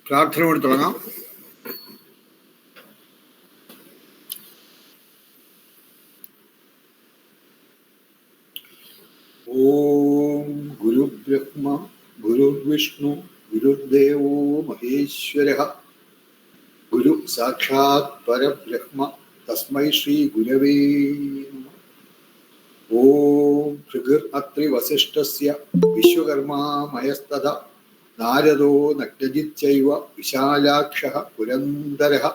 പ്രാർത്ഥന കൊണ്ട് തുടങ്ങാം. ഓം ഗുരുബ്രഹ്മ ഗുരുർവിഷ്ണു ഗുരുദേവോ മഹേശ്വരഃ ഗുരു സാക്ഷാത് പരബ്രഹ്മ തസ്മൈ ശ്രീ ഗുരവേ നമഃ. ഓം ഭൃഗുർ അത്രി വസിഷ്ഠസ്യ വിശ്വകർമാ മയസ്തഥാ നാരദോ നഗ്നജിച്ചൈവ വിശാലാക്ഷഃ പുരന്ദരഃ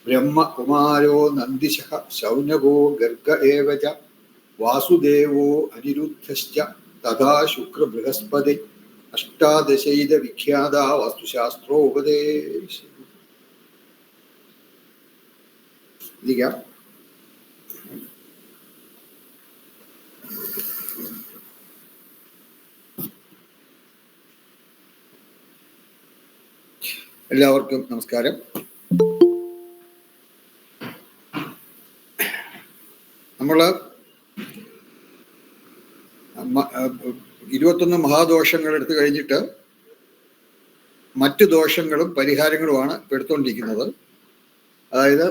ബ്രഹ്മകുമാരോ നന്ദിശഃ ശൗനകോ ഗർഗ ഏവ ച വാസുദേവോ അനിരുദ്ധശ്ച തഥാ ശുക്ര ബൃഹസ്പതി അഷ്ടാദശൈത വിഖ്യാത വാസ്തുശാസ്ത്രോപദേശ. എല്ലാവർക്കും നമസ്കാരം. നമ്മൾ 21 മഹാദോഷങ്ങൾ എടുത്തു കഴിഞ്ഞിട്ട് മറ്റു ദോഷങ്ങളും പരിഹാരങ്ങളുമാണ് എടുത്തുകൊണ്ടിരിക്കുന്നത്. അതായത്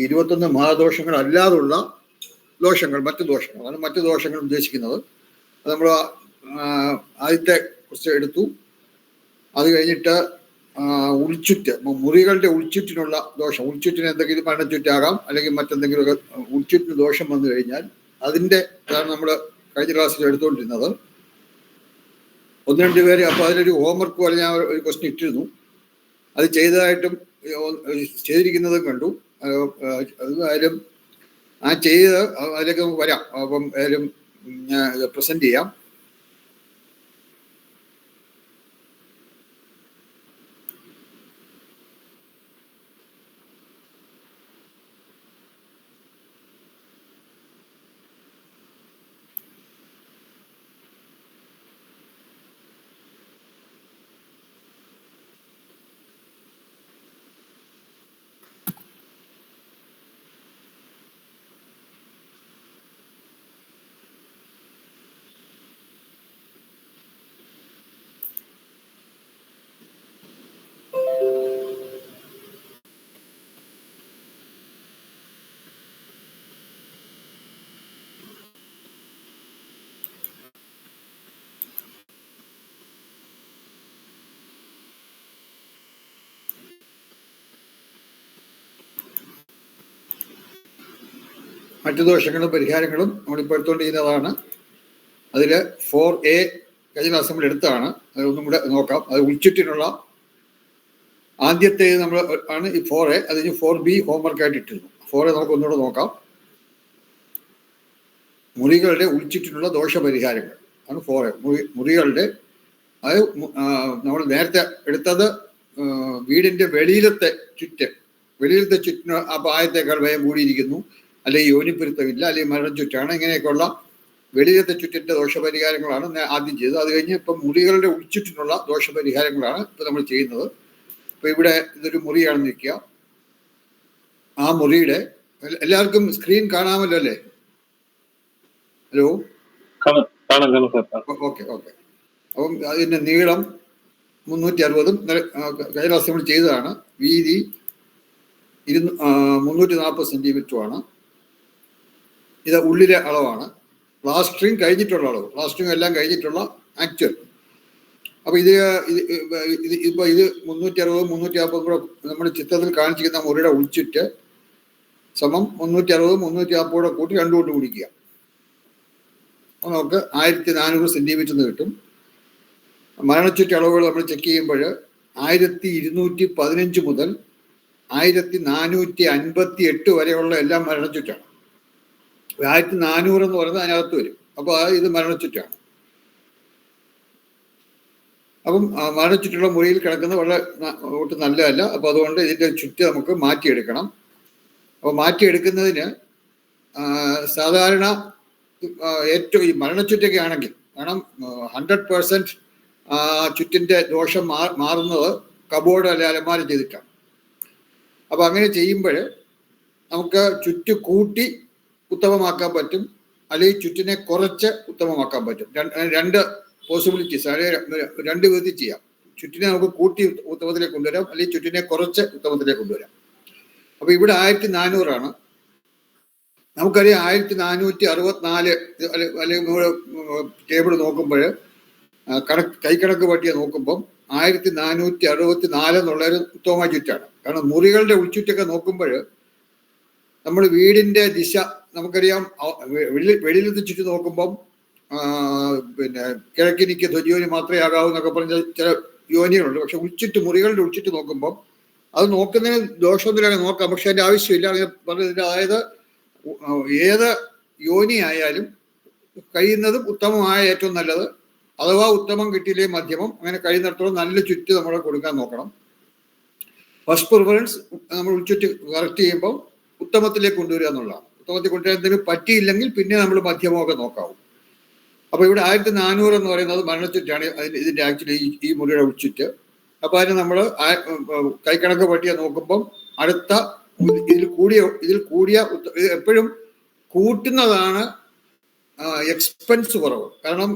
21 മഹാദോഷങ്ങൾ അല്ലാതുള്ള ദോഷങ്ങൾ, മറ്റു ദോഷങ്ങളാണ് മറ്റു ദോഷങ്ങൾ ഉദ്ദേശിക്കുന്നത്. അത് നമ്മൾ ആദ്യത്തെ കുറിച്ച് എടുത്തു. അത് കഴിഞ്ഞിട്ട് ഉൾച്ചുറ്റ്, മുറികളുടെ ഉൾച്ചുറ്റിനുള്ള ദോഷം, ഉൾച്ചുറ്റിന് എന്തെങ്കിലും മരണച്ചുറ്റാകാം, അല്ലെങ്കിൽ മറ്റെന്തെങ്കിലുമൊക്കെ ഉൾച്ചുറ്റിന് ദോഷം വന്നു കഴിഞ്ഞാൽ അതിൻ്റെ നമ്മൾ കഴിഞ്ഞ ക്ലാസ്സിൽ എടുത്തുകൊണ്ടിരുന്നത്. 1-2 പേര് അപ്പോൾ അതിലൊരു ഹോംവർക്ക് പോലെ ഞാൻ ഒരു ക്വസ്റ്റ്യൻ ഇട്ടിരുന്നു. അത് ചെയ്തിരിക്കുന്നതും കണ്ടു. ആയാലും ആ ചെയ്ത് അതിലേക്ക് വരാം. അപ്പം ആയാലും പ്രസന്റ് ചെയ്യാം. മറ്റു ദോഷങ്ങളും പരിഹാരങ്ങളും നമ്മളിപ്പോൾ എടുത്തുകൊണ്ടിരിക്കുന്നതാണ്. അതിൽ 4A കഴിഞ്ഞ ക്ലാസ് നമ്മൾ എടുത്തതാണ്. അതൊന്നും കൂടെ നോക്കാം. അത് ഉൾച്ചുറ്റിനുള്ള ആദ്യത്തെ നമ്മൾ ആണ് ഈ 4A. അതിന് 4B ഹോംവർക്കായിട്ട് ഇട്ടിരുന്നു. 4A നമുക്ക് ഒന്നുകൂടെ നോക്കാം. മുറികളുടെ ഉൾച്ചുറ്റിനുള്ള ദോഷപരിഹാരങ്ങൾ ആണ് 4A. മുറികളുടെ, അത് നമ്മൾ നേരത്തെ എടുത്തത് വീടിൻ്റെ വെളിയിലത്തെ ചുറ്റിന് ആ പായത്തേക്കാൾ വേഗം കൂടിയിരിക്കുന്നു, അല്ലെങ്കിൽ യോനിപ്പൊരുത്തമില്ല, അല്ലെങ്കിൽ മരണം ചുറ്റാണ്. ഇങ്ങനെയൊക്കെയുള്ള വെളിയിലത്തെ ചുറ്റിൻ്റെ ദോഷപരിഹാരങ്ങളാണ് ആദ്യം ചെയ്തത്. അത് കഴിഞ്ഞ് ഇപ്പം മുറികളുടെ ഉൾച്ചുറ്റിനുള്ള ദോഷപരിഹാരങ്ങളാണ് ഇപ്പം നമ്മൾ ചെയ്യുന്നത്. ഇപ്പം ഇവിടെ ഇതൊരു മുറിയാണെന്ന് നിൽക്കുക. ആ മുറിയുടെ എല്ലാവർക്കും സ്ക്രീൻ കാണാമല്ലോ അല്ലേ? Hello, okay. അപ്പം അതിൻ്റെ നീളം 360 കഴിഞ്ഞ ദിവസം നമ്മൾ ചെയ്തതാണ്. വീതി 340 സെൻറ്റിമീറ്ററുമാണ്. ഇത് ഉള്ളിലെ അളവാണ്. പ്ലാസ്റ്ററിങ് കഴിഞ്ഞിട്ടുള്ള അളവ്, പ്ലാസ്റ്ററിങ് എല്ലാം കഴിഞ്ഞിട്ടുള്ള ആക്ച്വൽ. അപ്പോൾ ഇത് 360 350 കൂടെ നമ്മൾ ചിത്രത്തിൽ കാണിച്ചിരിക്കുന്ന മുറിയുടെ ഉൾച്ചുറ്റ് സമം 360 350 കൂടെ കൂട്ടി 2 കൊണ്ട് കുടിക്കുക. അപ്പോൾ നമുക്ക് 1400 സെൻറ്റിമീറ്റർ എന്ന് കിട്ടും. മരണച്ചുറ്റ് അളവുകൾ നമ്മൾ ചെക്ക് ചെയ്യുമ്പോൾ 1215 മുതൽ 1458 വരെയുള്ള എല്ലാം മരണച്ചുറ്റാണ്. 1400 എന്ന് പറയുന്നത് അതിനകത്ത് വരും. അപ്പോൾ ഇത് മരണച്ചുറ്റാണ്. അപ്പം മരണച്ചുറ്റുള്ള മുറിയിൽ കിടക്കുന്നത് വളരെ ഒട്ടും നല്ലതല്ല. അപ്പോൾ അതുകൊണ്ട് ഇതിൻ്റെ ചുറ്റ് നമുക്ക് മാറ്റിയെടുക്കണം. അപ്പോൾ മാറ്റിയെടുക്കുന്നതിന് സാധാരണ ഏറ്റവും ഈ മരണച്ചുറ്റൊക്കെ ആണെങ്കിൽ കാരണം 100% ചുറ്റിൻ്റെ ദോഷം മാറുന്നത് കബോർഡ് അല്ലെ അലമാര ചെയ്തിട്ടാണ്. അപ്പോൾ അങ്ങനെ ചെയ്യുമ്പോൾ നമുക്ക് ചുറ്റ് കൂട്ടി ഉത്തമമാക്കാൻ പറ്റും, അല്ലെങ്കിൽ ചുറ്റിനെ കുറച്ച് ഉത്തമമാക്കാൻ പറ്റും. രണ്ട് പോസിബിലിറ്റീസ്, അതായത് 2 വിധത്തിൽ ചെയ്യാം. ചുറ്റിനെ നമുക്ക് കൂട്ടി ഉത്തമത്തിലേക്ക് കൊണ്ടുവരാം, അല്ലെങ്കിൽ ചുറ്റിനെ കുറച്ച് ഉത്തമത്തിലേക്ക് കൊണ്ടുവരാം. അപ്പൊ ഇവിടെ 1400 നമുക്കറിയാം. 1464 അല്ലെങ്കിൽ ടേബിൾ നോക്കുമ്പോൾ കൈക്കണക്ക് പട്ടിക നോക്കുമ്പം 1464 എന്നുള്ളൊരു ഉത്തമമായ ചുറ്റാണ്. കാരണം മുറികളുടെ ഉൾച്ചുറ്റൊക്കെ നോക്കുമ്പോൾ നമ്മൾ വീടിന്റെ ദിശ നമുക്കറിയാം. വെളിയിലത്തെ ചുറ്റ് നോക്കുമ്പം പിന്നെ കിഴക്കിനിക്ക് ധ്വജോനി മാത്രമേ ആകാവൂ എന്നൊക്കെ പറഞ്ഞ ചില യോനികളുണ്ട്. പക്ഷെ ഉൾച്ചുറ്റ്, മുറികളുടെ ഉൾച്ചുറ്റ് നോക്കുമ്പം അത് നോക്കുന്നതിന് ദോഷമൊന്നുമില്ല, നോക്കാം. പക്ഷെ അതിന്റെ ആവശ്യമില്ല അങ്ങനെ പറഞ്ഞതിൽ. അതായത് ഏത് യോനി ആയാലും കഴിയുന്നതും ഉത്തമമായ ഏറ്റവും നല്ലത്. അഥവാ ഉത്തമം കിട്ടിയില്ലേ മധ്യമം. അങ്ങനെ കഴിയുന്നിടത്തോളം നല്ല ചുറ്റ് നമ്മൾ കൊടുക്കാൻ നോക്കണം. ഫസ്റ്റ് പ്രിഫറൻസ് നമ്മൾ ഉൾച്ചുറ്റ് കറക്റ്റ് ചെയ്യുമ്പോൾ ഉത്തമത്തിലേക്ക് കൊണ്ടുവരിക എന്നുള്ളതാണ്. ഉത്തമത്തിൽ കൊണ്ടുവരുന്നതിന് പറ്റിയില്ലെങ്കിൽ പിന്നെ നമ്മൾ മധ്യമമൊക്കെ നോക്കാവും. അപ്പൊ ഇവിടെ 1400 എന്ന് പറയുന്നത് മരണച്ചുറ്റാണ്. ഇതിന്റെ ആക്ച്വലി ഈ മുറിയുടെ ഉൾച്ചുറ്റ്. അപ്പൊ അതിന് നമ്മൾ കൈക്കണക്ക് പട്ടിക നോക്കുമ്പം അടുത്ത ഇതിൽ കൂടിയ എപ്പോഴും കൂട്ടുന്നതാണ് എക്സ്പെൻസ് കുറവ്. കാരണം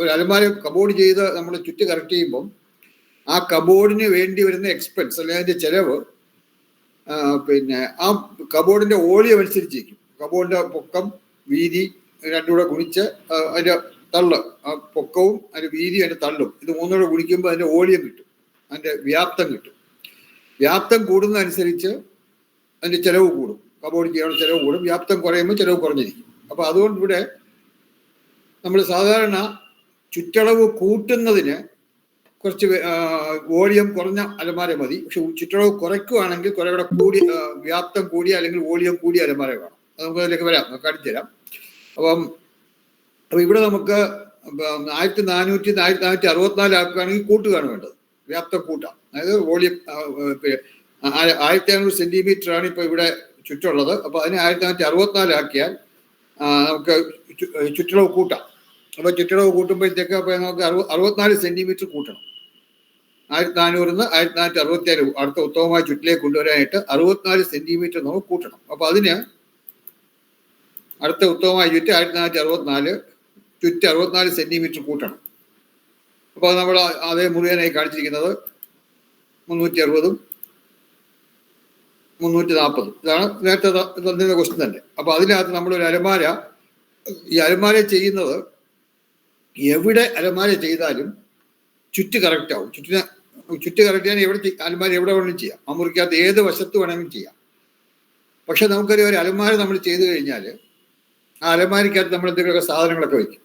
ഒരു അലമാര കബോർഡ് ചെയ്ത് നമ്മൾ ചുറ്റ് കറക്റ്റ് ചെയ്യുമ്പം ആ കബോർഡിന് വേണ്ടി വരുന്ന എക്സ്പെൻസ് അല്ലെങ്കിൽ അതിന്റെ ചെലവ് പിന്നെ ആ കബോർഡിന്റെ വോളിയം അനുസരിച്ചിരിക്കും. കബോർഡിന്റെ പൊക്കം, വീതി രണ്ടും കൂടെ ഗുണിച്ച് അതിന്റെ തള്ള്, ആ പൊക്കവും അതിന്റെ വീതി, അതിന്റെ തള്ളും, ഇത് മൂന്നൂടെ ഗുണിക്കുമ്പോൾ അതിന്റെ വോളിയം കിട്ടും, അതിന്റെ വ്യാപ്തം കിട്ടും. വ്യാപ്തം കൂടുന്നതനുസരിച്ച് അതിന്റെ ചെലവ് കൂടും. കബോർഡ് ചെയ്യാനുള്ള ചെലവ് കൂടും. വ്യാപ്തം കുറയുമ്പോൾ ചെലവ് കുറഞ്ഞിരിക്കും. അപ്പൊ അതുകൊണ്ട് ഇവിടെ നമ്മൾ സാധാരണ ചുറ്റളവ് കൂട്ടുന്നതിന് കുറച്ച് വോളിയം കുറഞ്ഞ അലമാര മതി. പക്ഷെ ചുറ്റളവ് കുറയ്ക്കുകയാണെങ്കിൽ കുറെ കൂടെ വ്യാപ്തം കൂടിയ അല്ലെങ്കിൽ വോളിയം കൂടിയ അലമാര കാണും. അത് നമുക്ക് അതിലേക്ക് വരാം, കാണിച്ചു തരാം. അപ്പൊ ഇവിടെ നമുക്ക് 1400 1464 ആക്കുകയാണെങ്കിൽ കൂട്ടുകയാണ് വേണ്ടത്. വ്യാപ്തം കൂട്ടാം. അതായത് വോളിയം 1500 സെന്റിമീറ്റർ ആണ് ഇപ്പൊ ഇവിടെ ചുറ്റുള്ളത്. അപ്പൊ അതിനെ 1464 ആക്കിയാൽ നമുക്ക് ചുറ്റളവ് കൂട്ടാം. അപ്പൊ ചുറ്റളവ് കൂട്ടുമ്പോഴത്തേക്ക് അപ്പൊ നമുക്ക് 64 സെന്റിമീറ്റർ കൂട്ടണം. 1400 1467 അടുത്ത ഉത്തമമായ ചുറ്റിലേക്ക് കൊണ്ടുവരാനായിട്ട് 64 സെന്റിമീറ്റർ നമുക്ക് കൂട്ടണം. അപ്പൊ അതിന് അടുത്ത ഉത്തമമായ ചുറ്റ് 1464 ചുറ്റ് 64 സെന്റിമീറ്റർ കൂട്ടണം. അപ്പൊ നമ്മൾ അതേ മുറിയാനായി കാണിച്ചിരിക്കുന്നത് 360 340. ഇതാണ് നേരത്തെ തന്നിരുന്ന ക്വസ്റ്റ്യൻ തന്നെ. അപ്പൊ അതിനകത്ത് നമ്മളൊരു അലമാര, ഈ അലമാര ചെയ്യുന്നത് എവിടെ അലമാര ചെയ്താലും ചുറ്റ് കറക്റ്റ് ആവും. ചുറ്റ് കറക്റ്റ് ചെയ്യാൻ അലമാര എവിടെ വേണമെങ്കിലും ചെയ്യാം. ആ മുറിക്കകത്ത് ഏത് വശത്ത് വേണമെങ്കിലും ചെയ്യാം. പക്ഷെ നമുക്കറിയാം, ഒരു അലമാര നമ്മൾ ചെയ്തു കഴിഞ്ഞാൽ ആ അലമാരക്കകത്ത് നമ്മൾ എന്തെങ്കിലുമൊക്കെ സാധനങ്ങളൊക്കെ വയ്ക്കും.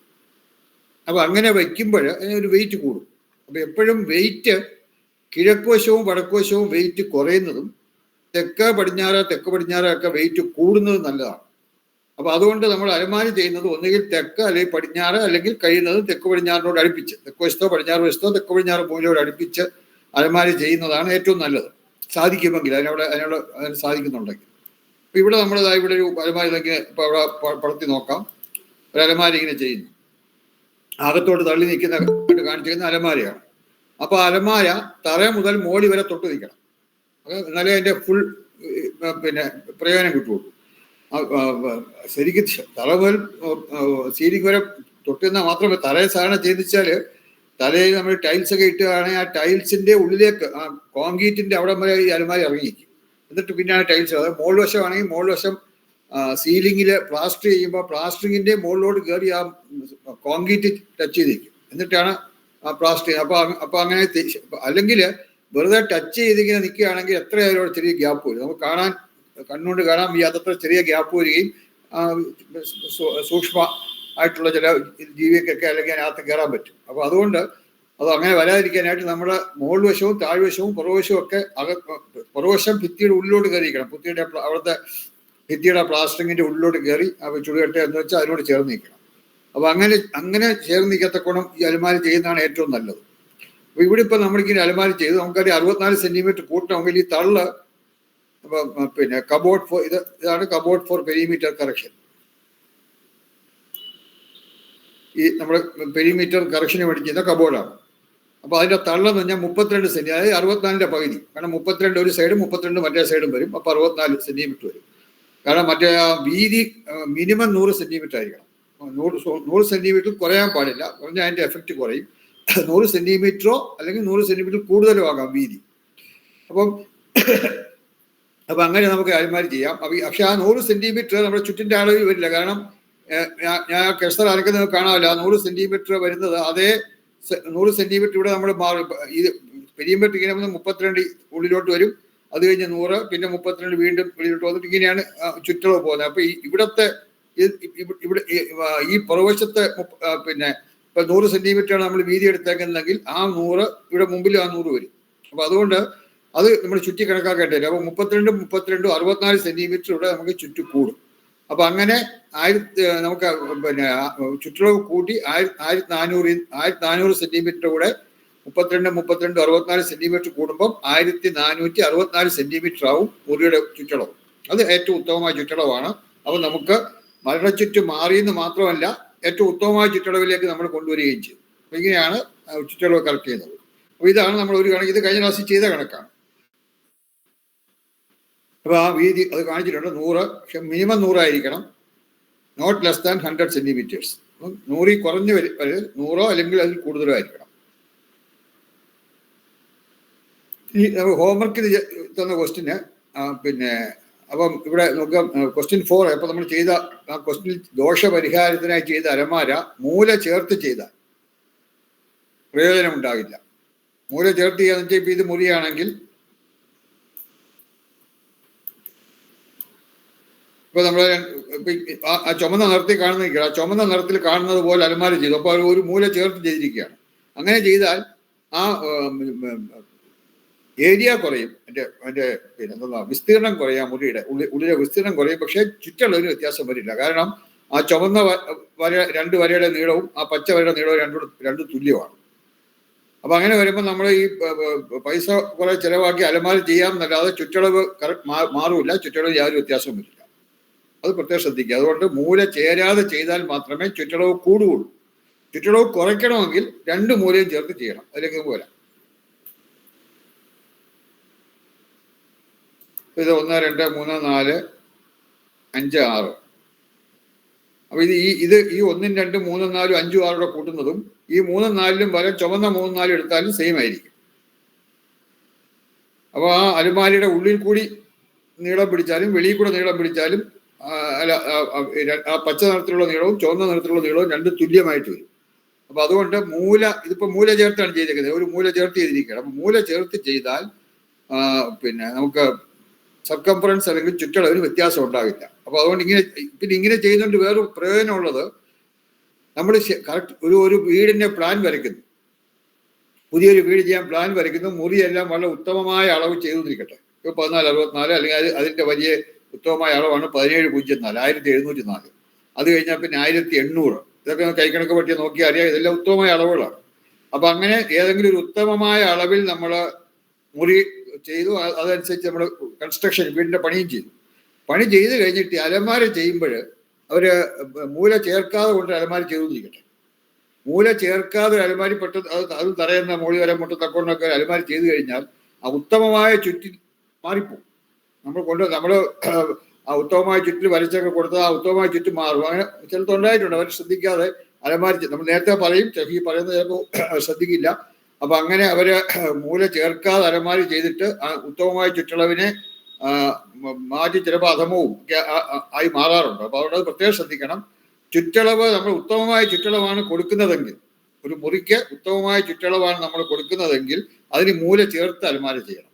അപ്പൊ അങ്ങനെ വയ്ക്കുമ്പോൾ അതിനൊരു വെയിറ്റ് കൂടും. അപ്പൊ എപ്പോഴും വെയിറ്റ് കിഴക്കുവശവും വടക്കുവശവും വെയിറ്റ് കുറയുന്നതും തെക്ക് പടിഞ്ഞാറ് ഒക്കെ വെയിറ്റ് കൂടുന്നതും നല്ലതാണ്. അപ്പൊ അതുകൊണ്ട് നമ്മൾ അലമാര ചെയ്യുന്നത് ഒന്നുകിൽ തെക്ക് അല്ലെങ്കിൽ പടിഞ്ഞാറ്, അല്ലെങ്കിൽ കഴിയുന്നതും തെക്ക് പടിഞ്ഞാറിനോട് അടുപ്പിച്ച്, തെക്ക് വശത്തോ പടിഞ്ഞാറ് വശത്തോ തെക്ക് പടിഞ്ഞാറ് മൂലയോട് അടുപ്പിച്ച് അലമാര ചെയ്യുന്നതാണ് ഏറ്റവും നല്ലത്. സാധിക്കുമെങ്കിൽ അതിന് സാധിക്കുന്നുണ്ടെങ്കിൽ. അപ്പൊ ഇവിടെ നമ്മൾ ഇവിടെ ഒരു അലമാര ഇങ്ങനെ ഇപ്പൊ അവിടെ പടത്തി നോക്കാം. ഒരു അലമാര ഇങ്ങനെ ചെയ്യുന്നു, അകത്തോട്ട് തള്ളി നിൽക്കുന്ന കാണിച്ചിരിക്കുന്ന അലമാരയാണ്. അപ്പൊ അലമാര തറ മുതൽ മോളി വരെ തൊട്ട് നിൽക്കണം. എന്നാലേ അതിന്റെ ഫുൾ പിന്നെ പ്രയോജനം കിട്ടുള്ളൂ. ശരിക്കും തല മുതൽ സീലിംഗ് വരെ തൊട്ടുനിന്നാൽ മാത്രമേ തലയെ സാധാരണ ചെയ്തിച്ചാൽ തലയിൽ നമ്മൾ ടൈൽസ് ഒക്കെ ഇട്ടുകയാണെങ്കിൽ ആ ടൈൽസിന്റെ ഉള്ളിലേക്ക്, ആ കോൺക്രീറ്റിന്റെ അവിടെ വരെ ഈ അലമാര ഇറങ്ങിയിരിക്കും. എന്നിട്ട് പിന്നെയാണ് ടൈൽസ്. അതായത് മോൾ വശമാണെങ്കിൽ മോൾ വശം സീലിംഗിൽ പ്ലാസ്റ്റർ ചെയ്യുമ്പോൾ പ്ലാസ്റ്ററിങ്ങിന്റെ മുകളിലോട്ട് കയറി ആ കോൺക്രീറ്റ് ടച്ച് ചെയ്തിരിക്കും. എന്നിട്ടാണ് ആ പ്ലാസ്റ്റർ. അപ്പൊ അങ്ങനെ അല്ലെങ്കിൽ വെറുതെ ടച്ച് ചെയ്തിങ്ങനെ നിൽക്കുകയാണെങ്കിൽ എത്രയായാലും ചെറിയ ഗ്യാപ്പ് വരും. നമുക്ക് കണ്ണുകൊണ്ട് കാണാൻ വയ്യാത്തത്ര ചെറിയ ഗ്യാപ്പ് വരികയും സൂക്ഷ്മ ആയിട്ടുള്ള ചില ജീവികൾക്കൊക്കെ അല്ലെങ്കിൽ അതിനകത്ത് കയറാൻ പറ്റും. അപ്പൊ അതുകൊണ്ട് അത് അങ്ങനെ വരാതിരിക്കാനായിട്ട് നമ്മുടെ മുകൾ വശവും താഴ്വശവും പുറവശവും ഒക്കെ പുറവശം ഭിത്തിയുടെ ഉള്ളിലോട്ട് കയറിയിരിക്കണം. അവിടുത്തെ ഭിത്തിയുടെ പ്ലാസ്റ്ററിങ്ങിന്റെ ഉള്ളിലോട്ട് കയറി ചുടുകട്ട എന്ന് വെച്ചാൽ അതിനോട് ചേർന്ന് നിൽക്കണം. അപ്പൊ അങ്ങനെ ചേർന്ന് നിൽക്കത്തക്കോണം ഈ അലമാര ചെയ്യുന്നതാണ് ഏറ്റവും നല്ലത്. അപ്പൊ ഇവിടെ ഇപ്പൊ നമ്മളിങ്ങനെ അലമാര ചെയ്ത് നമുക്കറിയാം 64 സെന്റിമീറ്റർ കൂട്ടണമെങ്കിൽ ഈ തള്ള് പിന്നെ കബോർഡ് ഫോർ ഇതാണ് കബോർഡ് ഫോർ പെരിമീറ്റർ കറക്ഷൻ. ഈ നമ്മുടെ പെരിമീറ്റർ കറക്ഷന് വേണ്ടി ചെയ്യുന്ന കബോർഡാണ്. അപ്പൊ അതിന്റെ തള്ളെന്ന് പറഞ്ഞാൽ 32 സെന്റി, അതായത് 64ന്റെ പകുതി. കാരണം 32 ഒരു സൈഡും 32 മറ്റേ സൈഡും വരും. അപ്പൊ 64 സെന്റിമീറ്റർ വരും. കാരണം മറ്റേ വീതി മിനിമം 100 സെന്റിമീറ്റർ ആയിരിക്കണം. 100 സെന്റിമീറ്റർ കുറയാൻ പാടില്ല. പറഞ്ഞാൽ അതിന്റെ എഫക്റ്റ് കുറയും. 100 സെന്റിമീറ്ററോ അല്ലെങ്കിൽ 100 സെന്റിമീറ്റർ കൂടുതലോ ആകാം വീതി. അപ്പം അങ്ങനെ നമുക്ക് അലമാരി ചെയ്യാം. പക്ഷെ ആ 100 സെന്റിമീറ്റർ നമ്മുടെ ചുറ്റിന്റെ അളവിൽ വരില്ല. കാരണം ഞാൻ കെസ്റ്റർ അലക്കുന്നത് കാണാമല്ലോ, ആ 100 സെന്റിമീറ്റർ വരുന്നത് അതേ 100 സെന്റിമീറ്റർ ഇവിടെ നമ്മൾ ഇത് പെരിയുമ്പോൾ ഇങ്ങനെ 32 ഉള്ളിലോട്ട് വരും, അത് കഴിഞ്ഞ് 100, പിന്നെ 32 വീണ്ടും ഉള്ളിലോട്ട് വന്നിട്ട് ഇങ്ങനെയാണ് ചുറ്റളവ് പോകുന്നത്. അപ്പൊ ഇവിടത്തെ ഇവിടെ ഈ പുറവശത്തെ പിന്നെ ഇപ്പൊ 100 സെന്റിമീറ്ററാണ് നമ്മൾ വീതി എടുത്തേക്കുന്നെങ്കിൽ ആ 100 ഇവിടെ മുമ്പിൽ ആ 100 വരും. അപ്പൊ അതുകൊണ്ട് അത് നമ്മൾ ചുറ്റി കണക്കാക്കേണ്ടത്. അപ്പൊ 32 64 സെന്റിമീറ്റർ ഇവിടെ നമുക്ക് ചുറ്റി കൂടും. അപ്പൊ അങ്ങനെ നമുക്ക് പിന്നെ ചുറ്റളവ് കൂട്ടി 1400 സെന്റിമീറ്റർ കൂടെ 32 64 സെന്റിമീറ്റർ കൂടുമ്പോൾ 1464 സെന്റിമീറ്റർ ആവും മുറിയുടെ ചുറ്റളവ്. അത് ഏറ്റവും ഉത്തമമായ ചുറ്റളവാണ്. അപ്പൊ നമുക്ക് മരണച്ചുറ്റ് മാറിയെന്ന് മാത്രമല്ല, ഏറ്റവും ഉത്തമമായ ചുറ്റളവിലേക്ക് നമ്മൾ കൊണ്ടുവരികയും ചെയ്യും. അപ്പൊ ഇങ്ങനെയാണ് ചുറ്റളവ് കറക്റ്റ് ചെയ്യുന്നത്. അപ്പൊ ഇതാണ് നമ്മൾ ഒരു കണക്ക്, ഇത് കഴിഞ്ഞ ക്ലാസ്സിൽ ചെയ്ത കണക്കാണ്. അപ്പൊ ആ വീതി അത് കാണിച്ചിട്ടുണ്ട്. 100, പക്ഷെ മിനിമം 100 ആയിരിക്കണം, നോട്ട് ലെസ് ദാൻ 100 സെന്റിമീറ്റേഴ്സ്. 100 കുറഞ്ഞ് 100 അല്ലെങ്കിൽ അതിൽ കൂടുതലോ ആയിരിക്കണം. ഈ ഹോംവർക്കിന് തന്ന ക്വസ്റ്റിന് പിന്നെ അപ്പം ഇവിടെ നോക്കാം, ക്വസ്റ്റ്യൻ 4. അപ്പൊ നമ്മൾ ചെയ്ത ആ ക്വസ്റ്റ്യൻ ദോഷപരിഹാരത്തിനായി ചെയ്ത അലമാര മൂല ചേർത്ത് ചെയ്താൽ പ്രയോജനം ഉണ്ടാകില്ല. മൂല ചേർത്ത് ചെയ്യാന്ന് വെച്ചാൽ ഇപ്പൊ ഇത് മുറിയാണെങ്കിൽ ഇപ്പൊ നമ്മൾ ആ ചുമന്ന നിറത്തിൽ കാണുന്ന ആ ചുമന്ന നിറത്തിൽ കാണുന്നത് പോലെ അലമാര ചെയ്തു. അപ്പൊ ഒരു മൂല ചേർത്ത് ചെയ്തിരിക്കുകയാണ്. അങ്ങനെ ചെയ്താൽ ആ ഏരിയ കുറയും, അതിന്റെ പിന്നെ എന്താ വിസ്തീർണം കുറയാം, മുറിയുടെ ഉള്ളിലെ വിസ്തീർണം കുറയും. പക്ഷെ ചുറ്റളവിന് വ്യത്യാസം വരില്ല. കാരണം ആ ചുവന്ന രണ്ട് വരയുടെ നീളവും ആ പച്ച വരയുടെ നീളവും രണ്ടും തുല്യമാണ്. അപ്പൊ അങ്ങനെ വരുമ്പോൾ നമ്മൾ ഈ പൈസ കുറെ ചെലവാക്കി അലമാര ചെയ്യാം എന്നല്ലാതെ ചുറ്റളവ് മാറൂല, ചുറ്റളവ് യാതൊരു വ്യത്യാസവും വരില്ല. അത് പ്രത്യേകം ശ്രദ്ധിക്കുക. അതുകൊണ്ട് മൂല ചേരാതെ ചെയ്താൽ മാത്രമേ ചുറ്റളവ് കൂടുകയുള്ളൂ. ചുറ്റളവ് കുറയ്ക്കണമെങ്കിൽ 2 മൂലയും ചേർത്ത് ചെയ്യണം. അതിലേക്ക് പോലെ ഇത് 1 2 3 4 5 6. അപ്പൊ ഇത് ഈ 1 2 3 4 5 6 കൂട്ടുന്നതും ഈ 3 4 വരെ ചുവന്ന 3 4 എടുത്താലും സെയിം ആയിരിക്കും. അപ്പൊ ആ അലമാരിയുടെ ഉള്ളിൽ കൂടി നീളം പിടിച്ചാലും വെളിയിൽ കൂടെ നീളം പിടിച്ചാലും ആ പച്ച നിറത്തിലുള്ള നീളവും ചുവന്ന നിറത്തിലുള്ള നീളവും രണ്ടും തുല്യമായിട്ട് വരും. അപ്പൊ അതുകൊണ്ട് ഇതിപ്പോ മൂല ചേർത്താണ് ചെയ്തിരിക്കുന്നത്, ഒരു മൂല ചേർത്ത് ചെയ്തിരിക്കുകയാണ്. അപ്പൊ മൂല ചേർത്ത് ചെയ്താൽ പിന്നെ നമുക്ക് സർക്കംഫറൻസ് അല്ലെങ്കിൽ ചുറ്റളവിന് വ്യത്യാസം ഉണ്ടാകില്ല. അപ്പൊ അതുകൊണ്ട് ഇങ്ങനെ ചെയ്യുന്നതുകൊണ്ട് വേറൊരു പ്രയോജനമുള്ളത്, നമ്മൾ കറക്റ്റ് ഒരു വീടിന്റെ പ്ലാൻ വരയ്ക്കുന്നു, പുതിയൊരു വീട് ചെയ്യാൻ പ്ലാൻ വരയ്ക്കുന്നു, മുറിയെല്ലാം വളരെ ഉത്തമമായ അളവ് ചെയ്തുകൊണ്ടിരിക്കട്ടെ. ഇപ്പൊ 1464 അല്ലെങ്കിൽ അതിന്റെ വലിയ ഉത്തമമായ അളവാണ് 1704 1704. അത് കഴിഞ്ഞാൽ പിന്നെ 1800. ഇതൊക്കെ കൈക്കണക്ക് പറ്റി നോക്കിയാൽ അറിയാം, ഇതെല്ലാം ഉത്തമമായ അളവുകളാണ്. അപ്പൊ അങ്ങനെ ഏതെങ്കിലും ഒരു ഉത്തമമായ അളവിൽ നമ്മൾ മുറി ചെയ്തു, അതനുസരിച്ച് നമ്മൾ കൺസ്ട്രക്ഷൻ വീടിന്റെ പണിയും ചെയ്തു. പണി ചെയ്ത് കഴിഞ്ഞിട്ട് അലമാര ചെയ്യുമ്പോൾ അവര് മൂല ചേർക്കാതെ കൊണ്ട് അലമാര ചെയ്തുകൊണ്ടിരിക്കട്ടെ. മൂല ചേർക്കാതെ അലമാരി പെട്ടെന്ന് അത് തറയുന്ന മോളി വരെ മുട്ടത്തക്കൊണ്ടൊക്കെ അലമാരി ചെയ്തു കഴിഞ്ഞാൽ ആ ഉത്തമമായ ചുറ്റി മാറിപ്പോകും. നമ്മൾ ആ ഉത്തമമായ ചുറ്റിൽ വരച്ചൊക്കെ കൊടുത്താൽ ആ ഉത്തമമായ ചുറ്റും മാറും. അങ്ങനെ ചിലത്തുണ്ടായിട്ടുണ്ട്, അവർ ശ്രദ്ധിക്കാതെ അലമാരി നമ്മൾ നേരത്തെ പറയും, ഈ പറയുന്നത് ചിലപ്പോൾ ശ്രദ്ധിക്കില്ല. അപ്പൊ അങ്ങനെ അവര് മൂല ചേർക്കാതെ അലമാരി ചെയ്തിട്ട് ആ ഉത്തമമായ ചുറ്റളവിനെ മാറ്റി ചിലപ്പോൾ അധമവും ആയി മാറാറുണ്ട്. അപ്പൊ അതുകൊണ്ട് പ്രത്യേകം ശ്രദ്ധിക്കണം. ചുറ്റളവ് നമ്മൾ ഉത്തമമായ ചുറ്റളവാണ് കൊടുക്കുന്നതെങ്കിൽ, ഒരു മുറിക്ക് ഉത്തമമായ ചുറ്റളവാണ് നമ്മൾ കൊടുക്കുന്നതെങ്കിൽ അതിന് മൂല ചേർത്ത് അലമാര ചെയ്യണം.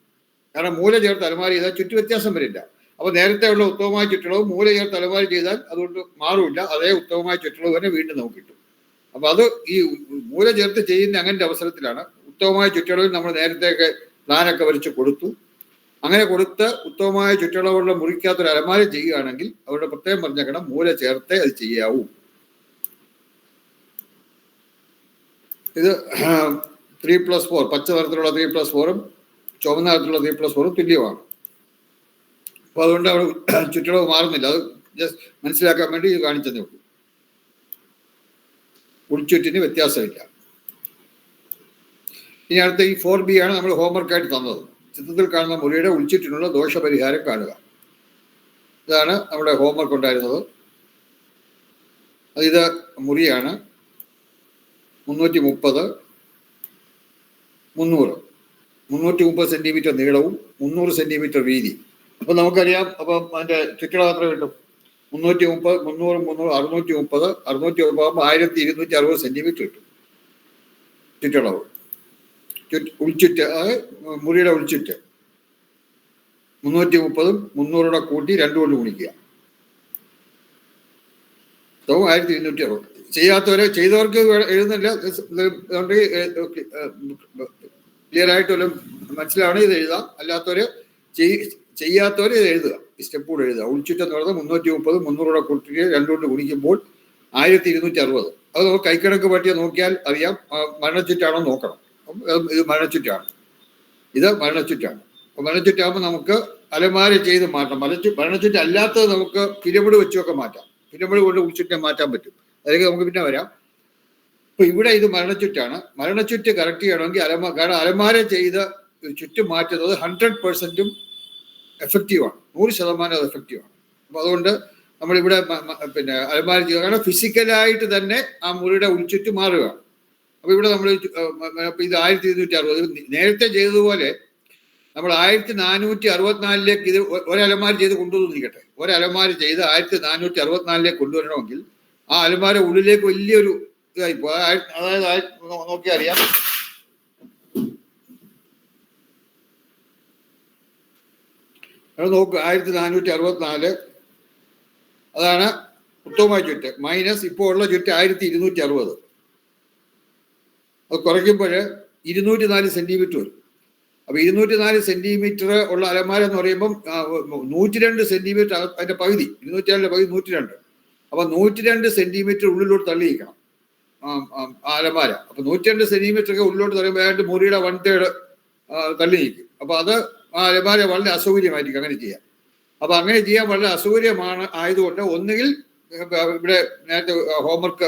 കാരണം മൂല ചേർത്ത് അലമാര ചെയ്താൽ ചുറ്റു വ്യത്യാസം വരില്ല. അപ്പൊ നേരത്തെ ഉള്ള ഉത്തമമായ ചുറ്റളവ് മൂല ചേർത്ത് അലമാര ചെയ്താൽ അതുകൊണ്ട് മാറില്ല, അതേ ഉത്തമമായ ചുറ്റളവ് തന്നെ വീണ്ടും നമുക്ക് കിട്ടും. അപ്പൊ അത് ഈ മൂല ചേർത്ത് ചെയ്യുന്ന അങ്ങനത്തെ അവസരത്തിലാണ്. ഉത്തമമായ ചുറ്റളവിൽ നമ്മൾ നേരത്തെയൊക്കെ പ്ലാനൊക്കെ വരച്ച് കൊടുത്തു. അങ്ങനെ കൊടുത്ത് ഉത്തമമായ ചുറ്റളവുള്ള മുറിക്കാത്തൊരു അലമാര ചെയ്യുകയാണെങ്കിൽ അവരുടെ പ്രത്യേകം പറഞ്ഞേക്കണം, മൂല ചേർത്തേ അത് ചെയ്യാവൂ. ഇത് 3+4 പച്ച നിറത്തിലുള്ള 3+4 ചുവന്ന നിറത്തിലുള്ള 3+4 തുല്യമാണ്. അപ്പൊ അതുകൊണ്ട് അവിടെ ചുറ്റളവ് മാറുന്നില്ല. അത് ജസ്റ്റ് മനസ്സിലാക്കാൻ വേണ്ടി ഇത് കാണിച്ചതേ ഉള്ളൂ. ഉൾച്ചുറ്റിന് വ്യത്യാസമില്ല. ഇനി അടുത്ത ഈ 4B ആണ് നമ്മൾ ഹോംവർക്കായിട്ട് തന്നത്. ചിത്രത്തിൽ കാണുന്ന മുറിയുടെ ഉൾച്ചുറ്റിനുള്ള ദോഷപരിഹാരം കാണുക. ഇതാണ് നമ്മുടെ ഹോംവർക്ക് ഉണ്ടായിരുന്നത്. ഇത് മുറിയാണ് 330. 330 സെന്റിമീറ്റർ നീളവും 300 സെന്റിമീറ്റർ വീതി. അപ്പൊ നമുക്കറിയാം, അപ്പം അതിന്റെ ചുറ്റളവ് എത്ര കിട്ടും? 330, 300, 630, 630 1260 സെന്റിമീറ്റർ കിട്ടും ചുറ്റളവ്. ഉൾച്ചുറ്റ്, മുറിയുടെ ഉൾച്ചുറ്റ് 330 300 കൂട്ടി 2 കൊണ്ട് ഗുണിക്കുക. 1260. ചെയ്യാത്തവരെ, ചെയ്തവർക്ക് എഴുതുന്നില്ല, ക്ലിയർ ആയിട്ട് വല്ലതും മനസ്സിലാവണേ ഇത് എഴുതാം. അല്ലാത്തവര് ചെയ്യാത്തവര് ഇത് എഴുതുക, ഈ സ്റ്റെപ്പ് കൂടെ എഴുതുക. ഉൾച്ചുറ്റെന്ന് പറയുന്നത് 330 300 കൂട്ടി 2 കൊണ്ട് ഗുണിക്കുമ്പോൾ 1260. അത് നമുക്ക് കൈക്കണക്ക് പറ്റിയ നോക്കിയാൽ അറിയാം. മരണച്ചുറ്റാണോ നോക്കണം. ഇത് മരണച്ചുറ്റാണ്, ഇത് മരണച്ചുറ്റാണ്. മരണച്ചുറ്റാകുമ്പോൾ നമുക്ക് അലമാര ചെയ്ത് മാറ്റാം. മരണച്ചുറ്റ് അല്ലാത്തത് നമുക്ക് പിരമിഡ് വെച്ചൊക്കെ മാറ്റാം. പിരമിഡ് കൊണ്ട് ഉൾച്ചുറ്റിനെ മാറ്റാൻ പറ്റും. അതിലേക്ക് നമുക്ക് പിന്നെ വരാം. ഇപ്പൊ ഇവിടെ ഇത് മരണച്ചുറ്റാണ്. മരണച്ചുറ്റ് കറക്റ്റ് ചെയ്യണമെങ്കിൽ കാരണം അലമാര ചെയ്ത് ചുറ്റ് മാറ്റുന്നത് 100% എഫക്റ്റീവാണ്, 100% അത് എഫക്റ്റീവാണ്. അപ്പൊ അതുകൊണ്ട് നമ്മളിവിടെ പിന്നെ അലമാര ചെയ്യുക, കാരണം ഫിസിക്കലായിട്ട് തന്നെ ആ മുറിയുടെ ഉൾച്ചുറ്റ് മാറുകയാണ്. അപ്പൊ ഇവിടെ നമ്മൾ ഇത് 1260 നേരത്തെ ചെയ്തതുപോലെ നമ്മൾ 1464 ഇത് ഒരലമാര ചെയ്ത് കൊണ്ടുവന്നിരിക്കട്ടെ. ഒരലമാര ചെയ്ത് 1464 കൊണ്ടുവരണമെങ്കിൽ ആ അലമാര ഉള്ളിലേക്ക് വലിയൊരു ഇതായിപ്പോ. അതായത് നോക്കിയാൽ അറിയാം, നോക്ക് 1464 അതാണ് ഉത്തമമായ ചുറ്റ്. മൈനസ് ഇപ്പോൾ ഉള്ള ചുറ്റ് 1260. അത് കുറയ്ക്കുമ്പോൾ 204 സെന്റിമീറ്റർ വരും. അപ്പൊ 204 സെന്റിമീറ്റർ ഉള്ള അലമാര എന്ന് പറയുമ്പം 102 സെന്റിമീറ്റർ അതിന്റെ പകുതി, 204 പകുതി 102. അപ്പൊ 102 സെന്റിമീറ്റർ ഉള്ളിലോട്ട് തള്ളിയിരിക്കണം അലമാര. അപ്പൊ 102 സെന്റിമീറ്റർ ഒക്കെ ഉള്ളിലോട്ട് തള്ളുമ്പോൾ മുറിയുടെ 1/3 തള്ളി നിൽക്കും. അപ്പൊ അത് ആ അലമാര വളരെ അസൗകര്യമായിരിക്കും അങ്ങനെ ചെയ്യാം. അപ്പൊ അങ്ങനെ ചെയ്യാൻ വളരെ അസൗകര്യമാണ് ആയതുകൊണ്ട് ഒന്നുകിൽ ഇവിടെ നേരത്തെ ഹോംവർക്ക്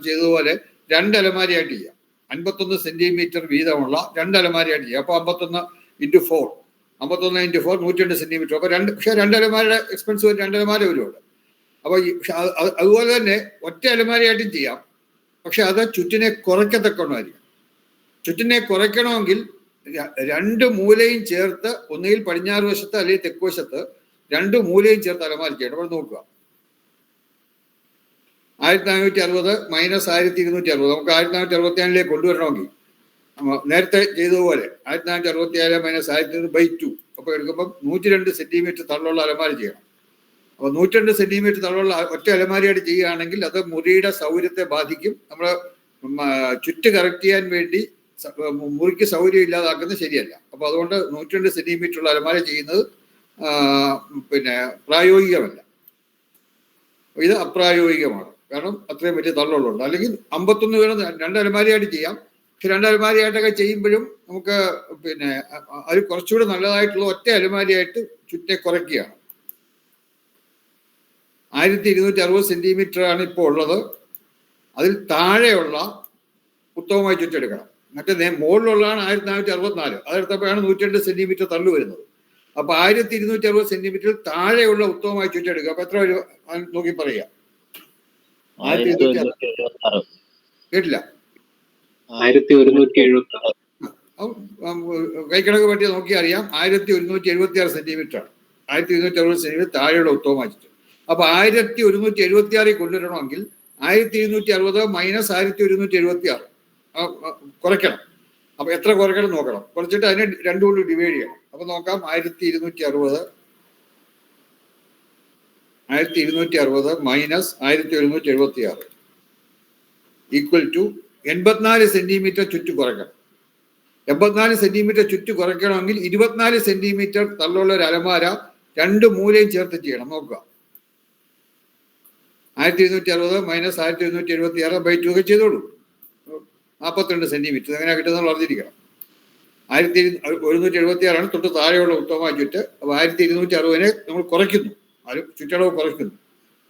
ചെയ്തതുപോലെ 2 അലമാരയായിട്ട് ചെയ്യാം. 51 സെന്റിമീറ്റർ വീതമുള്ള 2 അലമാരയായിട്ട് ചെയ്യാം. അപ്പൊ 51 × 4, 102 സെന്റിമീറ്റർ. അപ്പൊ പക്ഷെ 2 അലമാരയുടെ എക്സ്പെൻസ് 2 അലമാര വരുമല്ലോ. അപ്പൊ അതുപോലെ തന്നെ ഒറ്റ അലമാരയായിട്ടും ചെയ്യാം. പക്ഷെ അത് ചുറ്റിനെ കുറയ്ക്കത്തക്കണമായിരിക്കും. ചുറ്റിനെ കുറയ്ക്കണമെങ്കിൽ 2 മൂലയും ചേർത്ത്, ഒന്നുകിൽ പടിഞ്ഞാറ് വശത്ത് അല്ലെങ്കിൽ തെക്ക് വശത്ത് 2 മൂലയും ചേർത്ത് അലമാര ചെയ്യണം. അവിടെ നോക്കുക, 1460 മൈനസ് 1260. നമുക്ക് 1467 കൊണ്ടുവരണമെങ്കിൽ നേരത്തെ ചെയ്തതുപോലെ 1467 മൈനസ് 1200/2 അപ്പൊ എടുക്കുമ്പോൾ 102 സെന്റിമീറ്റർ തള്ളുള്ള അലമാര ചെയ്യണം. അപ്പൊ 102 സെന്റിമീറ്റർ തള്ളുള്ള ഒറ്റ അലമാരയായിട്ട് ചെയ്യുകയാണെങ്കിൽ അത് മുറിയുടെ സൗകര്യത്തെ ബാധിക്കും. നമ്മള് ചുറ്റ് കറക്റ്റ് ചെയ്യാൻ വേണ്ടി മുറിക്ക് സൗകര്യം ഇല്ലാതാക്കുന്നത് ശരിയല്ല. അപ്പൊ അതുകൊണ്ട് 102 സെന്റിമീറ്റർ ഉള്ള അലമാര ചെയ്യുന്നത് പിന്നെ പ്രായോഗികമല്ല. ഇത് അപ്രായോഗികമാണ്, കാരണം അത്രയും വലിയ തള്ളുള്ളതുണ്ട്. അല്ലെങ്കിൽ 51 വേണം 2 അലമാരയായിട്ട് ചെയ്യാം. പക്ഷെ 2 അലമാരയായിട്ടൊക്കെ ചെയ്യുമ്പോഴും നമുക്ക് പിന്നെ അത് കുറച്ചുകൂടെ നല്ലതായിട്ടുള്ള ഒറ്റ അലമാരയായിട്ട് ചുറ്റെ കുറയ്ക്കുകയാണ്. 1260 സെന്റിമീറ്റർ ആണ് ഇപ്പോൾ ഉള്ളത്. അതിൽ താഴെയുള്ള ഉത്തമമായ ചുറ്റെടുക്കണം. മറ്റേ മുകളിലുള്ളതാണ് 1464. അതെടുത്തപ്പോഴാണ് 102 സെന്റിമീറ്റർ തള്ളു വരുന്നത്. അപ്പൊ 1260 സെന്റിമീറ്റർ താഴെയുള്ള ഉത്തമമായ ചുറ്റെടുക്കുക. അപ്പൊ എത്ര വരും നോക്കി പറയുക. 1276 കേട്ടില്ല? 1176. കൈക്കണക്ക് പറ്റി നോക്കി അറിയാം. 1176 സെന്റിമീറ്റർ ആണ്. 1260 സെന്റിമീറ്റർ താഴെയുള്ള ഉത്തമമായ ചുറ്റ്. അപ്പൊ 1176 കൊണ്ടുവരണമെങ്കിൽ 1260 മൈനസ് 1176 കുറയ്ക്കണം. അപ്പൊ എത്ര കുറയ്ക്കണം നോക്കണം. കുറച്ചിട്ട് അതിനെ 2 കൊണ്ട് ഡിവൈഡ് ചെയ്യണം. അപ്പൊ നോക്കാം, 1260 മൈനസ് 1176 ഈക്വൽ ടു 84 സെന്റിമീറ്റർ ചുറ്റ് കുറയ്ക്കണം. 84 സെന്റിമീറ്റർ ചുറ്റ് കുറയ്ക്കണമെങ്കിൽ 24 സെന്റിമീറ്റർ തള്ളുള്ള ഒരു അലമാര 2 മൂലയും ചേർത്ത് ചെയ്യണം. നോക്കുക, 1260 മൈനസ് 1176/2 ഒക്കെ ചെയ്തോളൂ. 42 സെന്റിമീറ്റർ എങ്ങനെയാ കിട്ടുന്നത് അറിഞ്ഞിരിക്കണം. 1176 തൊട്ട് താഴെയുള്ള ഉത്തമമായ ചുറ്റ്. അപ്പൊ 1260 നമ്മൾ കുറയ്ക്കുന്നു, ചുറ്റളവ് കുറയ്ക്കുന്നു.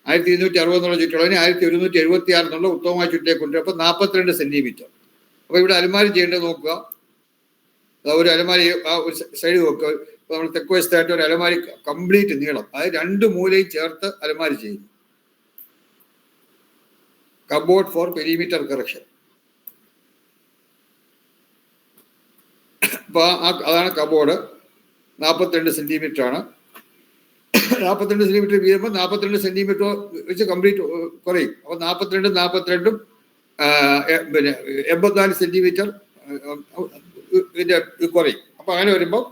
1260 എന്നുള്ള ചുറ്റളവിന് 1176 എന്നുള്ള ഉത്തമമായ ചുറ്റിലേക്ക് കൊണ്ടുവരും. അപ്പൊ 42 സെന്റിമീറ്റർ. അപ്പൊ ഇവിടെ അലമാര ചെയ്യേണ്ടത് നോക്കുക. ഒരു അലമാരി ആ ഒരു സൈഡ് നോക്കുക. ഇപ്പൊ നമ്മൾ തെക്ക് വശത്തായിട്ട് ഒരു അലമാരി കംപ്ലീറ്റ് നീളം, അതായത് 2 മൂലയും ചേർത്ത് അലമാരി ചെയ്യുന്നു. Cupboard for perimeter correction. അപ്പോൾ അതാണ് കബോർഡ്. 42 സെന്റിമീറ്റർ ആണ്. 42 സെന്റിമീറ്റർ വീഴുമ്പോൾ 42 സെന്റിമീറ്റർ വെച്ച് കംപ്ലീറ്റ് കുറയും. അപ്പോൾ 42 പിന്നെ 84 സെന്റിമീറ്റർ ഇതിന്റെ കുറയും. അപ്പൊ അങ്ങനെ വരുമ്പോൾ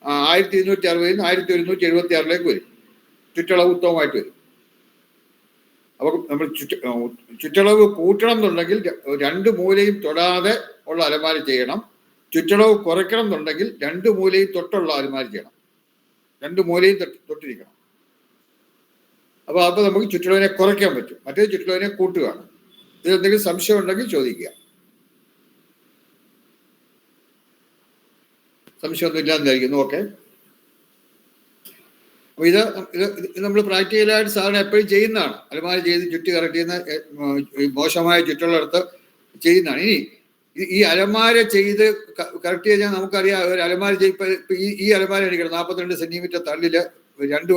1260 1176 വരും. ചുറ്റളവ് ഉത്തമമായിട്ട് വരും. അപ്പൊ നമ്മൾ ചുറ്റളവ് കൂട്ടണം എന്നുണ്ടെങ്കിൽ 2 മൂലയും തൊടാതെ ഉള്ള അലമാര ചെയ്യണം. ചുറ്റളവ് കുറയ്ക്കണം എന്നുണ്ടെങ്കിൽ 2 മൂലയും തൊട്ടുള്ള അലമാര ചെയ്യണം. 2 മൂലയും തൊട്ടിരിക്കണം. അപ്പൊ നമുക്ക് ചുറ്റളവിനെ കുറയ്ക്കാൻ പറ്റും. മറ്റേ ചുറ്റളവിനെ കൂട്ടുകയാണ്. ഇതിലെന്തെങ്കിലും സംശയം ഉണ്ടെങ്കിൽ ചോദിക്കുക. സംശയമൊന്നും ഇല്ലാന്ന് വിചാരിക്കുന്നു. ഓക്കെ. അപ്പൊ ഇത് നമ്മൾ പ്രാക്ടിക്കലായിട്ട് സാധാരണ എപ്പോഴും ചെയ്യുന്നതാണ്. അലമാര ചെയ്ത് ചുറ്റി കറക്റ്റ് ചെയ്യുന്ന മോശമായ ചുറ്റുള്ളടത്ത് ചെയ്യുന്നതാണ്. ഇനി ഈ അലമാര ചെയ്ത് കറക്റ്റ് ചെയ്താൽ നമുക്കറിയാം ഒരു അലമാര ഈ അലമാര അടിക്കണം 42 സെന്റിമീറ്റർ തള്ളില് 2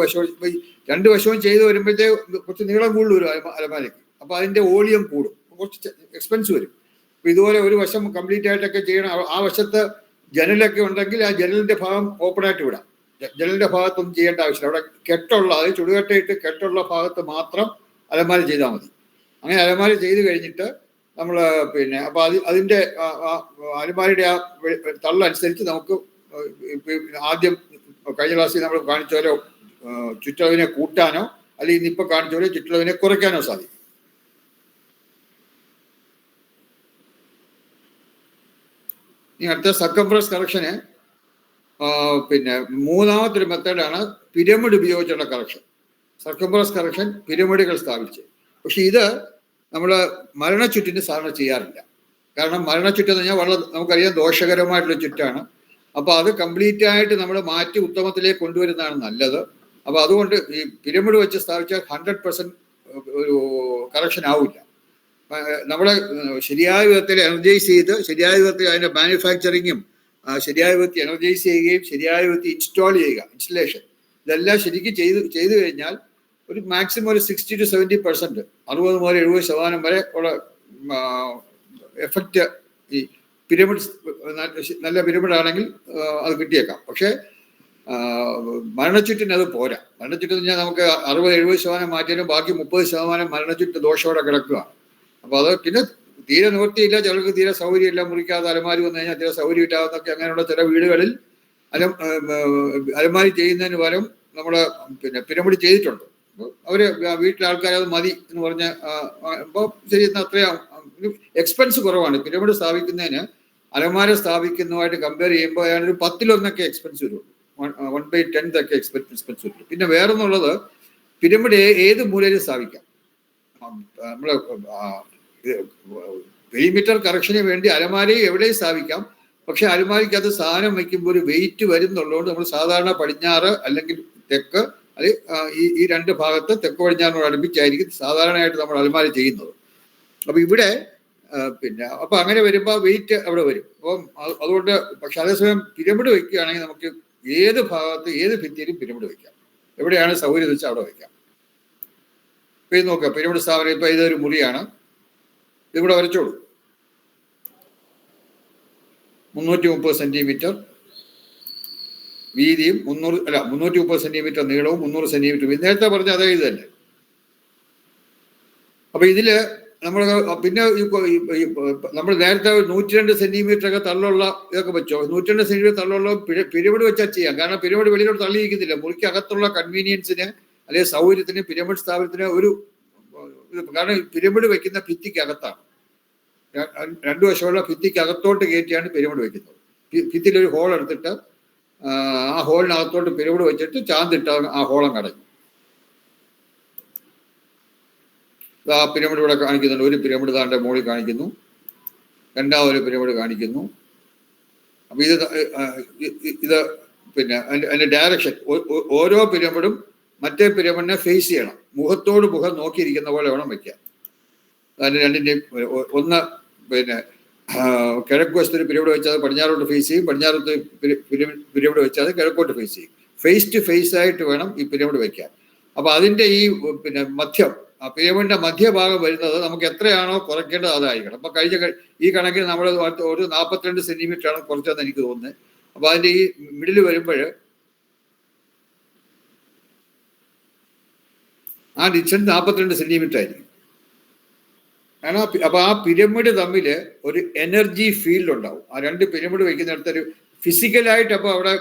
വശവും ചെയ്ത് വരുമ്പോഴത്തേ കുറച്ച് നീളം കൂടുതൽ വരും അലമാരയ്ക്ക്. അപ്പൊ അതിന്റെ വോളിയം കൂടും, കുറച്ച് എക്സ്പെൻസ് വരും. അപ്പൊ ഇതുപോലെ ഒരു വശം കംപ്ലീറ്റ് ആയിട്ടൊക്കെ ചെയ്യണം. ആ വശത്ത് ജനലൊക്കെ ഉണ്ടെങ്കിൽ ആ ജനലിന്റെ ഭാഗം ഓപ്പൺ ആയിട്ട് വിടാം. ജനലിന്റെ ഭാഗത്തൊന്നും ചെയ്യേണ്ട ആവശ്യമില്ല. അവിടെ കെട്ടുള്ള, അതായത് ചുടുകട്ടയിട്ട് കെട്ടുള്ള ഭാഗത്ത് മാത്രം അലമാര ചെയ്താൽ മതി. അങ്ങനെ അലമാര ചെയ്ത് കഴിഞ്ഞിട്ട് നമ്മൾ പിന്നെ അപ്പൊ അതിന്റെ അലമാരയുടെ ആ തള്ളനുസരിച്ച് നമുക്ക് ആദ്യം കഴിഞ്ഞ ക്ലാസ്സിൽ നമ്മൾ കാണിച്ച പോലെ ചുറ്റളവിനെ കൂട്ടാനോ അല്ലെങ്കിൽ ഇന്നിപ്പോ കാണിച്ച പോലെ ചുറ്റളവിനെ കുറയ്ക്കാനോ സാധിക്കും. ഇനി അടുത്ത സർക്കംഫറൻസ് കറക്ഷന് പിന്നെ മൂന്നാമത്തെ ഒരു മെത്തേഡാണ് പിരമിഡ് ഉപയോഗിച്ചുള്ള കറക്ഷൻ. സർക്കംഫറൻസ് കറക്ഷൻ പിരമിഡുകൾ സ്ഥാപിച്ച്. പക്ഷെ ഇത് നമ്മൾ മരണച്ചുറ്റിന് സാധാരണ ചെയ്യാറില്ല. കാരണം മരണച്ചുറ്റെന്ന് പറഞ്ഞാൽ നമുക്കറിയാം ദോഷകരമായിട്ടുള്ള ചുറ്റാണ്. അപ്പൊ അത് കംപ്ലീറ്റ് ആയിട്ട് നമ്മൾ മാറ്റി ഉത്തമത്തിലേക്ക് കൊണ്ടുവരുന്നതാണ് നല്ലത്. അപ്പൊ അതുകൊണ്ട് ഈ പിരമിഡ് വെച്ച് സ്ഥാപിച്ചാൽ 100% ഒരു കറക്ഷൻ ആവില്ല. നമ്മളെ ശരിയായ വിധത്തിൽ എനർജൈസ് ചെയ്ത് ശരിയായ വിധത്തിൽ അതിന്റെ മാനുഫാക്ചറിങ്ങും ശരിയായ വിധത്തിൽ എനർജൈസ് ചെയ്യുകയും ശരിയായ വിധത്തിൽ ഇൻസ്റ്റാൾ ചെയ്യുക, ഇൻസ്റ്റലേഷൻ, ഇതെല്ലാം ശരിക്കും ചെയ്തു കഴിഞ്ഞാൽ ഒരു മാക്സിമം ഒരു 60 to 70%, 60 മുതൽ 70% വരെ ഉള്ള എഫക്റ്റ് ഈ പിരമിഡ് നല്ല പിരമിഡ് ആണെങ്കിൽ അത് കിട്ടിയേക്കാം. പക്ഷെ മരണച്ചുറ്റിന് അത് പോരാ. മരണച്ചുറ്റെന്ന് പറഞ്ഞാൽ നമുക്ക് 60-70% മാറ്റിയാലും ബാക്കി 30% മരണച്ചുറ്റ് ദോഷത്തോടെ കിടക്കുകയാണ്. അപ്പൊ അത് പിന്നെ തീരെ നിവൃത്തിയില്ല, ചിലർക്ക് തീരെ സൗകര്യമില്ല, മുറിക്കാതെ അലമാരി വന്നു കഴിഞ്ഞാൽ തീരെ സൗകര്യം ഇല്ലാന്നൊക്കെ അങ്ങനെയുള്ള ചില വീടുകളിൽ അലമാരി ചെയ്യുന്നതിന് പകരം നമ്മള് പിന്നെ പിരമിഡ് ചെയ്തിട്ടുണ്ട്. അവര് വീട്ടിലെ ആൾക്കാർ അത് മതി എന്ന് പറഞ്ഞ ഇപ്പോൾ ശരി, അത്രയും എക്സ്പെൻസ് കുറവാണ്. പിരമിഡ് സ്ഥാപിക്കുന്നതിന് അലമാര സ്ഥാപിക്കുന്നതുമായിട്ട് കമ്പയർ ചെയ്യുമ്പോൾ ഏതാണ്ട് ഒരു 10-1 എക്സ്പെൻസ് വരും. 1/10 എക്സ്പെൻസ് വരും. പിന്നെ വേറൊന്നുള്ളത്, പിരമിഡ് ഏത് മൂലയിലും സ്ഥാപിക്കാം. നമ്മള് പെരിമീറ്റർ കറക്ഷന് വേണ്ടി അലമാരയും എവിടെയും സ്ഥാപിക്കാം. പക്ഷെ അലമാരിക്ക് അത് സാധനം വയ്ക്കുമ്പോൾ ഒരു വെയിറ്റ് വരുന്നുള്ളതുകൊണ്ട് നമ്മൾ സാധാരണ പടിഞ്ഞാറ് അല്ലെങ്കിൽ തെക്ക്, അത് ഈ 2 ഭാഗത്ത് തെക്ക് പടിഞ്ഞാറിനോട് അടുപ്പിച്ചായിരിക്കും സാധാരണയായിട്ട് നമ്മൾ അലമാര ചെയ്യുന്നത്. അപ്പൊ ഇവിടെ പിന്നെ അപ്പൊ അങ്ങനെ വരുമ്പോൾ വെയിറ്റ് അവിടെ വരും. അപ്പം അതുകൊണ്ട് പക്ഷെ അതേസമയം പിരമിഡ് വയ്ക്കുകയാണെങ്കിൽ നമുക്ക് ഏത് ഭാഗത്ത് ഏത് ഭിത്തിയിലും പിരമിഡ് വയ്ക്കാം. എവിടെയാണ് സൗകര്യം വെച്ചാൽ അവിടെ വയ്ക്കാം. ഇപ്പൊ ഇത് നോക്കുക, പിരമിഡ് സ്ഥാപനം ഇപ്പൊ ഇതൊരു മുറിയാണ്. ഇതിവിടെ വരച്ചോളൂ. 330 സെന്റിമീറ്റർ വീതിയും 330 സെന്റിമീറ്റർ നീളവും 300 സെന്റിമീറ്റർ വീതി. നേരത്തെ പറഞ്ഞ അതേ ഇത് തന്നെ. അപ്പൊ ഇതില് നമ്മൾ പിന്നെ നമ്മൾ നേരത്തെ 102 സെന്റിമീറ്റർ ഒക്കെ തള്ളുള്ള ഇതൊക്കെ വെച്ചോ. 102 സെന്റിമീറ്റർ തള്ളുള്ള പിരമിഡ് വെച്ചാൽ ചെയ്യാം. കാരണം പിരമിഡ് വെളിയിലോട്ട് തള്ളിയിരിക്കുന്നില്ല. മുറിക്കകത്തുള്ള കൺവീനിയൻസിന് അല്ലെങ്കിൽ സൗകര്യത്തിന് പിരമിഡ് സ്ഥാപനത്തിന് ഒരു കാരണം പിരമിഡ് വെക്കുന്ന ഭിത്തിക്കകത്താണ്. 2 വശമുള്ള ഭിത്തിക്കകത്തോട്ട് കയറ്റിയാണ് പിരമിഡ് വെക്കുന്നത്. ഭിത്തിയിൽ ഒരു ഹോൾ എടുത്തിട്ട് ആ ഹോളിനകത്തോട്ട് പിരമിഡ് വെച്ചിട്ട് ചാന്തിട്ട് ആ ഹോളം കടഞ്ഞു. ആ പിരമിഡ് ഇവിടെ കാണിക്കുന്നുണ്ട്. ഒരു പിരമിഡ് താണ്ടെ മുകളിൽ കാണിക്കുന്നു, രണ്ടാമതൊരു പിരമിഡ് കാണിക്കുന്നു. അപ്പൊ ഇത് പിന്നെ അതിന്റെ ഡയറക്ഷൻ, ഓരോ പിരമിഡും മറ്റേ പിരമിഡിനെ ഫേസ് ചെയ്യണം. മുഖത്തോട് മുഖം നോക്കിയിരിക്കുന്ന പോലെ വേണം വയ്ക്കാൻ. അതിന്റെ രണ്ടിന്റെയും ഒന്ന് പിന്നെ കിഴക്ക് വശത്ത് ഒരു പിരമിഡ് വെച്ചാൽ പടിഞ്ഞാറോട്ട് ഫേസ് ചെയ്യും, പടിഞ്ഞാറോട്ട് പിരമിഡ് വെച്ചാൽ കിഴക്കോട്ട് ഫേസ് ചെയ്യും. ഫേസ് ടു ഫേസ് ആയിട്ട് വേണം ഈ പിരമിഡ് വെക്കാൻ. അപ്പൊ അതിന്റെ ഈ പിന്നെ മധ്യം, ആ പിരമിഡിന്റെ മധ്യഭാഗം വരുന്നത് നമുക്ക് എത്രയാണോ കുറയ്ക്കേണ്ടത് അതായിരിക്കണം. അപ്പൊ ഈ കണക്കിന് നമ്മൾ ഒരു 42 സെന്റിമീറ്റർ ആണ് കുറച്ചതെന്ന് എനിക്ക് തോന്നുന്നത്. അപ്പൊ അതിന്റെ ഈ മിഡിൽ വരുമ്പോൾ ആ ഡിസ്റ്റൻസ് 42 സെന്റിമീറ്റർ ആയിരിക്കും. കാരണം അപ്പൊ ആ പിരമിഡ് തമ്മിൽ ഒരു എനർജി ഫീൽഡ് ഉണ്ടാവും. ആ രണ്ട് പിരമിഡ് വയ്ക്കുന്നിടത്ത് ഒരു ഫിസിക്കലായിട്ട് അപ്പോൾ അവിടെ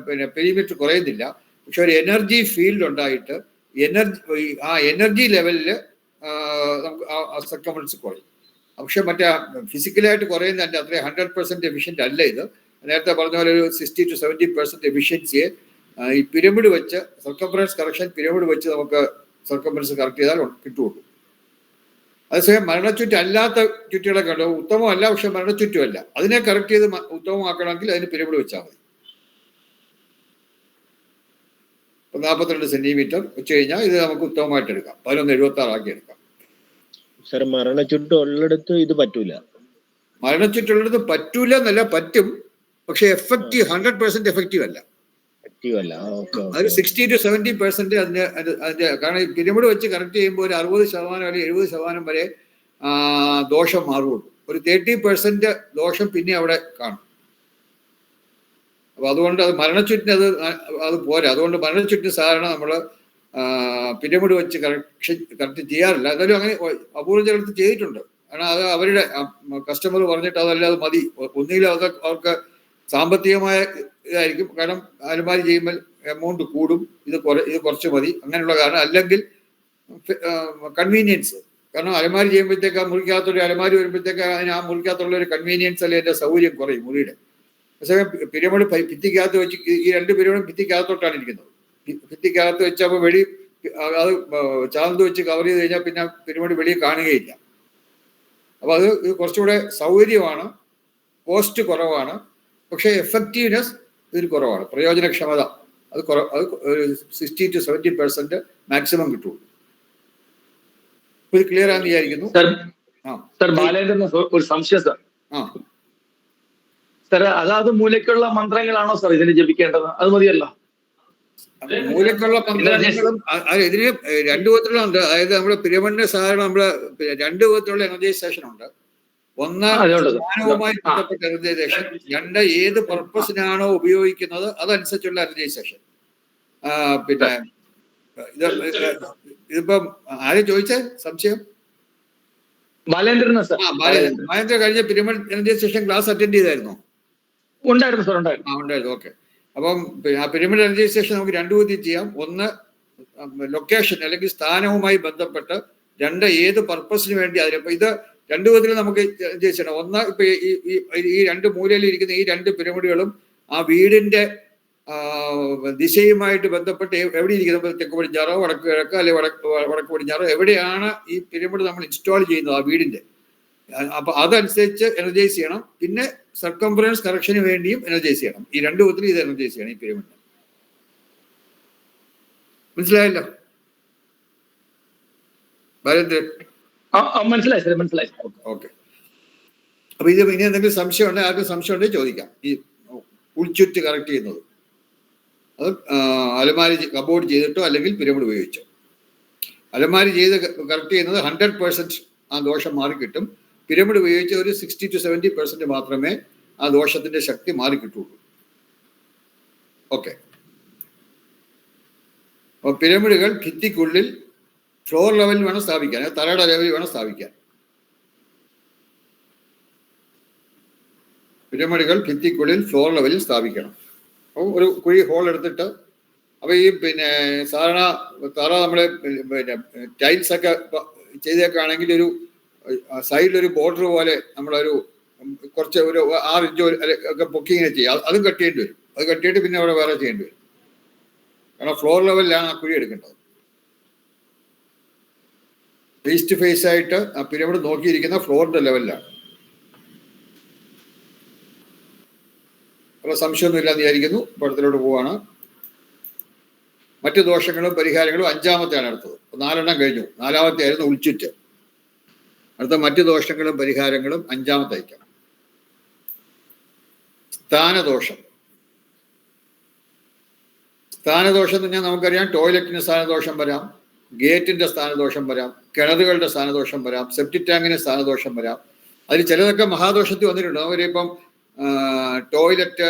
പിന്നെ പെരിമീറ്റർ കുറയുന്നില്ല, പക്ഷെ ഒരു എനർജി ഫീൽഡ് ഉണ്ടായിട്ട് ആ എനർജി ലെവലിൽ നമുക്ക് ആ സർക്കംഫറൻസ് കുറയും. പക്ഷെ മറ്റേ ഫിസിക്കലായിട്ട് കുറയുന്നതിൻ്റെ അത്രയും 100% എഫിഷ്യൻ്റ് അല്ല ഇത്. നേരത്തെ പറഞ്ഞ പോലെ ഒരു 60 to 70% എഫിഷ്യൻസിയെ ഈ പിരമിഡ് വെച്ച് സർക്കംഫറൻസ് കറക്ഷൻ പിരമിഡ് വെച്ച് നമുക്ക് സർക്കംഫറൻസ് കറക്റ്റ് ചെയ്താൽ കിട്ടുള്ളൂ. അതേസമയം മരണച്ചുറ്റ് അല്ലാത്ത ചുറ്റുകളെ കണ്ടു ഉത്തമമല്ല, പക്ഷെ മരണച്ചുറ്റുമല്ല. അതിനെ കറക്റ്റ് ചെയ്ത് ഉത്തമമാക്കണമെങ്കിൽ അതിന് പിരമിഡ് വെച്ചാൽ മതി. 42 സെന്റിമീറ്റർ വെച്ച് കഴിഞ്ഞാൽ ഇത് നമുക്ക് ഉത്തമമായിട്ട് എടുക്കാം. 1176 ആക്കി എടുക്കാം. സാർ മരണച്ചുറ്റ് ഉള്ളിടത്ത് ഇത് പറ്റൂല. മരണച്ചുറ്റുള്ളിടത്ത് പറ്റൂല എന്നല്ല, പറ്റും, പക്ഷെ 100% എഫക്റ്റീവ് അല്ല. അത് 60 to 70% അതിന്റെ കാരണം ഈ പിരമിഡ് വെച്ച് കറക്റ്റ് ചെയ്യുമ്പോൾ ഒരു 60% അല്ലെങ്കിൽ 70% വരെ ദോഷം മാറുള്ളൂ. ഒരു 30% ദോഷം പിന്നെ അവിടെ കാണും. അപ്പൊ അതുകൊണ്ട് അത് മരണച്ചുറ്റിന് അത് പോരാ. അതുകൊണ്ട് മരണച്ചുറ്റിന് സാധാരണ നമ്മൾ പിരമിഡ് വെച്ച് കറക്റ്റ് ചെയ്യാറില്ല. എന്നാലും അങ്ങനെ അപൂർവ ചിലർക്ക് ചെയ്തിട്ടുണ്ട്. കാരണം അത് അവരുടെ കസ്റ്റമർ പറഞ്ഞിട്ട് അതല്ലാതെ മതി, ഒന്നുകിലും അവർക്ക് സാമ്പത്തികമായ ഇതായിരിക്കും. കാരണം അലമാരി ചെയ്യുമ്പോൾ എമൗണ്ട് കൂടും, ഇത് കുറച്ച് മതി, അങ്ങനെയുള്ള കാരണം. അല്ലെങ്കിൽ കൺവീനിയൻസ്, കാരണം അലമാരി ചെയ്യുമ്പോഴത്തേക്ക് ആ മുറിക്കകത്തൊരു അലമാരി വരുമ്പോഴത്തേക്ക് അതിന് ആ മുറിക്കകത്തുള്ള ഒരു കൺവീനിയൻസ് അല്ലെങ്കിൽ അതിന്റെ സൗകര്യം കുറയും മുറിയുടെ. പക്ഷേ പിരമിഡ് ഭിത്തിക്കകത്ത് വെച്ച് ഈ രണ്ട് പിരമിഡും ഭിത്തിക്കകത്തോട്ടാണ് ഇരിക്കുന്നത്. ഭിത്തിക്കകത്ത് വെച്ചപ്പോൾ വെളി അത് ചാന്ത് വെച്ച് കവർ ചെയ്ത് കഴിഞ്ഞാൽ പിന്നെ പിരമിഡ് വെളിയിൽ കാണുകയില്ല. അപ്പൊ അത് കുറച്ചുകൂടെ സൗകര്യമാണ്, കോസ്റ്റ് കുറവാണ്, പക്ഷേ എഫക്റ്റീവ്നെസ് ഇതിൽ കുറവാണ്. പ്രയോജനക്ഷമത അത് 60 to 70% മാക്സിമം കിട്ടുള്ളൂ. ഇത് ക്ലിയർ ആണെന്ന് വിചാരിക്കുന്നു. ബാലേന്ദ്രൻ ഒരു സംശയം സാർ. സാർ അതാത് മൂലക്കുള്ള മന്ത്രങ്ങളാണോ സാർ ഇതിന് ജപിക്കേണ്ടത്? അത് മതിയല്ലോ. മൂലക്കുള്ള മന്ത്രങ്ങളും ഇതിന് രണ്ടു വിധത്തിലുണ്ട്. അതായത് നമ്മുടെ പിരമിഡിന്റെ സാധാരണ നമ്മള് രണ്ടു വിധത്തിലുള്ള എനർജൈസേഷൻ ഉണ്ട്. ഒന്ന് ജ്ഞാനവുമായി ബന്ധപ്പെട്ട എനർജൈസേഷൻ, രണ്ട് ഏത് പർപ്പസിനാണോ ഉപയോഗിക്കുന്നത് അതനുസരിച്ചുള്ള എനർജൈസേഷൻ. പിന്നെ ഇതിപ്പം ആരെ ചോദിച്ചേ സംശയം? ബാലേന്ദ്രൻ. ബാലേന്ദ്രൻ കഴിഞ്ഞ പിരമിഡ് എനർജൈസേഷൻ ക്ലാസ് അറ്റൻഡ് ചെയ്തായിരുന്നോ? ഉണ്ടായിരുന്നു സാർ, ഉണ്ടായിരുന്നു. ഓക്കെ. അപ്പം ആ പിരമിഡ് എനർജൈസേഷൻ നമുക്ക് രണ്ടു വിധത്തിൽ ചെയ്യാം. ഒന്ന് ലൊക്കേഷൻ അല്ലെങ്കിൽ സ്ഥാനവുമായി ബന്ധപ്പെട്ട്, രണ്ട് ഏത് പർപ്പസിന് വേണ്ടി അതിനിപ്പോ ഇത് രണ്ടു വിധത്തിൽ നമുക്ക് ചെയ്യണം. ഒന്ന് ഇപ്പൊ ഈ രണ്ട് മൂലയിൽ ഇരിക്കുന്ന ഈ രണ്ട് പിരമിഡുകളും ആ വീടിന്റെ ദിശയുമായിട്ട് ബന്ധപ്പെട്ട് എവിടെ ഇരിക്കുന്നത്, തെക്ക് പടിഞ്ഞാറോ വടക്ക് കിഴക്കോ അല്ലെങ്കിൽ വടക്ക് പടിഞ്ഞാറോ എവിടെയാണ് ഈ പിരമിഡ് നമ്മൾ ഇൻസ്റ്റാൾ ചെയ്യുന്നത് ആ വീടിന്റെ, അപ്പൊ അതനുസരിച്ച് എനർജൈസ് ചെയ്യണം. പിന്നെ സർക്കംഫറൻസ് കറക്ഷന് വേണ്ടിയും എനർജൈസ് ചെയ്യണം. ഈ രണ്ടു വിധത്തിൽ ഇത് എനർജൈസ് ചെയ്യണം ഈ പിരമിഡ്. മനസ്സിലായല്ലോ ബാലേന്ദ്രൻ? മനസ്സിലായി. ഓക്കെ. അപ്പൊ ഇത് ഇനി എന്തെങ്കിലും സംശയം ഉണ്ടെങ്കിൽ ആർക്കും സംശയം ഉണ്ടെങ്കിൽ ചോദിക്കാം. ഈ ഉൾച്ചുറ്റ് കറക്റ്റ് ചെയ്യുന്നത് അത് അലമാരി കബോർഡ് ചെയ്തിട്ടോ അല്ലെങ്കിൽ പിരമിഡ് ഉപയോഗിച്ചോ. അലമാരി ചെയ്ത് കറക്റ്റ് ചെയ്യുന്നത് 100% ആ ദോഷം മാറിക്കിട്ടും. പിരമിഡ് ഉപയോഗിച്ച് ഒരു 60 to 70% മാത്രമേ ആ ദോഷത്തിന്റെ ശക്തി മാറിക്കിട്ടുള്ളൂ. ഓക്കെ. അപ്പോൾ പിരമിഡുകൾ ഭിത്തിക്കുള്ളിൽ ഫ്ലോർ ലെവലിൽ വേണം സ്ഥാപിക്കാൻ, തലയുടെ ലെവലിൽ വേണം സ്ഥാപിക്കാൻ. പിരമിഡുകൾ ഭിത്തിക്കുള്ളിൽ ഫ്ലോർ ലെവലിൽ സ്ഥാപിക്കണം. അപ്പോൾ ഒരു കുഴി ഹോൾ എടുത്തിട്ട്, അപ്പോൾ ഈ പിന്നെ സാധാരണ തറ നമ്മള് പിന്നെ ടൈൽസ് ഒക്കെ ചെയ്തേക്കാണെങ്കിൽ ഒരു സൈഡിലൊരു ബോർഡർ പോലെ നമ്മളൊരു കുറച്ച് ഒരു 6 ഇഞ്ച് ഒക്കെ പൊക്കിങ്ങനെ ചെയ്യാം. അതും കട്ട് ചെയ്യേണ്ടി വരും. അത് കട്ടിയിട്ട് പിന്നെ അവിടെ വേറെ ചെയ്യേണ്ടി വരും. കാരണം ഫ്ലോർ ലെവലിലാണ് ആ കുഴി എടുക്കേണ്ടത്. ഫേസ് ടു ഫേസ് ആയിട്ട് ആ പിരമിഡ് നോക്കിയിരിക്കുന്ന ഫ്ലോറിന്റെ ലെവലിലാണ്. അപ്പോൾ സംശയമൊന്നും ഇല്ലാന്ന് വിചാരിക്കുന്നു. പടത്തിലോട്ട് പോവാണ്. മറ്റു ദോഷങ്ങളും പരിഹാരങ്ങളും 5-ാമത്തെയാണ് അടുത്തത്. 4 എണ്ണം കഴിഞ്ഞു. 4-ാമത്തെ ആയിരുന്നു ഉൾച്ചുറ്റ്. അടുത്ത മറ്റു ദോഷങ്ങളും പരിഹാരങ്ങളും 5-ാമത്തെ അയക്കാം. സ്ഥാനദോഷം. സ്ഥാനദോഷം എന്ന് പറഞ്ഞാൽ നമുക്കറിയാം, ടോയ്ലറ്റിന് സ്ഥാനദോഷം വരാം, ഗേറ്റിന്റെ സ്ഥാനദോഷം വരാം, കിണറുകളുടെ സ്ഥാനദോഷം വരാം, സെപ്റ്റിക് ടാങ്കിന് സ്ഥാനദോഷം വരാം. അതിൽ ചിലതൊക്കെ മഹാദോഷത്തിൽ വന്നിട്ടുണ്ട്. അവരിപ്പം ടോയ്ലറ്റ്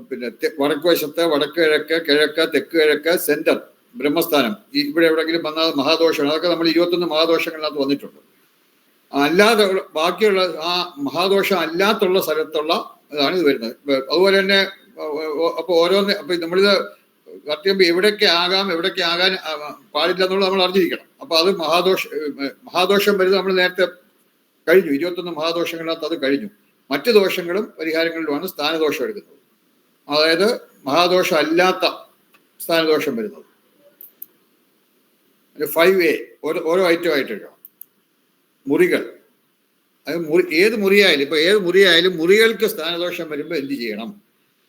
പിന്നെ വടക്ക് വശത്ത് വടക്ക് കിഴക്ക് കിഴക്ക് തെക്ക് കിഴക്ക് സെന്റർ ബ്രഹ്മസ്ഥാനം ഇവിടെ എവിടെയെങ്കിലും വന്നാൽ മഹാദോഷമാണ്. അതൊക്കെ നമ്മൾ 21 മഹാദോഷങ്ങളിനകത്ത് വന്നിട്ടുണ്ട്. അല്ലാതെ ബാക്കിയുള്ള ആ മഹാദോഷം അല്ലാത്തുള്ള സ്ഥലത്തുള്ള ഇതാണ് ഇത് വരുന്നത്. അതുപോലെ തന്നെ അപ്പൊ ഓരോന്ന് അപ്പൊ നമ്മളിത് കറക്റ്റ് എവിടെയൊക്കെ ആകാം എവിടെയൊക്കെ ആകാൻ പാടില്ല എന്നുള്ളത് നമ്മൾ അറിഞ്ഞിരിക്കണം. അപ്പൊ അത് മഹാദോഷം വരുന്നത് നമ്മൾ നേരത്തെ കഴിഞ്ഞു. 21 മഹാദോഷങ്ങളിനകത്ത് അത് കഴിഞ്ഞു. മറ്റു ദോഷങ്ങളും പരിഹാരങ്ങളിലുമാണ് സ്ഥാനദോഷം എടുക്കുന്നത്. അതായത് മഹാദോഷം അല്ലാത്ത സ്ഥാനദോഷം വരുന്നത് 5A ഓരോ ഐറ്റം ആയിട്ട് എടുക്കണം. മുറികൾ, അത് ഏത് മുറിയായാലും ഇപ്പൊ ഏത് മുറിയായാലും മുറികൾക്ക് സ്ഥാനദോഷം വരുമ്പോൾ എന്ത് ചെയ്യണം?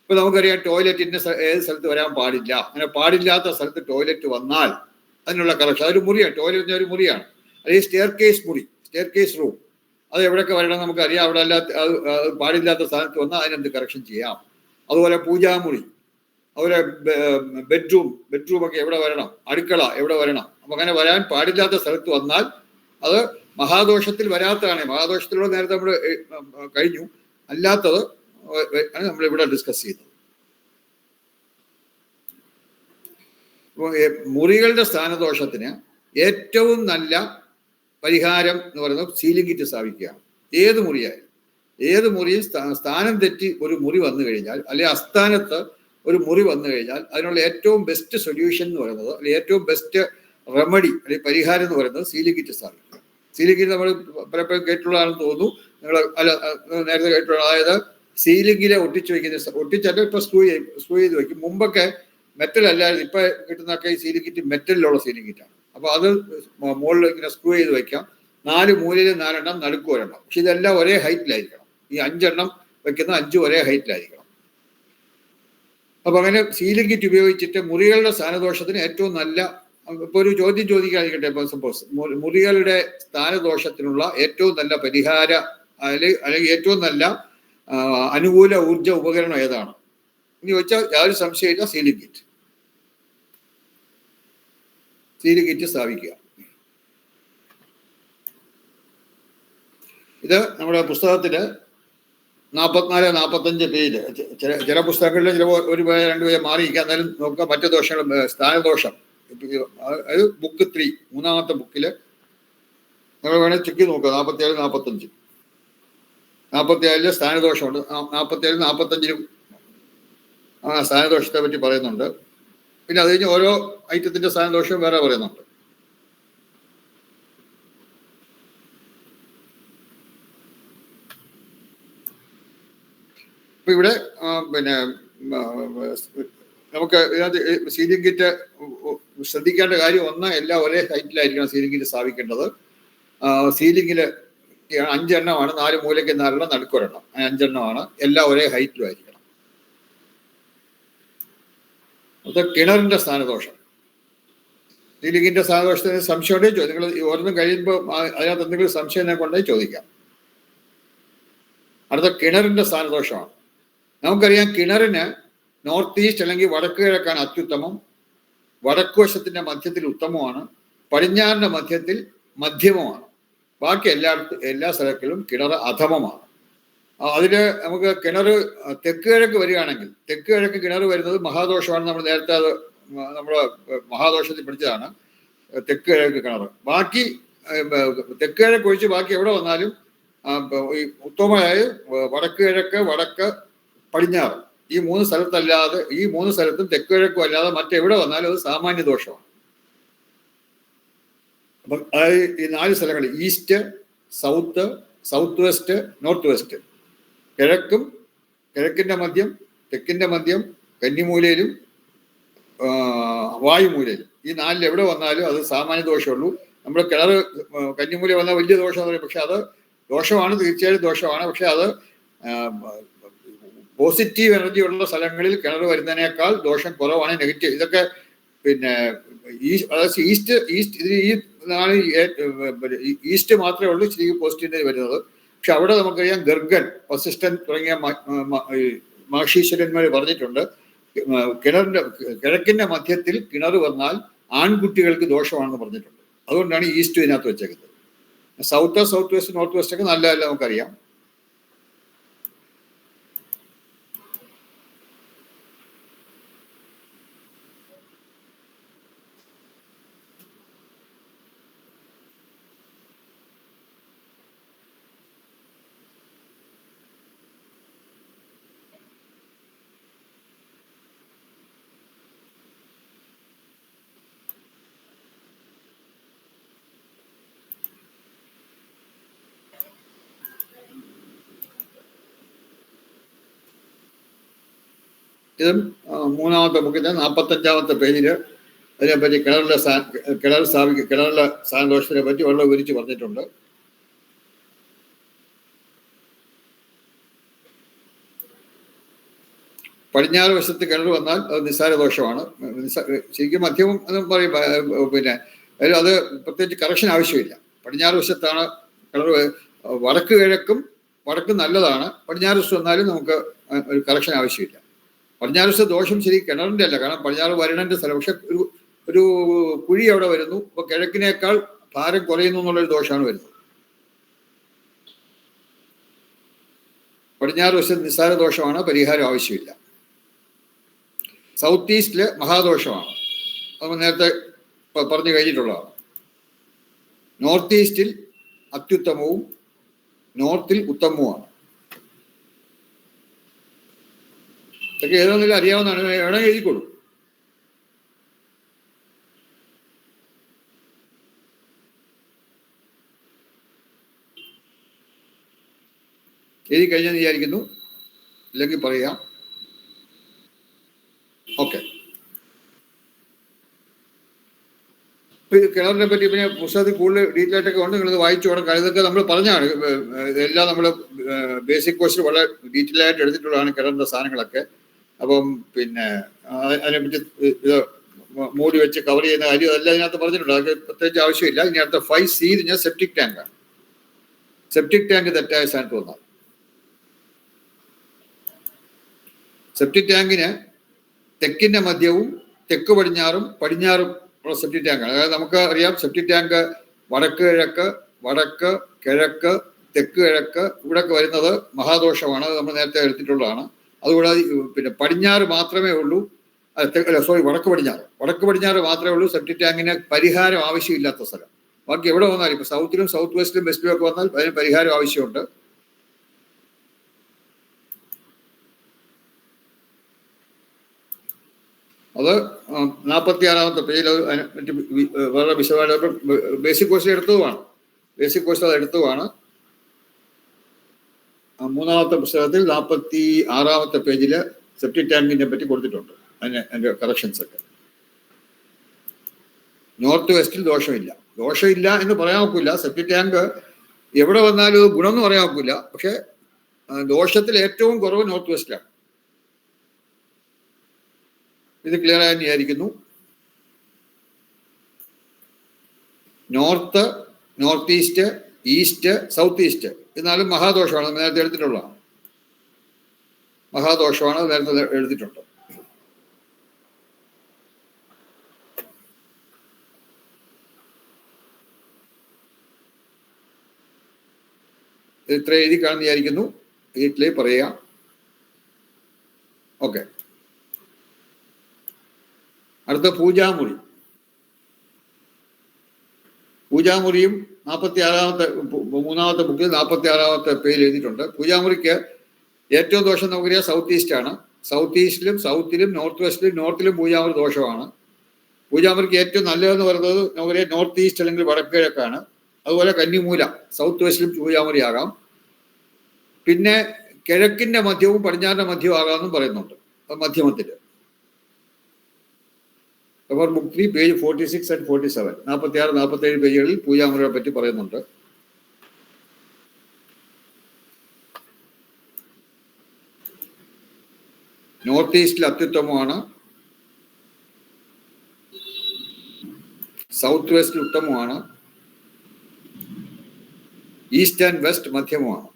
ഇപ്പൊ നമുക്കറിയാം ടോയ്ലറ്റിന്റെ ഏത് സ്ഥലത്ത് വരാൻ പാടില്ല. അങ്ങനെ പാടില്ലാത്ത സ്ഥലത്ത് ടോയ്ലറ്റ് വന്നാൽ അതിനുള്ള കറക്ഷൻ, അതൊരു മുറിയാണ്. ടോയ്ലറ്റിന്റെ ഒരു മുറിയാണ്. അല്ലെങ്കിൽ സ്റ്റെയർ കേസ് മുറി, സ്റ്റെയർ കേസ് റൂം, അത് എവിടെയൊക്കെ വരണം നമുക്കറിയാം. അവിടെ അല്ലാത്ത അത് പാടില്ലാത്ത സ്ഥാനത്ത് വന്നാൽ അതിനെന്ത് കറക്ഷൻ ചെയ്യാം. അതുപോലെ പൂജാമുറി, അതുപോലെ ബെഡ്റൂമൊക്കെ എവിടെ വരണം, അടുക്കള എവിടെ വരണം. അപ്പൊ അങ്ങനെ വരാൻ പാടില്ലാത്ത സ്ഥലത്ത് വന്നാൽ അത് മഹാദോഷത്തിൽ വരാത്തതാണ്. മഹാദോഷത്തിലൂടെ നേരത്തെ നമ്മൾ കഴിഞ്ഞു. അല്ലാത്തത് ആണ് നമ്മളിവിടെ ഡിസ്കസ് ചെയ്യുന്നത്. മുറികളുടെ സ്ഥാനദോഷത്തിന് ഏറ്റവും നല്ല പരിഹാരം എന്ന് പറയുന്നത് സീലിംഗ് കിറ്റ് സ്ഥാപിക്കുകയാണ്. ഏത് മുറിയും സ്ഥാനം തെറ്റി ഒരു മുറി വന്നു കഴിഞ്ഞാൽ, അല്ലെങ്കിൽ അസ്ഥാനത്ത് ഒരു മുറി വന്നു കഴിഞ്ഞാൽ അതിനുള്ള ഏറ്റവും ബെസ്റ്റ് സൊല്യൂഷൻ എന്ന് പറയുന്നത്, അല്ലെങ്കിൽ ഏറ്റവും ബെസ്റ്റ് റെമഡി അല്ലെങ്കിൽ പരിഹാരം എന്ന് പറയുന്നത് സീലിംഗ് കിറ്റ് സ്ഥാപിക്കുക. സീലിംഗ് കിറ്റ് നമ്മൾ പലപ്പോഴും കേട്ടിട്ടുള്ളതാണെന്ന് തോന്നുന്നു. നിങ്ങൾ നേരത്തെ കേട്ടിട്ടുള്ള, അതായത് സീലിംഗിലെ ഒട്ടിച്ചല്ല ഇപ്പൊ സ്ക്രൂ ചെയ്ത് വെക്കും. മുമ്പൊക്കെ മെറ്റൽ അല്ലായിരുന്നു. ഇപ്പൊ കിട്ടുന്നൊക്കെ ഈ സീലിംഗ് കിറ്റ് മെറ്റലിലുള്ള സീലിംഗ് കിറ്റാണ്. അപ്പൊ അത് മുകളിൽ ഇങ്ങനെ സ്ക്രൂ ചെയ്ത് വെക്കാം. 4 മൂലയിൽ 4 എണ്ണം, നടുക്ക് 1 എണ്ണം. പക്ഷെ ഇതെല്ലാം ഒരേ ഹൈറ്റിലായിരിക്കണം. ഈ 5 എണ്ണം വെക്കുന്ന 5 ഒരേ ഹൈറ്റിലായിരിക്കണം. അപ്പൊ അങ്ങനെ സീലിംഗ് കിറ്റ് ഉപയോഗിച്ചിട്ട് മുറികളുടെ സ്ഥാനദോഷത്തിന് ഏറ്റവും നല്ല, ഇപ്പൊ ഒരു ചോദ്യം ചോദിക്കാതിരിക്കട്ടെ. ഇപ്പൊ സപ്പോസ് മുറികളുടെ സ്ഥാനദോഷത്തിനുള്ള ഏറ്റവും നല്ല പരിഹാര അല്ലെങ്കിൽ ഏറ്റവും നല്ല അനുകൂല ഊർജ ഉപകരണം ഏതാണ് എന്ന് ചോദിച്ചാൽ യാതൊരു സംശയമില്ല, സീലിംഗ് കിറ്റ് സ്ഥാപിക്കുക. ഇത് നമ്മുടെ പുസ്തകത്തില് 44-45 പേജില്, ചില പുസ്തകങ്ങളിൽ ചില 1 പേജ് 2 പേജ് മാറിയിരിക്കാം. എന്നാലും നോക്കുക. മറ്റു ദോഷങ്ങൾ, സ്ഥാനദോഷം, അത് ബുക്ക് 3 മൂന്നാമത്തെ ബുക്കില് നിങ്ങൾ വേണേൽ ചെക്ക് നോക്കുക. 47-45 47 സ്ഥാനദോഷമുണ്ട്. 47-45 സ്ഥാനദോഷത്തെ പറ്റി പറയുന്നുണ്ട്. പിന്നെ അത് കഴിഞ്ഞ് ഓരോ ഐറ്റത്തിന്റെ സ്ഥാനദോഷവും വേറെ പറയുന്നുണ്ട്. ഇപ്പൊ ഇവിടെ പിന്നെ നമുക്ക് ഇതിനകത്ത് സീലിംഗ് കിറ്റ് ശ്രദ്ധിക്കേണ്ട കാര്യം ഒന്ന്, എല്ലാം ഒരേ ഹൈറ്റിലായിരിക്കണം സീലിംഗ് കിറ്റ് സ്ഥാപിക്കേണ്ടത്. സീലിംഗില് 5 എണ്ണമാണ്. 4 മൂലയ്ക്ക് 4 എണ്ണം, നടുക്ക് 1 എണ്ണം. 5 എണ്ണമാണ്. എല്ലാം ഒരേ ഹൈറ്റിലും ആയിരിക്കണം. അത് കിണറിന്റെ സ്ഥാനദോഷം. സീലിംഗിന്റെ സ്ഥാനദോഷത്തിന് സംശയം ഉണ്ടെങ്കിൽ നിങ്ങൾ ഓരോന്നും കഴിയുമ്പോൾ അതിനകത്ത് എന്തെങ്കിലും സംശയം കൊണ്ടേ ചോദിക്കാം. അടുത്ത കിണറിന്റെ സ്ഥാനദോഷമാണ്. നമുക്കറിയാം കിണറിന് നോർത്ത് ഈസ്റ്റ് അല്ലെങ്കിൽ വടക്ക് കിഴക്കാണ് അത്യുത്തമം. വടക്ക് വശത്തിന്റെ മധ്യത്തിൽ ഉത്തമമാണ്. പടിഞ്ഞാറിന്റെ മധ്യത്തിൽ മധ്യമമാണ്. ബാക്കി എല്ലാ സ്ഥലങ്ങളിലും കിണർ അധമമാണ്. അതില് നമുക്ക് കിണർ തെക്ക് കിഴക്ക് വരികയാണെങ്കിൽ, തെക്ക് കിഴക്ക് കിണർ വരുന്നത് മഹാദോഷമാണ്. നമ്മൾ നേരത്തെ അത് നമ്മുടെ മഹാദോഷത്തിൽ പഠിച്ചതാണ് തെക്ക് കിഴക്ക് കിണർ. ബാക്കി തെക്ക് കിഴക്ക് ഒഴിച്ച് ബാക്കി എവിടെ വന്നാലും ഉത്തമമായ വടക്ക് കിഴക്ക്, വടക്ക്, പടിഞ്ഞാറ്, ഈ 3 സ്ഥലത്തല്ലാതെ, ഈ 3 സ്ഥലത്തും തെക്ക് കിഴക്കും അല്ലാതെ മറ്റെവിടെ വന്നാലും അത് സാമാന്യ ദോഷമാണ്. അപ്പം ഈ 4 സ്ഥലങ്ങൾ east, south, south west, north west, കിഴക്കിന്റെ മദ്യം, തെക്കിന്റെ മദ്യം, കന്നിമൂലയിലും വായുമൂലയിലും, ഈ 4 എവിടെ വന്നാലും അത് സാമാന്യ ദോഷമുള്ളൂ. നമ്മുടെ കിണർ കന്നിമൂല വന്നാൽ വലിയ ദോഷം എന്ന് പറയും. പക്ഷെ അത് ദോഷമാണ്, തീർച്ചയായും ദോഷമാണ്. പക്ഷെ അത് പോസിറ്റീവ് എനർജി ഉള്ള സ്ഥലങ്ങളിൽ കിണർ വരുന്നതിനേക്കാൾ ദോഷം കുറവാണ്. നെഗറ്റീവ് ഇതൊക്കെ പിന്നെ ഈസ്റ്റ് ഇതിന് ഈസ്റ്റ് മാത്രമേ ഉള്ളൂ ശരിക്കും പോസിറ്റീവ് വരുന്നത്. പക്ഷെ അവിടെ നമുക്കറിയാം ഗർഗൻ, വസിഷ്ഠൻ തുടങ്ങിയ മഹർഷീശ്വരന്മാർ പറഞ്ഞിട്ടുണ്ട്, കിഴക്കിന്റെ മധ്യത്തിൽ കിണർ വന്നാൽ ആൺകുട്ടികൾക്ക് ദോഷമാണെന്ന് പറഞ്ഞിട്ടുണ്ട്. അതുകൊണ്ടാണ് ഈസ്റ്റ് ഇതിനകത്ത് വെച്ചേക്കുന്നത്. സൗത്ത് വെസ്റ്റ്, നോർത്ത് വെസ്റ്റ് ഒക്കെ നല്ലതല്ല നമുക്കറിയാം. ഇതും മൂന്നാമത്തെ ബുക്കിന്റെ 45-ാമത്തെ പേജിൽ അതിനെപ്പറ്റി കിണറിലെ സ്ഥാനദോഷത്തിനെ പറ്റി വളരെ വിവരിച്ച് പറഞ്ഞിട്ടുണ്ട്. പടിഞ്ഞാറ് വശത്ത് കിണർ വന്നാൽ അത് നിസ്സാര ദോഷമാണ്. ശരിക്കും മധ്യമം എന്ന് പറയും. പിന്നെ അത് പ്രത്യേകിച്ച് കറക്ഷൻ ആവശ്യമില്ല. പടിഞ്ഞാറ് വശത്താണ് കിണർ. വടക്ക് കിഴക്കും വടക്ക് നല്ലതാണ്. പടിഞ്ഞാറ് വശത്ത് വന്നാലും നമുക്ക് ഒരു കറക്ഷൻ ആവശ്യമില്ല. പടിഞ്ഞാറ് വശത്തെ ദോഷം ശരി കിണറിൻ്റെ അല്ല, കാരണം പടിഞ്ഞാറ് വരുണന്റെ സ്ഥലം. പക്ഷെ ഒരു കുഴി അവിടെ വരുന്നു. അപ്പൊ കിഴക്കിനേക്കാൾ ഭാരം കുറയുന്നു എന്നുള്ളൊരു ദോഷമാണ് വരുന്നത്. പടിഞ്ഞാറ് വശത്ത് നിസ്സാര ദോഷമാണ്, പരിഹാരം ആവശ്യമില്ല. സൗത്ത് ഈസ്റ്റില് മഹാദോഷമാണ്, നമ്മൾ നേരത്തെ പറഞ്ഞു കഴിഞ്ഞിട്ടുള്ളതാണ്. നോർത്ത് ഈസ്റ്റിൽ അത്യുത്തമവും നോർത്തിൽ ഉത്തമവുമാണ്. ഇതൊക്കെ ഏതൊന്നിലും അറിയാവുന്നതാണ്, വേണമെങ്കിൽ എഴുതിക്കൊള്ളൂ. എഴുതി കഴിഞ്ഞെന്ന് വിചാരിക്കുന്നു, ഇല്ലെങ്കിൽ പറയാം. ഓക്കെ. കിണറിനെ പറ്റി പിന്നെ പുസ്തകത്തിൽ കൂടുതൽ ഡീറ്റെയിൽ ആയിട്ടൊക്കെ ഉണ്ട്, നിങ്ങളിത് വായിച്ചു കൊടുക്കാം. ഇതൊക്കെ നമ്മൾ പറഞ്ഞാണ്, എല്ലാം നമ്മൾ ബേസിക് കോഴ്സിൽ വളരെ ഡീറ്റെയിൽ ആയിട്ട് എടുത്തിട്ടുള്ളതാണ് കിണറിൻ്റെ സാധനങ്ങളൊക്കെ. അപ്പം പിന്നെ അതിനെപ്പറ്റി ഇത് മൂടി വെച്ച് കവർ ചെയ്യുന്ന കാര്യം അതെല്ലാം ഇതിനകത്ത് പറഞ്ഞിട്ടുണ്ട്. അതൊക്കെ പ്രത്യേകിച്ച് ആവശ്യമില്ല. ഇനി അടുത്ത 5C ഞാൻ സെപ്റ്റിക് ടാങ്കാണ്. സെപ്റ്റിക് ടാങ്ക് തെറ്റായ സ്ഥാനത്ത് വന്നാൽ സെപ്റ്റിക് ടാങ്കിന് തെക്കിന്റെ മധ്യവും തെക്ക് പടിഞ്ഞാറും ഉള്ള സെപ്റ്റിക് ടാങ്കാണ്. അതായത് നമുക്ക് അറിയാം, സെപ്റ്റിക് ടാങ്ക് വടക്ക് കിഴക്ക്, വടക്ക് കിഴക്ക്, തെക്ക് കിഴക്ക് ഇവിടെയൊക്കെ വരുന്നത് മഹാദോഷമാണ്. അത് നമ്മൾ നേരത്തെ എടുത്തിട്ടുള്ളതാണ്. അതുകൂടാതെ പിന്നെ പടിഞ്ഞാറ് മാത്രമേ ഉള്ളൂ, വടക്ക് പടിഞ്ഞാറ് മാത്രമേ ഉള്ളൂ സെപ്റ്റിക് ടാങ്കിന് പരിഹാരം ആവശ്യമില്ലാത്ത സ്ഥലം. ബാക്കി എവിടെ വന്നാലും ഇപ്പൊ സൗത്തിലും സൗത്ത് വെസ്റ്റിലും വെസ്റ്റിലും ഒക്കെ വന്നാൽ അതിന് പരിഹാരം ആവശ്യമുണ്ട്. അത് 46-ാമത്തെ പേജിൽ മറ്റ് വളരെ വിശദമായിട്ട് ബേസിക് കോഴ്സിൽ എടുത്തതുമാണ്. ബേസിക് കോഴ്സിൽ അത് എടുത്തതുമാണ്. മൂന്നാമത്തെ പുസ്തകത്തിൽ 46-ാമത്തെ പേജിൽ സെപ്റ്റിക് ടാങ്കിനെ പറ്റി കൊടുത്തിട്ടുണ്ട്. അതിന്റെ കറക്ഷൻസ് ഒക്കെ. നോർത്ത് വെസ്റ്റിൽ ദോഷമില്ല എന്ന് പറയാൻ ഒക്കില്ല. സെപ്റ്റിക് ടാങ്ക് എവിടെ വന്നാലും ഗുണം എന്ന് പറയാൻ ഒക്കില്ല. പക്ഷെ ദോഷത്തിൽ ഏറ്റവും കുറവ് നോർത്ത് വെസ്റ്റിലാണ്. ഇത് ക്ലിയർ ആയി വിചാരിക്കുന്നു. North, north east, east, south east എന്നാലും മഹാദോഷമാണ്. നേരത്തെ എടുത്തിട്ടുള്ളതാണ്. മഹാദോഷമാണ്, നേരത്തെ എടുത്തിട്ടുണ്ട്. ഇത്ര എഴുതി കാണുന്ന വിചാരിക്കുന്നു. വീട്ടിലേ പറയാം. ഓക്കെ. അടുത്ത പൂജാമുറി. പൂജാമുറിയും 46-ാമത്തെ മൂന്നാമത്തെ ബുക്കിൽ 46-ാമത്തെ പേജിൽ എഴുതിയിട്ടുണ്ട്. പൂജാമുറിക്ക് ഏറ്റവും ദോഷം നമുക്കറിയാം സൗത്ത് ഈസ്റ്റ് ആണ്. സൗത്ത് ഈസ്റ്റിലും സൗത്തിലും നോർത്ത് വെസ്റ്റിലും നോർത്തിലും പൂജാമുറി ദോഷമാണ്. പൂജാമുറിക്ക് ഏറ്റവും നല്ലതെന്ന് പറയുന്നത് നമുക്കറിയാം നോർത്ത് ഈസ്റ്റ് അല്ലെങ്കിൽ വടക്ക് കിഴക്കാണ്. അതുപോലെ കന്നിമൂല സൗത്ത് വെസ്റ്റിലും പൂജാമുറി ആകാം. പിന്നെ കിഴക്കിന്റെ മധ്യവും പടിഞ്ഞാറിന്റെ മധ്യവും ആകാമെന്നും പറയുന്നുണ്ട്. മധ്യമത്തിൽ ബുക്ക് 3 പേജ് 46 and 47 46-47 പേജുകളിൽ പൂജാമുറിയെ പറ്റി പറയുന്നുണ്ട്. നോർത്ത് ഈസ്റ്റിൽ അത്യുത്തമമാണ്, സൗത്ത് വെസ്റ്റിൽ ഉത്തമമാണ്, ഈസ്റ്റ് ആൻഡ് വെസ്റ്റ് മധ്യമമാണ്.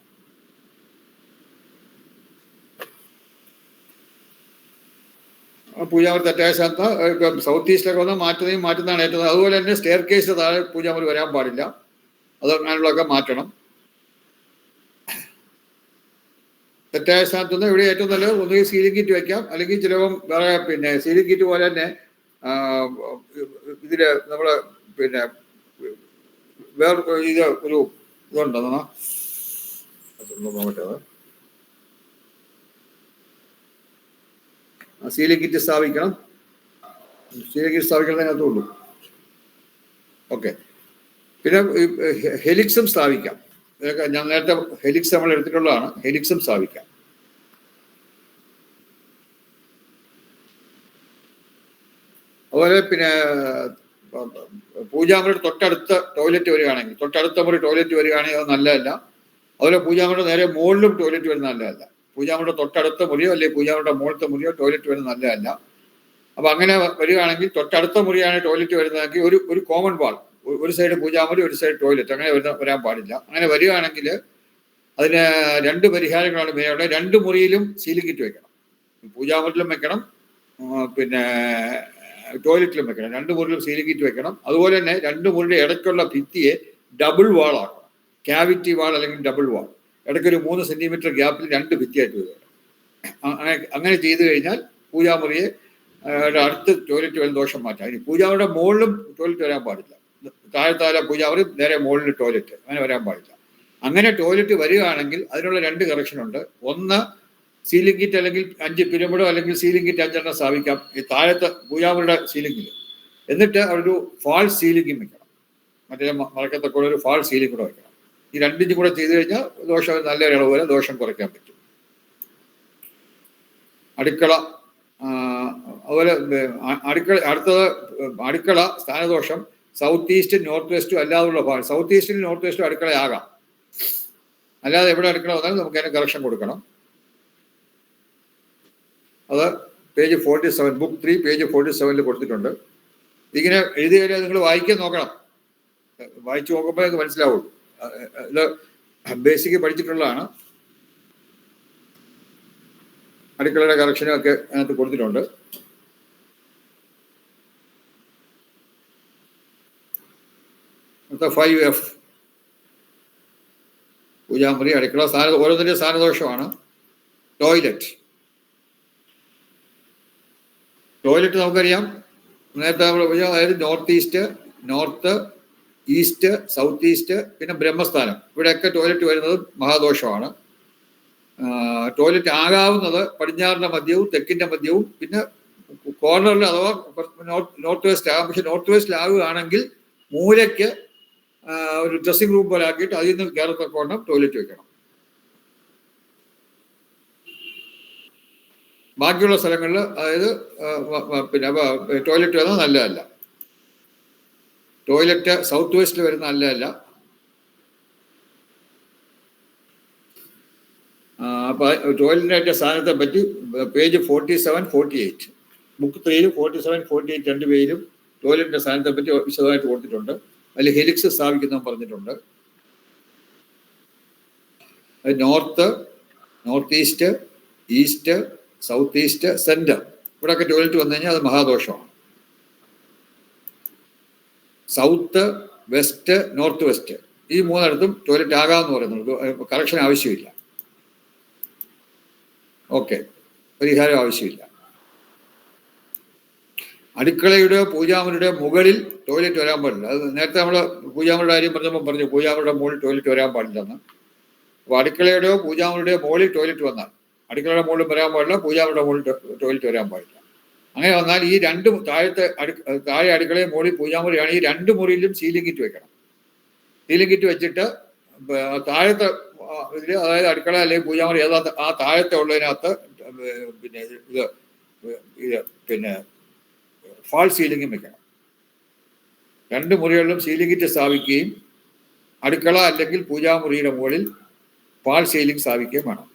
പൂജാമുറി തെറ്റായ സ്ഥാനത്ത് സൗത്ത് ഈസ്റ്റിലൊക്കെ വന്നാൽ മാറ്റുന്നതാണ് ഏറ്റവും. അതുപോലെ തന്നെ സ്റ്റെയർ കേസ് താഴെ പൂജാമുറി വരാൻ പാടില്ല. അത് അങ്ങനെയുള്ളതൊക്കെ മാറ്റണം. തെറ്റായ സ്ഥാനത്തുനിന്ന് ഇവിടെ ഏറ്റവും നല്ലത് ഒന്നുകിൽ സീലിംഗ് കിറ്റ് വെക്കാം, അല്ലെങ്കിൽ ചിലപ്പം വേറെ പിന്നെ സീലിംഗ് കിറ്റ് പോലെ തന്നെ ഇതില് നമ്മള് പിന്നെ വേറെ ഇത് ഒരു ഇതുണ്ടോ നോക്കട്ടെ. സീലിംഗ് കിറ്റ് സ്ഥാപിക്കണം. സീലിംഗ് കിറ്റ് സ്ഥാപിക്കുന്നതിനകത്തുള്ളൂ. ഓക്കെ. പിന്നെ ഹെലിക്സും സ്ഥാപിക്കാം. ഞാൻ നേരത്തെ ഹെലിക്സ് നമ്മൾ എടുത്തിട്ടുള്ളതാണ്. ഹെലിക്സും സ്ഥാപിക്കാം. അതുപോലെ പിന്നെ പൂജാമുറിയുടെ തൊട്ടടുത്ത ടോയ്ലറ്റ് വരികയാണെങ്കിൽ, തൊട്ടടുത്ത മുറി ടോയ്ലറ്റ് വരികയാണെങ്കിൽ അത് നല്ലതല്ല. അതുപോലെ പൂജാമുറിയുടെ നേരെ മുകളിലും ടോയ്ലറ്റ് വരുന്നത് നല്ലതല്ല. പൂജാമുറിയുടെ തൊട്ടടുത്ത മുറിയോ അല്ലെങ്കിൽ പൂജാമുറിയുടെ മുകളിലത്തെ മുറിയോ ടോയ്ലറ്റ് വരുന്നത് നല്ലതല്ല. അപ്പൊ അങ്ങനെ വരികയാണെങ്കിൽ തൊട്ടടുത്ത മുറിയാണ് ടോയ്ലറ്റ് വരുന്നതെങ്കിൽ ഒരു കോമൺ വാൾ, ഒരു സൈഡ് പൂജാമുറി ഒരു സൈഡ് ടോയ്ലറ്റ്, അങ്ങനെ വരാൻ പാടില്ല. അങ്ങനെ വരികയാണെങ്കിൽ അതിന് 2 പരിഹാരങ്ങളാണ് മെയിനായിട്ട്. 2 മുറിയിലും സീലിംഗ് കിറ്റ് വെക്കണം. പൂജാമുറിയിലും വെക്കണം, പിന്നെ ടോയ്ലറ്റിലും വെക്കണം. 2 മുറിയിലും സീലിംഗ് കിറ്റ് വെക്കണം. അതുപോലെ തന്നെ 2 മുറിയുടെ ഇടയ്ക്കുള്ള ഭിത്തിയെ ഡബിൾ വാൾ ആക്കണം. ക്യാവിറ്റി വാൾ അല്ലെങ്കിൽ ഡബിൾ വാൾ. ഇടയ്ക്കൊരു 3 സെന്റിമീറ്റർ ഗ്യാപ്പിൽ 2 ഭിത്തിയായിട്ട് വരിക. അങ്ങനെ ചെയ്തു കഴിഞ്ഞാൽ പൂജാമുറിയെ അടുത്ത് ടോയ്ലറ്റ് വരുന്ന ദോഷം മാറ്റാം. ഇനി പൂജാമുറിയുടെ മുകളിലും ടോയ്ലറ്റ് വരാൻ പാടില്ല. താഴെ പൂജാമുറി നേരെ മുകളിൽ ടോയ്ലറ്റ്, അങ്ങനെ വരാൻ പാടില്ല. അങ്ങനെ ടോയ്ലറ്റ് വരികയാണെങ്കിൽ അതിനുള്ള 2 കറക്ഷൻ ഉണ്ട്. ഒന്ന്, സീലിംഗ് കിറ്റ് അല്ലെങ്കിൽ 5 പിരമിഡോ അല്ലെങ്കിൽ സീലിംഗ് കിറ്റ് 5 എണ്ണം സ്ഥാപിക്കാം ഈ താഴത്തെ പൂജാമുറിയുടെ സീലിംഗിൽ. എന്നിട്ട് അവിടെ ഒരു ഫാൾ സീലിംഗും വെക്കണം. മറ്റേ മറക്കത്തക്കൂടെ ഒരു ഫാൾ സീലിംഗ് കൂടെ വെക്കണം. ഈ 2 കൂടെ ചെയ്തു കഴിഞ്ഞാൽ ദോഷം നല്ലൊരു ഇളവ് വരെ ദോഷം കുറയ്ക്കാൻ പറ്റും. അടുക്കള, അതുപോലെ അടുക്കള സ്ഥാനദോഷം സൗത്ത് ഈസ്റ്റും നോർത്ത് വെസ്റ്റും അല്ലാതുള്ള ഭാഗം. സൗത്ത് ഈസ്റ്റിലും നോർത്ത് വെസ്റ്റും അടുക്കളയാകാം, അല്ലാതെ എവിടെ അടുക്കള വന്നാലും നമുക്ക് അതിന് കറക്ഷൻ കൊടുക്കണം. അത് പേജ് 47, ബുക്ക് 3 പേജ് 47 കൊടുത്തിട്ടുണ്ട്. ഇങ്ങനെ എഴുതി കഴിഞ്ഞാൽ നിങ്ങൾ വായിക്കാൻ നോക്കണം. വായിച്ചു നോക്കുമ്പോൾ നിങ്ങൾക്ക് മനസ്സിലാവുള്ളൂ. ഇത് ബേസിക് പഠിച്ചിട്ടുള്ളതാണ്. അടുക്കളയുടെ കറക്ഷനും ഒക്കെ അതിനകത്ത് കൊടുത്തിട്ടുണ്ട്. അടുത്ത 5F പൂജാമുറി, അടുക്കള, ഓരോന്നിൻ്റെ സ്ഥാനദോഷമാണ്. ടോയ്ലറ്റ് നമുക്കറിയാം, നേരത്തെ നമ്മൾ അതായത് north east, north east, south east, പിന്നെ ബ്രഹ്മസ്ഥാനം, ഇവിടെയൊക്കെ ടോയ്ലറ്റ് വരുന്നത് മഹാദോഷമാണ്. ടോയ്ലറ്റ് ആകാവുന്നത് പടിഞ്ഞാറിൻ്റെ മധ്യവും തെക്കിൻ്റെ മധ്യവും പിന്നെ കോർണറിൽ അഥവാ നോർത്ത് വെസ്റ്റ് ആകാം. പക്ഷെ നോർത്ത് വെസ്റ്റിലാകുകയാണെങ്കിൽ മൂലയ്ക്ക് ഒരു ഡ്രസ്സിംഗ് റൂം പോലെ ആക്കിയിട്ട് അതിൽ നിന്ന് കയറത്തക്കോണം ടോയ്ലറ്റ് വെക്കണം. ബാക്കിയുള്ള സ്ഥലങ്ങളിൽ അതായത് പിന്നെ ടോയ്ലറ്റ് വരുന്നത് നല്ലതല്ല. ടോയ്ലറ്റ് സൗത്ത് വെസ്റ്റിൽ വരുന്ന നല്ലതല്ല. അപ്പോൾ ടോയ്ലറ്റിൻ്റെ സ്ഥാനത്തെ പറ്റി പേജ് 47, 48 ബുക്ക് 3 47, 48 2 പേജിലും ടോയ്ലറ്റിൻ്റെ സ്ഥാനത്തെ പറ്റി വിശദമായിട്ട് കൊടുത്തിട്ടുണ്ട്. അതിൽ ഹെലിക്സ് സ്ഥാപിക്കുന്ന പറഞ്ഞിട്ടുണ്ട്. North, north east, east, south east, centre, ഇവിടെയൊക്കെ ടോയ്ലറ്റ് വന്നു കഴിഞ്ഞാൽ അത് മഹാദോഷമാണ്. സൗത്ത്, വെസ്റ്റ്, നോർത്ത് വെസ്റ്റ് ഈ 3 ടോയ്ലറ്റ് ആകാമെന്ന് പറയുന്നുണ്ട്. കറക്ഷൻ ആവശ്യമില്ല. ഓക്കെ, പരിഹാരം ആവശ്യമില്ല. അടുക്കളയുടെ പൂജാമുറിയുടെ മുകളിൽ ടോയ്ലറ്റ് വരാൻ പാടില്ല. അത് നേരത്തെ നമ്മൾ പൂജാമുറിയുടെ കാര്യം പറഞ്ഞപ്പോൾ പറഞ്ഞു പൂജാമുറിയുടെ മുകളിൽ ടോയ്ലറ്റ് വരാൻ പാടില്ലെന്ന്. അപ്പോൾ അടുക്കളയുടെയോ പൂജാമുറിയുടെയോ മുകളിൽ ടോയ്ലറ്റ് വന്നാൽ അടുക്കളയുടെ മുകളിൽ വരാൻ പാടില്ല, പൂജാമുറിയുടെ മുകളിൽ ടോയ്ലറ്റ് വരാൻ പാടില്ല. അങ്ങനെ വന്നാൽ ഈ 2 താഴെ അടുക്കളയും മുകളിൽ പൂജാമുറിയാണ്. ഈ 2 മുറിയിലും സീലിംഗ് കിറ്റ് വെക്കണം. സീലിംഗ് കിറ്റ് വെച്ചിട്ട് താഴത്തെ ഇതിൽ, അതായത് അടുക്കള അല്ലെങ്കിൽ പൂജാമുറി ഏതാ ആ താഴത്തെ ഉള്ളതിനകത്ത് പിന്നെ ഫാൾ സീലിംഗും വെക്കണം. 2 മുറികളിലും സീലിംഗ് കിറ്റ് സ്ഥാപിക്കുകയും അടുക്കള അല്ലെങ്കിൽ പൂജാമുറിയുടെ മുകളിൽ ഫാൾ സീലിംഗ് സ്ഥാപിക്കുകയും വേണം.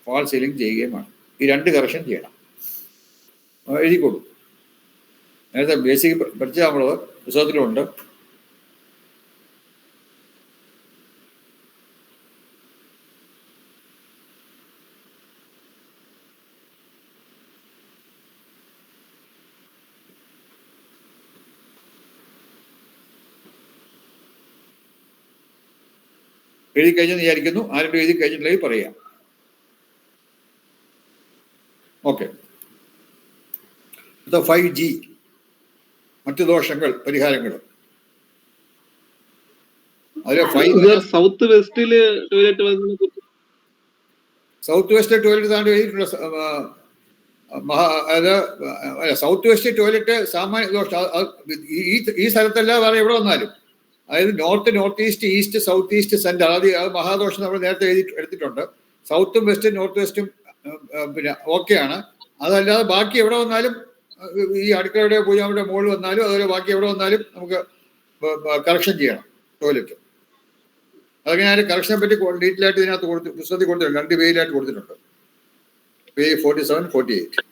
ഫാൾ സീലിംഗ് ചെയ്യുകയും വേണം. ഈ 2 കറക്ഷൻ ചെയ്യണം. എഴുതിക്കൊള്ളൂ. നേരത്തെ ബേസിക് പഠിച്ച നമ്മൾ പുസ്തകത്തിലുണ്ട്. എഴുതി കഴിഞ്ഞെന്ന് വിചാരിക്കുന്നു. ആരുടെ എഴുതി കഴിഞ്ഞിട്ടുണ്ടെങ്കിൽ പറയാം. ഓക്കെ, 5G മറ്റു ദോഷങ്ങൾ, പരിഹാരങ്ങൾ. സൗത്ത് വെസ്റ്റില് ടോയ്ലറ്റ് താണ്ട് എഴുതിയിട്ടുള്ള സൗത്ത് വെസ്റ്റ് ടോയ്ലറ്റ് സാമാന്യ ദോഷം. ഈ സ്ഥലത്തല്ല വേറെ എവിടെ വന്നാലും, അതായത് north, north east, east, south east, centre, അത് മഹാദോഷം നമ്മൾ നേരത്തെ എടുത്തിട്ടുണ്ട്. സൗത്തും വെസ്റ്റും നോർത്ത് വെസ്റ്റും പിന്നെ ഓക്കെയാണ്. അതല്ലാതെ ബാക്കി എവിടെ വന്നാലും ഈ അടുക്കളയുടെ പൂജാമുടെ മുകളിൽ വന്നാലും അതുപോലെ ബാക്കി എവിടെ വന്നാലും നമുക്ക് കറക്ഷൻ ചെയ്യണം ടോയ്ലറ്റ്. അതൊക്കെ ഞാൻ കറക്ഷനെ പറ്റി ഡീറ്റെയിൽ ആയിട്ട് ഇതിനകത്ത് പുസ്തകത്തിൽ കൊടുത്തിട്ടുണ്ട്, 2 പേജിലായിട്ട് കൊടുത്തിട്ടുണ്ട്, പേജ് 47, 48.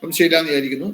സംശയമില്ലാന്ന് വിചാരിക്കുന്നു.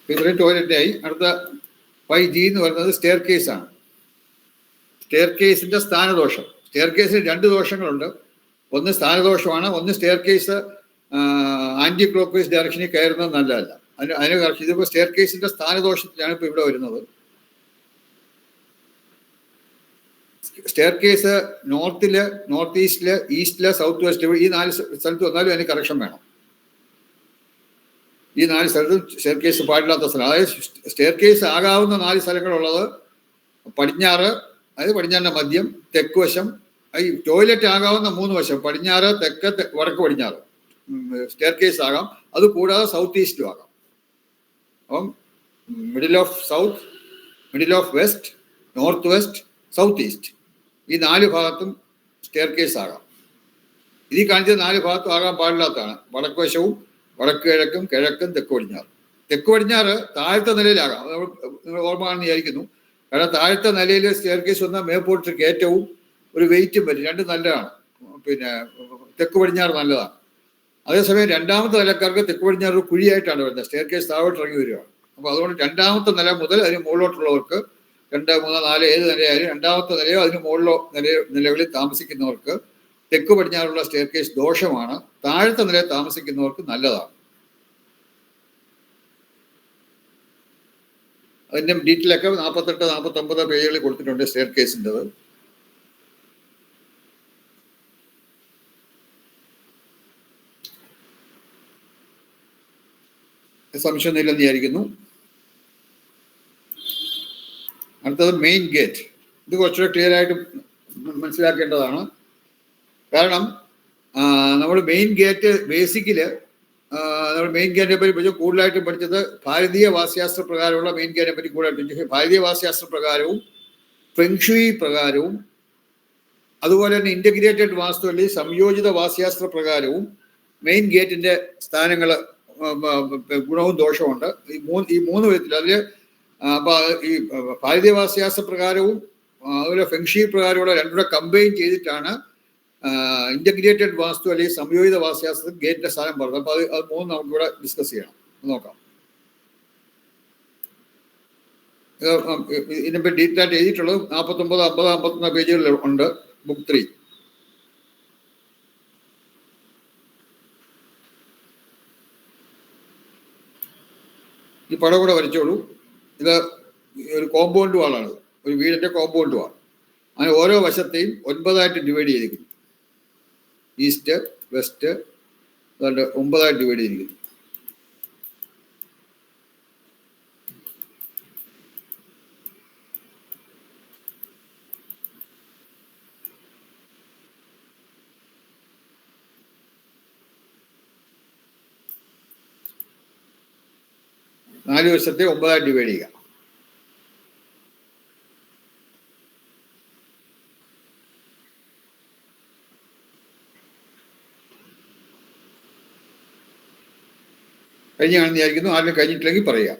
ഇത്രയും ടോയ്ലറ്റായി. അടുത്ത 5G എന്ന് പറയുന്നത് സ്റ്റെയർ കേസാണ്. സ്റ്റെയർ കേസിന്റെ സ്ഥാനദോഷം. സ്റ്റെയർ കേസിന് 2 ദോഷങ്ങളുണ്ട്. ഒന്ന് സ്ഥാനദോഷമാണ്, ഒന്ന് staircase anticlockwise ഡയറക്ഷനിൽ കയറുന്നത് നല്ലതല്ല. അതിന് ഇതിപ്പോൾ സ്റ്റെയർ കേസിന്റെ സ്ഥാനദോഷത്തിലാണ് ഇപ്പോൾ ഇവിടെ വരുന്നത്. സ്റ്റെയർ കേസ് നോർത്തില്, നോർത്ത് ഈസ്റ്റില്, ഈസ്റ്റില്, സൗത്ത് വെസ്റ്റ്, ഈ 4 സ്ഥലത്ത് വന്നാലും അതിന് കറക്ഷൻ വേണം. ഈ 4 സ്ഥലത്തും സ്റ്റെയർ കേസ് പാടില്ലാത്ത സ്ഥലം. അതായത് സ്റ്റെയർ കേസ് ആകാവുന്ന 4 സ്ഥലങ്ങളുള്ളത് പടിഞ്ഞാറ്, അതായത് പടിഞ്ഞാറിന്റെ മധ്യം, തെക്ക് വശം, ഈ ടോയ്ലറ്റ് ആകാവുന്ന 3 വശം, പടിഞ്ഞാറ്, തെക്ക്, വടക്ക് പടിഞ്ഞാറ് സ്റ്റെയർ കേസ് ആകാം. അത് കൂടാതെ സൗത്ത് ഈസ്റ്റിലും ആകാം. അപ്പം middle of south, middle of west, north west, south east, ഈ 4 ഭാഗത്തും സ്റ്റെയർ കേസ് ആകാം. ഇതിൽ കാണിച്ച 4 ഭാഗത്തും ആകാൻ പാടില്ലാത്തതാണ്. വടക്ക് വശവും, വടക്ക് കിഴക്കും, കിഴക്കും, തെക്ക് പടിഞ്ഞാറ്. തെക്ക് പടിഞ്ഞാറ് താഴത്തെ നിലയിലാകാം. നിങ്ങൾ ഓർമ്മയാണെന്ന് വിചാരിക്കുന്നു. കാരണം താഴത്തെ നിലയിൽ സ്റ്റെയർ കേസ് വന്നാൽ മേപ്പോട്ട് കയറ്റവും ഒരു വെയിറ്റും വരും. 2 നല്ലതാണ്. പിന്നെ തെക്ക് പടിഞ്ഞാറ് നല്ലതാണ്. അതേസമയം 2ാമത്തെ നിലക്കാർക്ക് തെക്ക് പടിഞ്ഞാറ് ഒരു കുഴിയായിട്ടാണ് വരുന്നത്. സ്റ്റെയർ കേസ് താഴോട്ട് ഇറങ്ങി വരികയാണ്. അപ്പോൾ അതുകൊണ്ട് 2ാമത്തെ നില മുതൽ അതിന് മുകളിലോട്ടുള്ളവർക്ക് 2, 3, 4 ഏത് നിലയായാലും 2ാമത്തെ നിലയോ അതിന് മുകളിലോ നിലകളിൽ താമസിക്കുന്നവർക്ക് തെക്ക് പടിഞ്ഞാറുള്ള സ്റ്റെയർ കേസ് ദോഷമാണ്. താഴത്തെ നിലയിൽ താമസിക്കുന്നവർക്ക് നല്ലതാണ്. അതിൻ്റെ ഡീറ്റെയിലൊക്കെ 48, 49 പേജുകളിൽ കൊടുത്തിട്ടുണ്ട് സ്റ്റെയർ കേസിൻ്റെത്. സംശയമൊന്നുമില്ലെന്ന് വിചാരിക്കുന്നു. അടുത്തത് മെയിൻ ഗേറ്റ്. ഇത് കുറച്ചുകൂടെ ക്ലിയർ ആയിട്ട് മനസ്സിലാക്കേണ്ടതാണ്. കാരണം നമ്മൾ മെയിൻ ഗേറ്റ് ബേസിക്കില് നമ്മൾ മെയിൻ ഗേറ്റിനെ പറ്റി പഠിച്ചു. കൂടുതലായിട്ടും പഠിച്ചത് ഭാരതീയ വാസ്തുശാസ്ത്ര പ്രകാരമുള്ള മെയിൻ ഗേറ്റിനെ പറ്റി കൂടുതലായിട്ട് പഠിച്ചു. ഭാരതീയ വാസ്തുശാസ്ത്ര പ്രകാരവും ഫെങ്ഷുയി പ്രകാരവും അതുപോലെ തന്നെ ഇന്റഗ്രേറ്റഡ് വാസ്തു അല്ലെങ്കിൽ സംയോജിത വാസ്തുശാസ്ത്ര പ്രകാരവും മെയിൻ ഗേറ്റിന്റെ സ്ഥാനങ്ങൾ ഗുണവും ദോഷവുമുണ്ട്. ഈ മൂന്ന് വിധത്തിൽ അതിൽ ഈ ഭാരതീയ വാസ്തുശാസ്ത്ര പ്രകാരവും അതുപോലെ ഫെങ്ഷി പ്രകാരമുള്ള രണ്ടുകൂടെ കമ്പൈൻ ചെയ്തിട്ടാണ് ഇന്റഗ്രേറ്റഡ് വാസ്തു അല്ലെങ്കിൽ സംയോജിത വാസ്തുശാസ്ത്രത്തിൽ ഗേറ്റിന്റെ സ്ഥാനം പറഞ്ഞത്. അപ്പൊ അത് മൂന്ന് നമുക്കിവിടെ ഡിസ്കസ് ചെയ്യണം. നോക്കാം. ഇതിനെപ്പറ്റി ഡീറ്റെയിൽ ആയിട്ട് എഴുതിയിട്ടുള്ളത് 49, 50, 51 പേജുകളിൽ ഉണ്ട്. ബുക്ക് 3. ഈ പടം കൂടെ വരച്ചോളൂ. ഇത് ഒരു കോമ്പൗണ്ട് വാളാണ്. ഒരു വീടിന്റെ കോമ്പൗണ്ട് വാൾ. അങ്ങനെ ഓരോ വശത്തെയും 9 ഡിവൈഡ് ചെയ്തിരിക്കുന്നു. ഈസ്റ്റ്, വെസ്റ്റ്, 9 ഡിവൈഡ് ചെയ്തിരിക്കുന്നു. നാല് വശത്തെ 9 ഡിവൈഡ് ചെയ്യുക. കഴിഞ്ഞാണെന്ന് വിചാരിക്കുന്നു. ആരും കഴിഞ്ഞിട്ടില്ലെങ്കിൽ പറയുക.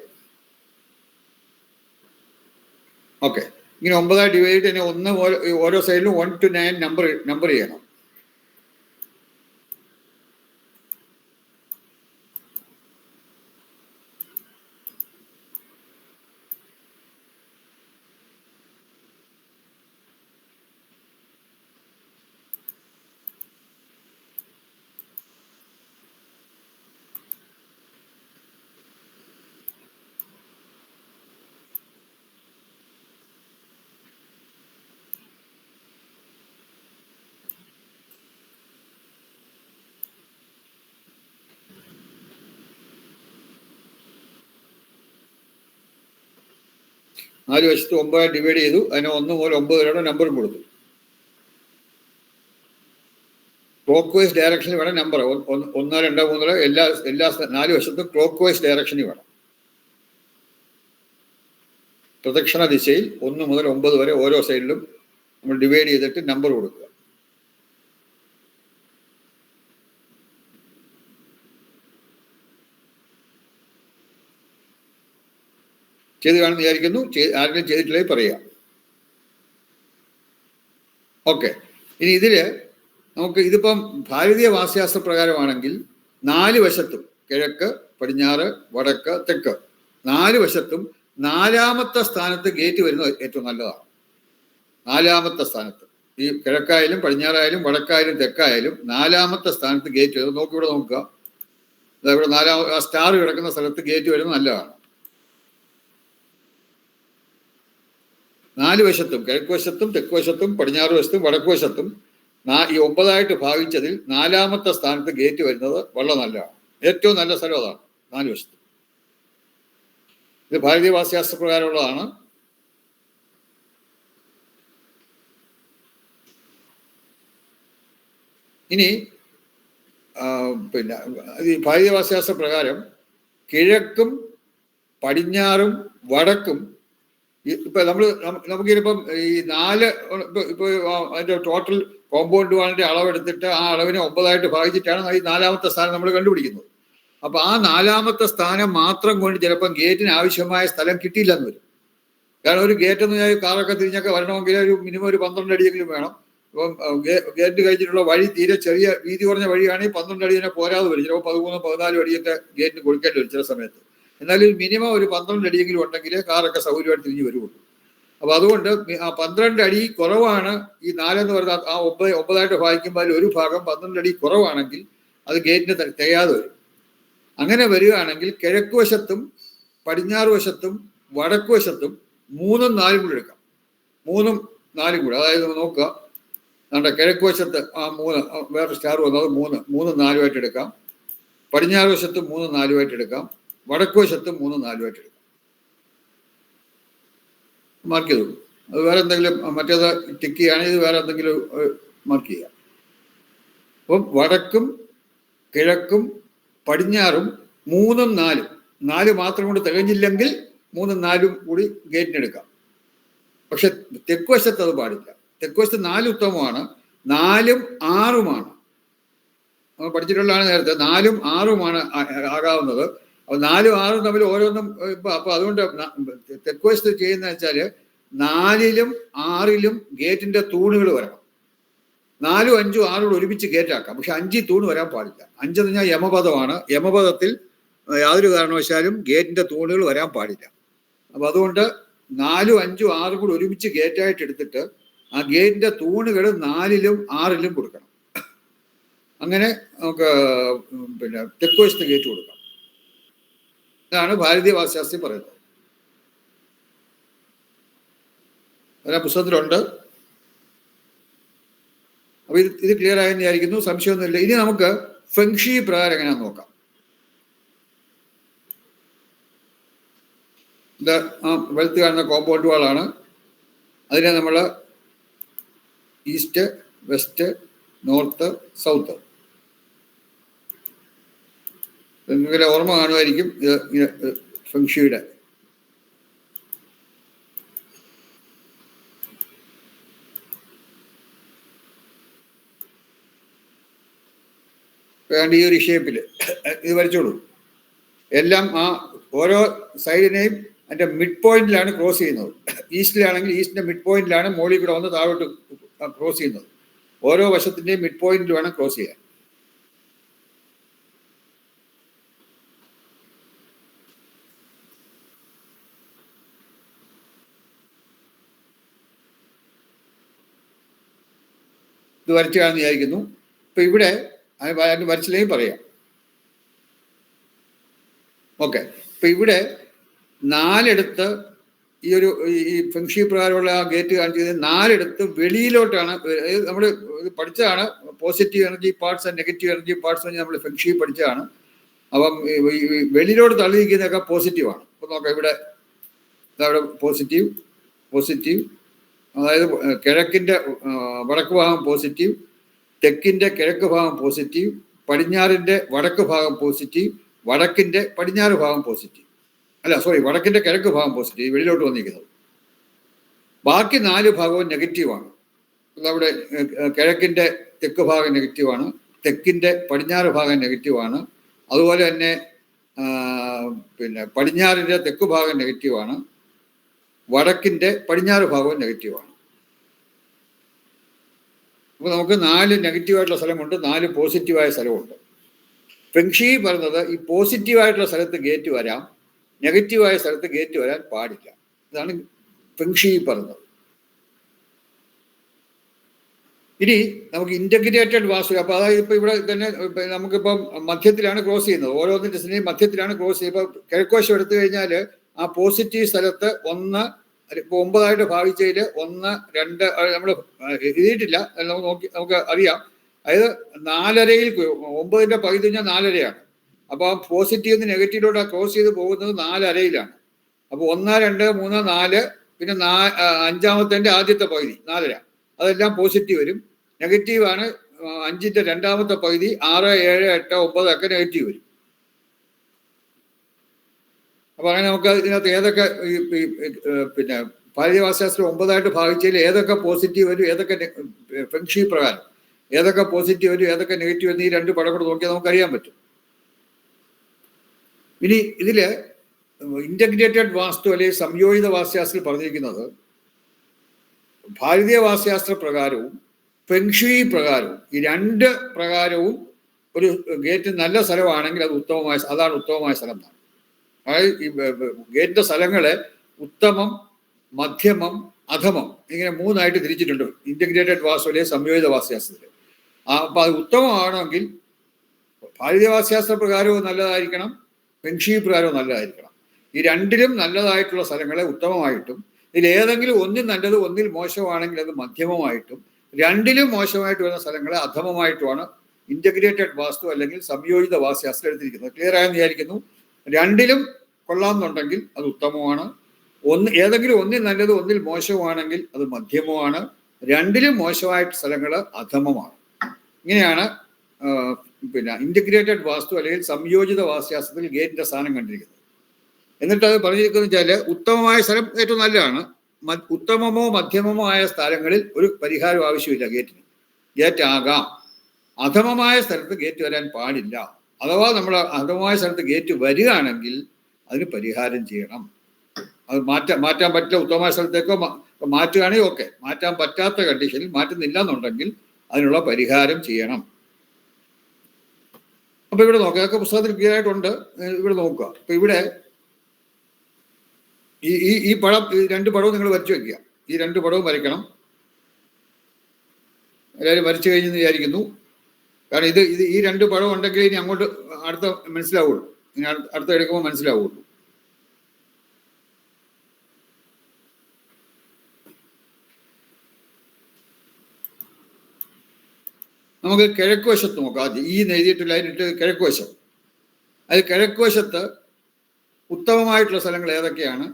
ഓക്കെ, ഇങ്ങനെ 9 ഡിവൈഡ് തന്നെ 1 ഓരോ സൈഡിലും 1 to 9 നമ്പർ ചെയ്യണം. നാല് വശത്ത് 9 ഡിവൈഡ് ചെയ്തു. അതിനെ 1 മുതൽ 9 വരെയുള്ള നമ്പറും കൊടുത്തു. ക്ലോക്ക് വൈസ് ഡയറക്ഷനിൽ വേണം നമ്പർ. 1, 2, 3 എല്ലാ 4 വശത്തും ക്ലോക്ക് വൈസ് ഡയറക്ഷനിൽ വേണം. പ്രദക്ഷിണ ദിശയിൽ 1 മുതൽ 9 വരെ ഓരോ സൈഡിലും നമ്മൾ ഡിവൈഡ് ചെയ്തിട്ട് നമ്പർ കൊടുക്കുക. ചെയ്ത് കാണുമെന്ന് വിചാരിക്കുന്നു. ആരെങ്കിലും ചെയ്തിട്ടില്ലെങ്കിൽ പറയുക. ഓക്കെ, ഇനി ഇതില് നമുക്ക് ഇതിപ്പം ഭാരതീയ വാസ്തുശാസ്ത്ര പ്രകാരമാണെങ്കിൽ 4 വശത്തും കിഴക്ക്, പടിഞ്ഞാറ്, വടക്ക്, തെക്ക് 4 വശത്തും 4ാമത്തെ സ്ഥാനത്ത് ഗേറ്റ് വരുന്നത് ഏറ്റവും നല്ലതാണ്. 4ാമത്തെ സ്ഥാനത്ത് ഈ കിഴക്കായാലും പടിഞ്ഞാറായാലും വടക്കായാലും തെക്കായാലും 4ാമത്തെ സ്ഥാനത്ത് ഗേറ്റ് വരുന്നത്. ഇവിടെ നോക്കുക, ഇവിടെ 4 സ്റ്റാർ കിടക്കുന്ന സ്ഥലത്ത് ഗേറ്റ് വരുന്നത് നല്ലതാണ്. 4 വശത്തും കിഴക്ക് വശത്തും തെക്ക് വശത്തും പടിഞ്ഞാറ് വശത്തും വടക്ക് വശത്തും ഈ 9 ഭാഗിച്ചതിൽ 4ാമത്തെ സ്ഥാനത്ത് ഗേറ്റ് വരുന്നത് വളരെ നല്ലതാണ്. ഏറ്റവും നല്ല സ്ഥലം അതാണ് 4 വശത്തും. ഇത് ഭാരതീയ വാസ്തുശാസ്ത്ര പ്രകാരമുള്ളതാണ്. ഇനി പിന്നെ ഈ ഭാരതീയ വാസ്തുശാസ്ത്ര പ്രകാരം കിഴക്കും പടിഞ്ഞാറും വടക്കും ഇപ്പൊ നമുക്കിപ്പം ഈ 4 ഇപ്പൊ അതിന്റെ ടോട്ടൽ കോമ്പൗണ്ട് വാളിന്റെ അളവെടുത്തിട്ട് ആ അളവിനെ 9 ഭാഗിച്ചിട്ടാണ് ഈ 4ാമത്തെ സ്ഥാനം നമ്മൾ കണ്ടുപിടിക്കുന്നത്. അപ്പൊ ആ 4ാമത്തെ സ്ഥാനം മാത്രം കൊണ്ട് ചിലപ്പം ഗേറ്റിന് ആവശ്യമായ സ്ഥലം കിട്ടിയില്ലെന്ന് വരും. കാരണം ഒരു ഗേറ്റ് എന്ന് പറഞ്ഞാൽ കാറൊക്കെ തിരിഞ്ഞൊക്കെ വരണമെങ്കിൽ ഒരു മിനിമം ഒരു 12 അടിയെങ്കിലും വേണം. ഇപ്പം ഗേറ്റ് കഴിച്ചിട്ടുള്ള വഴി തീരെ ചെറിയ വീതി കുറഞ്ഞ വഴിയാണെങ്കിൽ 12 അടി തന്നെ പോരാതെ വരും. ചിലപ്പോൾ 13, 14 അടിയൊക്കെ ഗേറ്റിന് കൊടുക്കേണ്ടി വരും ചില സമയത്ത്. എന്നാലും മിനിമം ഒരു 12 അടിയെങ്കിലും ഉണ്ടെങ്കിൽ കാറൊക്കെ സൗകര്യമായിട്ട് തിരിഞ്ഞു വരുള്ളൂ. അപ്പൊ അതുകൊണ്ട് ആ 12 അടി കുറവാണ് ഈ 4 എന്ന് പറഞ്ഞാൽ ആ 9 ഭാഗിക്കുമ്പോൾ അതിൽ ഒരു ഭാഗം 12 അടി കുറവാണെങ്കിൽ അത് ഗേറ്റിന് തികയാതെ വരും. അങ്ങനെ വരികയാണെങ്കിൽ കിഴക്ക് വശത്തും പടിഞ്ഞാറ് വശത്തും വടക്ക് വശത്തും 3ഉം 4ഉം കൂടെ എടുക്കാം. 3ഉം 4ഉം കൂടെ, അതായത് നോക്കുക, നമ്മുടെ കിഴക്ക് വശത്ത് ആ 3 വേറെ സ്റ്റാർ വന്നത് 3ഉം 4ഉമായിട്ട് എടുക്കാം. പടിഞ്ഞാറ് വശത്തും 3ഉം 4ഉമായിട്ട് എടുക്കാം. വടക്ക് വശത്തും 3ഉം 4ഉമായിട്ട് എടുക്കാം. മാർക്ക് ചെയ്തോളൂ. അത് വേറെ എന്തെങ്കിലും മറ്റേത് ടിക്ക് ചെയ്യുകയാണെങ്കിൽ ഇത് വേറെ എന്തെങ്കിലും മാർക്ക് ചെയ്യാം. അപ്പം വടക്കും കിഴക്കും പടിഞ്ഞാറും 3ഉം 4ഉം 4 മാത്രം കൊണ്ട് തികഞ്ഞില്ലെങ്കിൽ 3ഉം 4ഉം കൂടി ഗേറ്റിനെടുക്കാം. പക്ഷെ തെക്ക് വശത്ത് അത് പാടില്ല. തെക്ക് വശത്ത് 4 ഉത്തമമാണ്, 4ഉം 6ഉമാണ്. നമ്മൾ പഠിച്ചിട്ടുള്ളതാണ് നേരത്തെ. 4ഉം 6ഉമാണ് ആകാവുന്നത്. അപ്പൊ 4ഉം 6ഉം തമ്മിൽ ഓരോന്നും അപ്പൊ അതുകൊണ്ട് തെക്ക് വശത്ത് ചെയ്യുന്ന വെച്ചാല് 4ലും 6ലും ഗേറ്റിന്റെ തൂണുകൾ വരണം. 4ഉം 5ഉം 6ഉം ഒരുമിച്ച് ഗേറ്റാക്കാം. പക്ഷെ 5 തൂണ് വരാൻ പാടില്ല. 5 എന്ന് പറഞ്ഞാൽ യമപദമാണ്. യമപദത്തിൽ യാതൊരു കാരണവശാലും ഗേറ്റിന്റെ തൂണുകൾ വരാൻ പാടില്ല. അപ്പൊ അതുകൊണ്ട് 4ഉം 5ഉം 6ഉം കൂടി ഒരുമിച്ച് ഗേറ്റായിട്ട് എടുത്തിട്ട് ആ ഗേറ്റിന്റെ തൂണുകൾ 4ലും 6ലും കൊടുക്കണം. അങ്ങനെ നമുക്ക് പിന്നെ തെക്ക് വശത്ത് ഗേറ്റ് കൊടുക്കാം. ഇതാണ് ഭാരതീയ വാസ്തുശാസ്ത്രം പറയുന്നത്. അതിനെ പുസ്തകത്തിലുണ്ട്. അപ്പൊ ഇത് ക്ലിയർ ആയെന്ന് വിചാരിക്കുന്നു. സംശയമൊന്നുമില്ല. ഇനി നമുക്ക് ഫെങ്ഷി പ്രകാരം എങ്ങനെയാന്ന് നോക്കാം. ഇത് വെളുത്ത് കാണുന്ന കോമ്പൗണ്ട് വാളാണ്. അതിനെ നമ്മൾ ഈസ്റ്റ്, വെസ്റ്റ്, നോർത്ത്, സൗത്ത് നിങ്ങളെ ഓർമ്മ കാണുമായിരിക്കും. ഇത് ഫെങ്ഷിയുടെ ഈ ഒരു ഷേപ്പിൽ ഇത് വരച്ചോളൂ. എല്ലാം ആ ഓരോ സൈഡിനെയും അതിൻ്റെ മിഡ് പോയിന്റിലാണ് ക്രോസ് ചെയ്യുന്നത്. ഈസ്റ്റിലാണെങ്കിൽ ഈസ്റ്റിൻ്റെ മിഡ് പോയിന്റിലാണ് മോളിൽ കൂടെ വന്ന് താഴോട്ട് ക്രോസ് ചെയ്യുന്നത്. ഓരോ വശത്തിൻ്റെയും മിഡ് പോയിന്റിൽ വേണം ക്രോസ് ചെയ്യാൻ. ഇത് വരച്ചു കാണുന്ന വിചാരിക്കുന്നു. ഇപ്പം ഇവിടെ വരച്ചില്ലെങ്കിൽ പറയാം. ഓക്കെ, ഇപ്പം ഇവിടെ 4 ഈ ഫെങ്ഷി പ്രകാരമുള്ള ആ ഗേറ്റ് കാണിച്ചത് 4 വെളിയിലോട്ടാണ്. നമ്മൾ ഇത് പഠിച്ചതാണ്, positive energy parts and negative energy parts നമ്മൾ ഫെങ്ഷി പഠിച്ചതാണ്. അപ്പം വെളിയിലോട്ട് തള്ളിയിരിക്കുന്നതൊക്കെ പോസിറ്റീവാണ്. അപ്പം നോക്കാം, ഇവിടെ പോസിറ്റീവ് പോസിറ്റീവ്, അതായത് കിഴക്കിൻ്റെ വടക്ക് ഭാഗം പോസിറ്റീവ്, തെക്കിൻ്റെ കിഴക്ക് ഭാഗം പോസിറ്റീവ്, പടിഞ്ഞാറിൻ്റെ വടക്ക് ഭാഗം പോസിറ്റീവ്, വടക്കിൻ്റെ പടിഞ്ഞാറ് ഭാഗം പോസിറ്റീവ്. വടക്കിൻ്റെ കിഴക്ക് ഭാഗം പോസിറ്റീവ് വെളിയിലോട്ട് വന്നിരിക്കുന്നത്. ബാക്കി 4 ഭാഗവും നെഗറ്റീവാണ്. അവിടെ കിഴക്കിൻ്റെ തെക്ക് ഭാഗം നെഗറ്റീവാണ്, തെക്കിൻ്റെ പടിഞ്ഞാറ് ഭാഗം നെഗറ്റീവാണ്, അതുപോലെ തന്നെ പടിഞ്ഞാറിൻ്റെ തെക്ക് ഭാഗം നെഗറ്റീവാണ്, വടക്കിൻ്റെ പടിഞ്ഞാറ് ഭാഗവും നെഗറ്റീവാണ്. അപ്പോൾ നമുക്ക് 4 നെഗറ്റീവായിട്ടുള്ള സ്ഥലമുണ്ട്, 4 പോസിറ്റീവായ സ്ഥലമുണ്ട്. ഫെങ്ഷി പറഞ്ഞത് ഈ പോസിറ്റീവായിട്ടുള്ള സ്ഥലത്ത് ഗേറ്റ് വരാം, നെഗറ്റീവായ സ്ഥലത്ത് ഗേറ്റ് വരാൻ പാടില്ല. ഇതാണ് ഫെങ്ഷി പറഞ്ഞത്. ഇനി നമുക്ക് ഇന്റഗ്രേറ്റഡ് വാസ്തു, അപ്പോൾ അതായത് ഇപ്പോൾ ഇവിടെ തന്നെ നമുക്കിപ്പം മധ്യത്തിലാണ് ക്രോസ് ചെയ്യുന്നത്, ഓരോന്നിൻ്റെയും മധ്യത്തിലാണ് ക്രോസ് ചെയ്യുന്നത്. ഇപ്പോൾ കിഴക്കുവശം എടുത്തു കഴിഞ്ഞാൽ ആ പോസിറ്റീവ് സ്ഥലത്ത് 1, ഇപ്പോൾ 9 ഭാവിച്ചതിൽ 1, 2 നമ്മൾ എഴുതിയിട്ടില്ല, നമുക്ക് അറിയാം. അതായത് 4.5-യിൽ 9ന്റെ പകുതി കഴിഞ്ഞാൽ 4.5-ആണ്. അപ്പോൾ ആ പോസിറ്റീവ് നെഗറ്റീവിലോട്ട് ക്രോസ് ചെയ്ത് പോകുന്നത് 4.5-ലാണ്. അപ്പോൾ 1, 2, 3, 4, പിന്നെ 5-ാമത്തെ ആദ്യത്തെ പകുതി 4.5, അതെല്ലാം പോസിറ്റീവ് വരും. നെഗറ്റീവാണ് 5ന്റെ രണ്ടാമത്തെ പകുതി 6, 7, 8, 9 ഒക്കെ നെഗറ്റീവ് വരും. അപ്പോൾ അങ്ങനെ നമുക്ക് ഇതിനകത്ത് ഏതൊക്കെ ഭാരതീയവാസ്തുശാസ്ത്രം 9 ഭാഗിച്ചതിൽ ഏതൊക്കെ പോസിറ്റീവ് വരും, ഏതൊക്കെ ഫെങ്ഷി പ്രകാരം ഏതൊക്കെ പോസിറ്റീവ് വരും, ഏതൊക്കെ നെഗറ്റീവ് വരും, ഈ 2 പടം കൂടെ നോക്കിയാൽ നമുക്കറിയാൻ പറ്റും. ഇനി ഇതില് ഇന്റഗ്രേറ്റഡ് വാസ്തു അല്ലെങ്കിൽ സംയോജിത വാസ്തുശാസ്ത്രത്തിൽ പറഞ്ഞിരിക്കുന്നത് ഭാരതീയ വാസ്തുശാസ്ത്ര പ്രകാരവും ഫെങ്ഷി പ്രകാരവും, ഈ 2 പ്രകാരവും ഒരു ഗേറ്റ് നല്ല സ്ഥലമാണെങ്കിൽ അത് അതാണ് ഉത്തമമായ സ്ഥലം എന്നാണ്. അതായത് ഈ ഗേറ്റിന്റെ സ്ഥലങ്ങളെ ഉത്തമം, മധ്യമം, അധമം ഇങ്ങനെ 3ആയിട്ട് തിരിച്ചിട്ടുണ്ട് ഇന്റഗ്രേറ്റഡ് വാസ്തു അല്ലെങ്കിൽ സംയോജിത വാസ്തുശാസ്ത്രത്തിൽ. അപ്പൊ അത് ഉത്തമമാണെങ്കിൽ ഭാരതീയ വാസ്തുശാസ്ത്ര പ്രകാരവും നല്ലതായിരിക്കണം, ഫെങ്ഷി പ്രകാരവും നല്ലതായിരിക്കണം. ഈ 2ലും നല്ലതായിട്ടുള്ള സ്ഥലങ്ങളെ ഉത്തമമായിട്ടും, ഇതിൽ ഏതെങ്കിലും ഒന്നിൽ നല്ലത് ഒന്നിൽ മോശമാണെങ്കിൽ അത് മധ്യമമായിട്ടും, 2ലും മോശമായിട്ട് വരുന്ന സ്ഥലങ്ങളെ അധമമായിട്ടുമാണ് ഇന്റഗ്രേറ്റഡ് വാസ്തു അല്ലെങ്കിൽ സംയോജിത വാസ്തുശാസ്ത്രം എടുത്തിരിക്കുന്നത്. ക്ലിയർ ആയെന്ന് വിചാരിക്കുന്നു. 2ലും കൊള്ളാമെന്നുണ്ടെങ്കിൽ അത് ഉത്തമമാണ്, ഏതെങ്കിലും ഒന്നിൽ നല്ലത് ഒന്നിൽ മോശമാണെങ്കിൽ അത് മധ്യമമാണ്, 2ലും മോശമായിട്ട് സ്ഥലങ്ങൾ അധമമാണ്. ഇങ്ങനെയാണ് ഇന്റഗ്രേറ്റഡ് വാസ്തു അല്ലെങ്കിൽ സംയോജിത വാസ്തുശാസ്ത്രത്തിൽ ഗേറ്റിന്റെ സ്ഥാനം കണ്ടിരിക്കുന്നത്. എന്നിട്ട് അത് പറഞ്ഞിരിക്കുന്നത് വെച്ചാൽ ഉത്തമമായ സ്ഥലം ഏറ്റവും നല്ലതാണ്, ഉത്തമമോ മധ്യമമോ ആയ സ്ഥലങ്ങളിൽ ഒരു പരിഹാരം ആവശ്യമില്ല ഗേറ്റിന്. ഗേറ്റ് ആകാം. അധമമായ സ്ഥലത്ത് ഗേറ്റ് വരാൻ പാടില്ല. അഥവാ നമ്മൾ അധമമായ സ്ഥലത്ത് ഗേറ്റ് വരികയാണെങ്കിൽ അതിന് പരിഹാരം ചെയ്യണം. അത് മാറ്റാൻ പറ്റില്ല. ഉത്തമമായ സ്ഥലത്തേക്കോ മാറ്റുകയാണെങ്കിൽ ഓക്കെ, മാറ്റാൻ പറ്റാത്ത കണ്ടീഷനിൽ മാറ്റുന്നില്ല എന്നുണ്ടെങ്കിൽ അതിനുള്ള പരിഹാരം ചെയ്യണം. അപ്പൊ ഇവിടെ നോക്കുക, അതൊക്കെ പുസ്തകത്തിൽ ക്ലിയർ ആയിട്ടുണ്ട്. ഇവിടെ നോക്കുക. അപ്പൊ ഇവിടെ ഈ പടം, 2 പടവും നിങ്ങൾ വരച്ചു വെക്കുക. ഈ 2 പടവും വരയ്ക്കണം. എല്ലാവരും വരച്ചു കഴിഞ്ഞെന്ന് വിചാരിക്കുന്നു. കാരണം ഇത് ഈ 2 പടം ഉണ്ടെങ്കിൽ ഇനി അങ്ങോട്ട് അടുത്ത മനസ്സിലാവുള്ളൂ, ഇനി അടുത്ത എടുക്കുമ്പോൾ മനസ്സിലാവുള്ളൂ. നമുക്ക് കിഴക്ക് വശത്ത് നോക്കാം. ആദ്യം ഈ എഴുതിയിട്ടില്ല, അതിനിട്ട് കിഴക്ക് വശം. അത് കിഴക്ക് വശത്ത് ഉത്തമമായിട്ടുള്ള സ്ഥലങ്ങൾ ഏതൊക്കെയാണ്,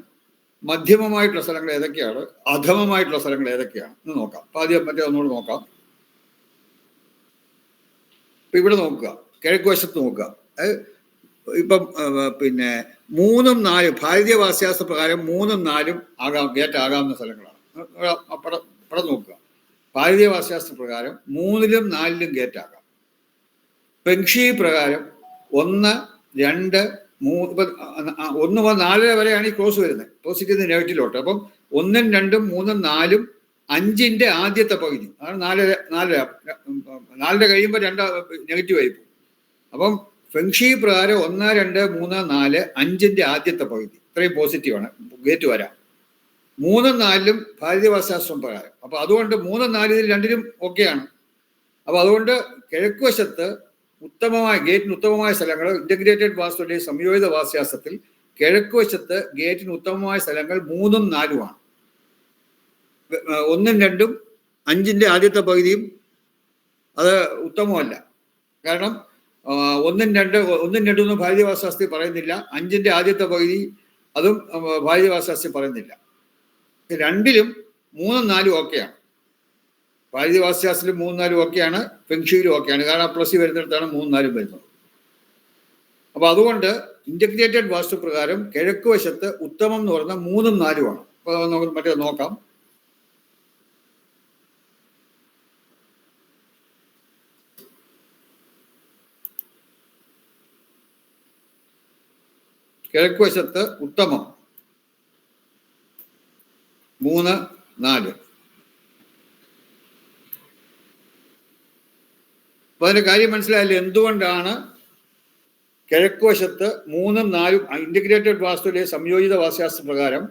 മധ്യമമായിട്ടുള്ള സ്ഥലങ്ങൾ ഏതൊക്കെയാണ്, അധമമായിട്ടുള്ള സ്ഥലങ്ങൾ ഏതൊക്കെയാണ് എന്ന് നോക്കാം. അപ്പൊ ആദ്യം മറ്റേ ഒന്നുകൂടെ നോക്കാം. ഇപ്പൊ ഇവിടെ നോക്കുക, കിഴക്ക് വശത്ത് നോക്കുക. ഇപ്പം 3ഉം 4 ഭാരതീയ വാസ്തുശാസ്ത്ര പ്രകാരം 3ഉം 4ഉം ഗേറ്റ് ആകാവുന്ന സ്ഥലങ്ങളാണ്. പടം നോക്കുക. ഭാരതീയ വാസ്തുശാസ്ത്ര പ്രകാരം 3ലും 4ലും ഗേറ്റ് ആകാം. ഫെങ്ഷി പ്രകാരം 1, 2, ഇപ്പം 1 മുതൽ 4 വരെയാണ് ഈ ക്രോസ് വരുന്നത്, പോസിറ്റീവ് നെഗറ്റീവിലോട്ട്. അപ്പം 1, 2, 3, 4, 5ന്റെ ആദ്യത്തെ പകുതി അതാണ് 4 കഴിയുമ്പോൾ 2 നെഗറ്റീവ് ആയി പോകും. അപ്പം ഫെങ്ഷി പ്രകാരം 1, 2, 3, 4, 5ന്റെ ആദ്യത്തെ പകുതി ഇത്രയും പോസിറ്റീവാണ്, ഗേറ്റ് വരാം. 3, 4 ഭാരതീയവാസ്തുശാസ്ത്രം പ്രകാരം. അപ്പൊ അതുകൊണ്ട് 3, 4 ഇതിൽ രണ്ടിലും ഓക്കെയാണ്. അപ്പൊ അതുകൊണ്ട് കിഴക്ക് വശത്ത് ഉത്തമമായ ഗേറ്റിന് ഉത്തമമായ സ്ഥലങ്ങൾ ഇന്റഗ്രേറ്റഡ് വാസ്തുവിന്റെ സംയോജിത വാസ്തുശാസ്ത്രത്തിൽ കിഴക്ക് വശത്ത് ഗേറ്റിന് ഉത്തമമായ സ്ഥലങ്ങൾ 3ഉം 4ഉമാണ്. 1, 2, 5ന്റെ ആദ്യത്തെ പകുതിയും അത് ഉത്തമമല്ല. കാരണം 1, 2 ഭാരതീയ വാസ്തുശാസ്ത്രത്തിൽ പറയുന്നില്ല. 5ന്റെ ആദ്യത്തെ പകുതി അതും ഭാരതീയ വാസ്തുശാസ്ത്രത്തിൽ പറയുന്നില്ല. രണ്ടിലും 3ഉം 4ഉം ഓക്കെയാണ്. ഭാരതീയ വാസ്തുശാസ്ത്രത്തിൽ 3ഉം 4ഉം ഓക്കെയാണ്, ഫെങ്ഷുയിലും ഓക്കെയാണ്. കാരണം പ്ലസ് വരുന്നിടത്താണ് 3ഉം 4ഉം വരുന്നത്. അപ്പൊ അതുകൊണ്ട് ഇന്റഗ്രേറ്റഡ് വാസ്തു പ്രകാരം കിഴക്ക് വശത്ത് ഉത്തമം എന്ന് പറഞ്ഞാൽ 3ഉം 4ഉമാണ്. അപ്പൊ നമുക്ക് മറ്റേ നോക്കാം. കിഴക്ക് വശത്ത് ഉത്തമം 3, 4. അപ്പൊ അതിന്റെ കാര്യം മനസ്സിലായില്ലേ? എന്തുകൊണ്ടാണ് കിഴക്ക് വശത്ത് 3ഉം 4ഉം ഇന്റഗ്രേറ്റഡ് വാസ്തുവിലെ സംയോജിത വാസ്തുശാസ്ത്ര പ്രകാരം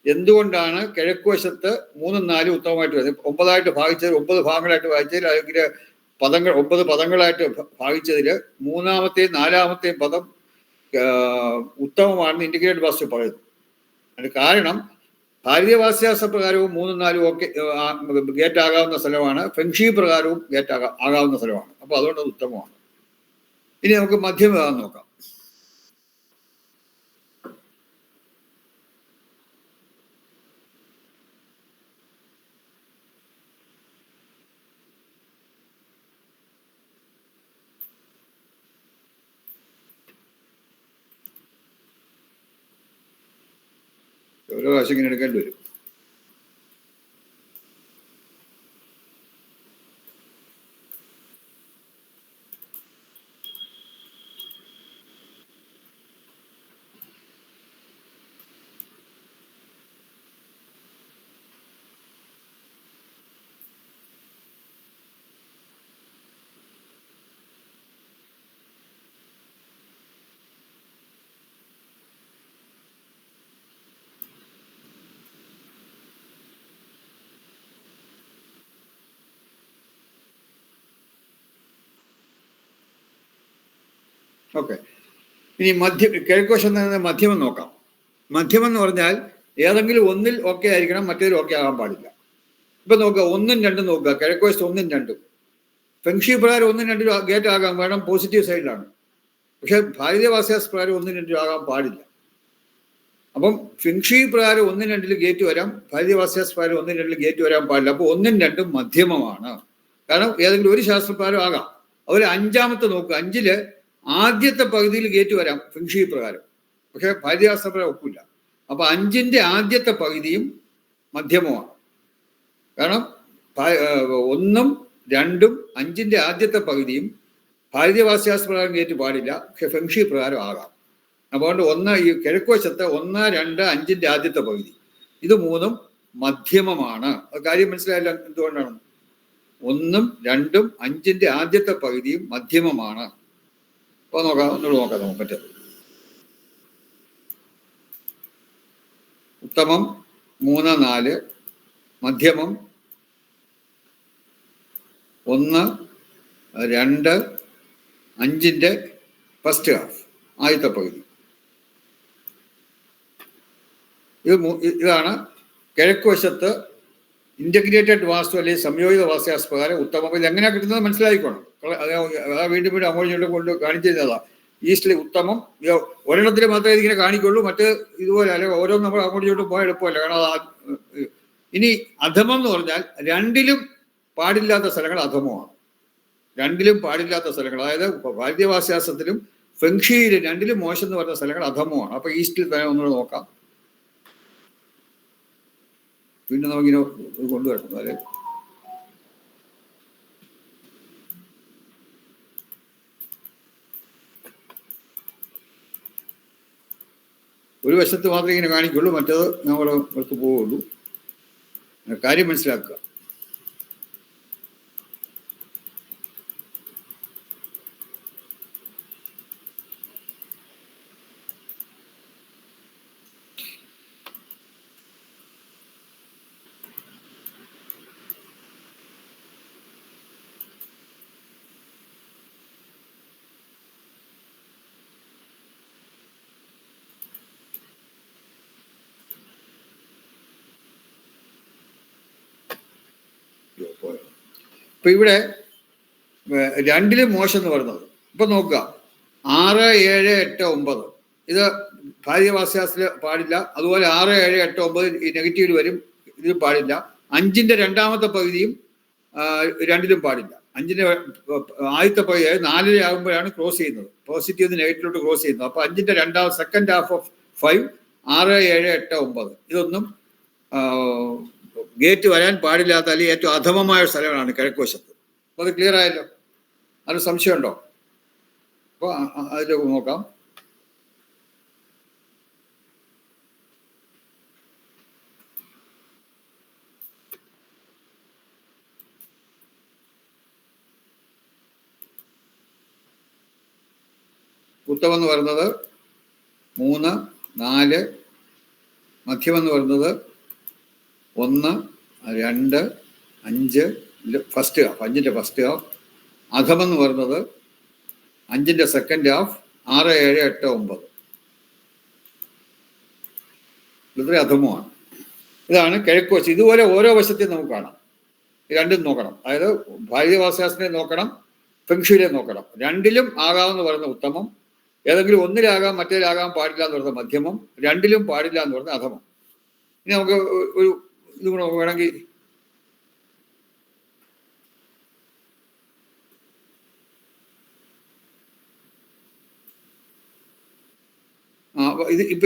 എന്തുകൊണ്ടാണ് കിഴക്ക് വശത്ത് 3ഉം 4ഉം ഉത്തമമായിട്ട് വരുന്നത്? 9 ഭാഗിച്ചതിൽ 9 ഭാഗങ്ങളായിട്ട് വായിച്ചതിൽ അല്ലെങ്കിൽ 9 പദങ്ങളായിട്ട് ഭാഗിച്ചതിൽ 3ാമത്തെയും 4ാമത്തെയും പദം ഉത്തമമാണെന്ന് ഇന്റഗ്രേറ്റഡ് വാസ്തു പറയുന്നു. അതിന് കാരണം ഭാരതീയ വാസ്തുശാസ്ത്ര പ്രകാരവും 3ഉം 4ഉം ഒക്കെ ഗേറ്റ് ആകാവുന്ന സ്ഥലമാണ്, ഫെങ്ഷി പ്രകാരവും ഗേറ്റ് ആകാവുന്ന സ്ഥലമാണ്. അപ്പൊ അതുകൊണ്ട് അത് ഉത്തമമാണ്. ഇനി നമുക്ക് മധ്യമഭാഗം നോക്കാം. ഓരോ പ്രാവശ്യം ഇങ്ങനെ എടുക്കേണ്ടി വരും. ഓക്കെ, ഇനി കിഴക്ക് വശം മധ്യമം നോക്കാം. മധ്യമം എന്ന് പറഞ്ഞാൽ ഏതെങ്കിലും ഒന്നിൽ ഓക്കെ ആയിരിക്കണം, മറ്റേതിൽ ഓക്കെ ആകാൻ പാടില്ല. ഇപ്പൊ നോക്കുക, 1ഉം 2ഉം നോക്കുക. കിഴക്ക് വശത്ത് 1ഉം 2ഉം ഫെങ്ഷി പ്രകാരം 1ഉം 2ഉം ഗേറ്റ് ആകാൻ വേണം, പോസിറ്റീവ് സൈഡിലാണ്. പക്ഷെ ഭാരതീയ വാസ്തുശാസ്ത്ര പ്രകാരം 1ഉം 2ഉം ആകാൻ പാടില്ല. അപ്പം ഫെങ്ഷി പ്രകാരം 1ഉം 2ഉം ഗേറ്റ് വരാം, ഭാരതീയ വാസ്തുശാസ്ത്ര പ്രകാരം 1ഉം 2ഉം ഗേറ്റ് വരാൻ പാടില്ല. അപ്പൊ 1ഉം 2ഉം മധ്യമമാണ്. കാരണം ഏതെങ്കിലും ഒരു ശാസ്ത്രപ്രകാരം ആകാം. അതുപോലെ 5ാമത്തെ നോക്കുക. 5ല് ആദ്യത്തെ പകുതിയിൽ ഗേറ്റ് വരാം ഫെങ്ഷി പ്രകാരം, പക്ഷെ ഭാരതീയ വാസ്തുപ്രകാരം ഒക്കില്ല. അപ്പൊ 5ന്റെ ആദ്യത്തെ പകുതിയും മധ്യമമാണ്. കാരണം 1ഉം 2ഉം 5ന്റെ ആദ്യത്തെ പകുതിയും ഭാരതീയ വാസ്തുശാസ്ത്ര പ്രകാരം ഗേറ്റ് പാടില്ല, പക്ഷെ ഫെങ്ഷി പ്രകാരം ആകാം. അതുകൊണ്ട് ഈ കിഴക്ക് വശത്ത് 1, 2, 5ന്റെ ആദ്യത്തെ പകുതി ഇത് 3ഉം മധ്യമമാണ്. അത് കാര്യം മനസ്സിലായില്ല എന്തുകൊണ്ടാണ്? 1ഉം 2ഉം 5ന്റെ ആദ്യത്തെ പകുതിയും മധ്യമമാണ്. അപ്പൊ ഒന്നുകൂടെ നോക്കാം നമുക്ക് പറ്റും. ഉത്തമം 3, 4, മധ്യമം 1, 2, 5ന്റെ ഫസ്റ്റ് ഹാഫ് ആദ്യത്തെ പകുതി. ഇതാണ് കിഴക്ക് വശത്ത് ഇന്റഗ്രേറ്റഡ് വാസ്തു അല്ലെങ്കിൽ സംയോജിത വാസ്തുശാസ്ത്ര പ്രകാരം ഉത്തമം. ഇത് എങ്ങനെയാണ് കിട്ടുന്നത് മനസ്സിലായിക്കോണം. വീണ്ടും അങ്ങോട്ടും കൊണ്ട് കാണിച്ചു തരുന്നതാ. ഈസ്റ്റിൽ ഉത്തമം ഒരെണ്ണത്തിൽ മാത്രമേ ഇതിങ്ങനെ കാണിക്കുള്ളൂ, മറ്റ് ഇതുപോലെ അല്ലെങ്കിൽ ഓരോന്നും നമ്മൾ അങ്ങോട്ടും പോയാൽ എളുപ്പമല്ല. കാരണം ഇനി അധമം എന്ന് പറഞ്ഞാൽ രണ്ടിലും പാടില്ലാത്ത സ്ഥലങ്ങൾ അധമമാണ്. രണ്ടിലും പാടില്ലാത്ത സ്ഥലങ്ങൾ, അതായത് ഭാരതീയ വാസ്തുശാസ്ത്രത്തിലും ഫെങ്ഷിയിലും രണ്ടിലും മോശം എന്ന് പറഞ്ഞ സ്ഥലങ്ങൾ അധമമാണ്. അപ്പൊ ഈസ്റ്റിൽ തന്നെ ഒന്നുകൂടെ നോക്കാം. പിന്നെ നമുക്കിങ്ങനെ കൊണ്ടുവരണം. അല്ലെ, ഒരു വശത്ത് മാത്രമേ ഇങ്ങനെ കാണിക്കുള്ളൂ, മറ്റേത് നമ്മൾ പുറത്ത് പോവുള്ളൂ. കാര്യം മനസ്സിലാക്കുക. ഇപ്പൊ ഇവിടെ 2 മോശം എന്ന് പറയുന്നത് ഇപ്പൊ നോക്കുക, 6, 7, 8, 9 ഇത് ഭാര്യവാസ്യാസിൽ പാടില്ല. അതുപോലെ 6, 7, 8, 9 ഈ നെഗറ്റീവിൽ വരും, ഇതിൽ പാടില്ല. 5ന്റെ രണ്ടാമത്തെ പകുതിയും 2ലും പാടില്ല. 5ന്റെ ആദ്യത്തെ പകുതി 4 ആകുമ്പോഴാണ് ക്രോസ് ചെയ്യുന്നത്, പോസിറ്റീവ് നെഗറ്റീവിലോട്ട് ക്രോസ് ചെയ്യുന്നത്. അപ്പൊ 5ന്റെ സെക്കൻഡ് ഹാഫ് ഓഫ് 5, 6, 7, 8, 9 ഇതൊന്നും ഗേറ്റ് വരാൻ പാടില്ലാത്ത അല്ലെങ്കിൽ ഏറ്റവും അധമമായ സ്ഥലങ്ങളാണ് കിഴക്കുവശത്ത്. അപ്പോൾ അത് ക്ലിയർ ആയല്ലോ? അതിന് സംശയമുണ്ടോ? അപ്പോൾ അതിലേക്ക് നോക്കാം. ഉത്തമെന്ന് പറയുന്നത് 3, 4, മധ്യമെന്ന് പറയുന്നത് 1, 2, 5 ഫസ്റ്റ് ഹാഫ്, 5ന്റെ ഫസ്റ്റ് ഹാഫ്. അധമെന്ന് പറയുന്നത് 5ന്റെ സെക്കൻഡ് ഹാഫ്, 6, 7, 8, 9 ഇത്ര അധമമാണ്. ഇതാണ് കിഴക്ക് വശം. ഇതുപോലെ ഓരോ വശത്തെയും നമുക്ക് കാണാം. രണ്ടും നോക്കണം. അതായത് ഭാര്യവാസ്യാസിനെ നോക്കണം, ഫെങ്ഷുയിലെ നോക്കണം. 2ലും ആകാമെന്ന് പറയുന്ന ഉത്തമം, ഏതെങ്കിലും ഒന്നിലാകാം മറ്റേലാകാൻ പാടില്ല എന്ന് പറയുന്നത് മധ്യമം, 2ലും പാടില്ല എന്ന് പറയുന്നത് അധമം. ഇനി നമുക്ക് ഒരു ഇത് കൂടെ വേണമെങ്കിൽ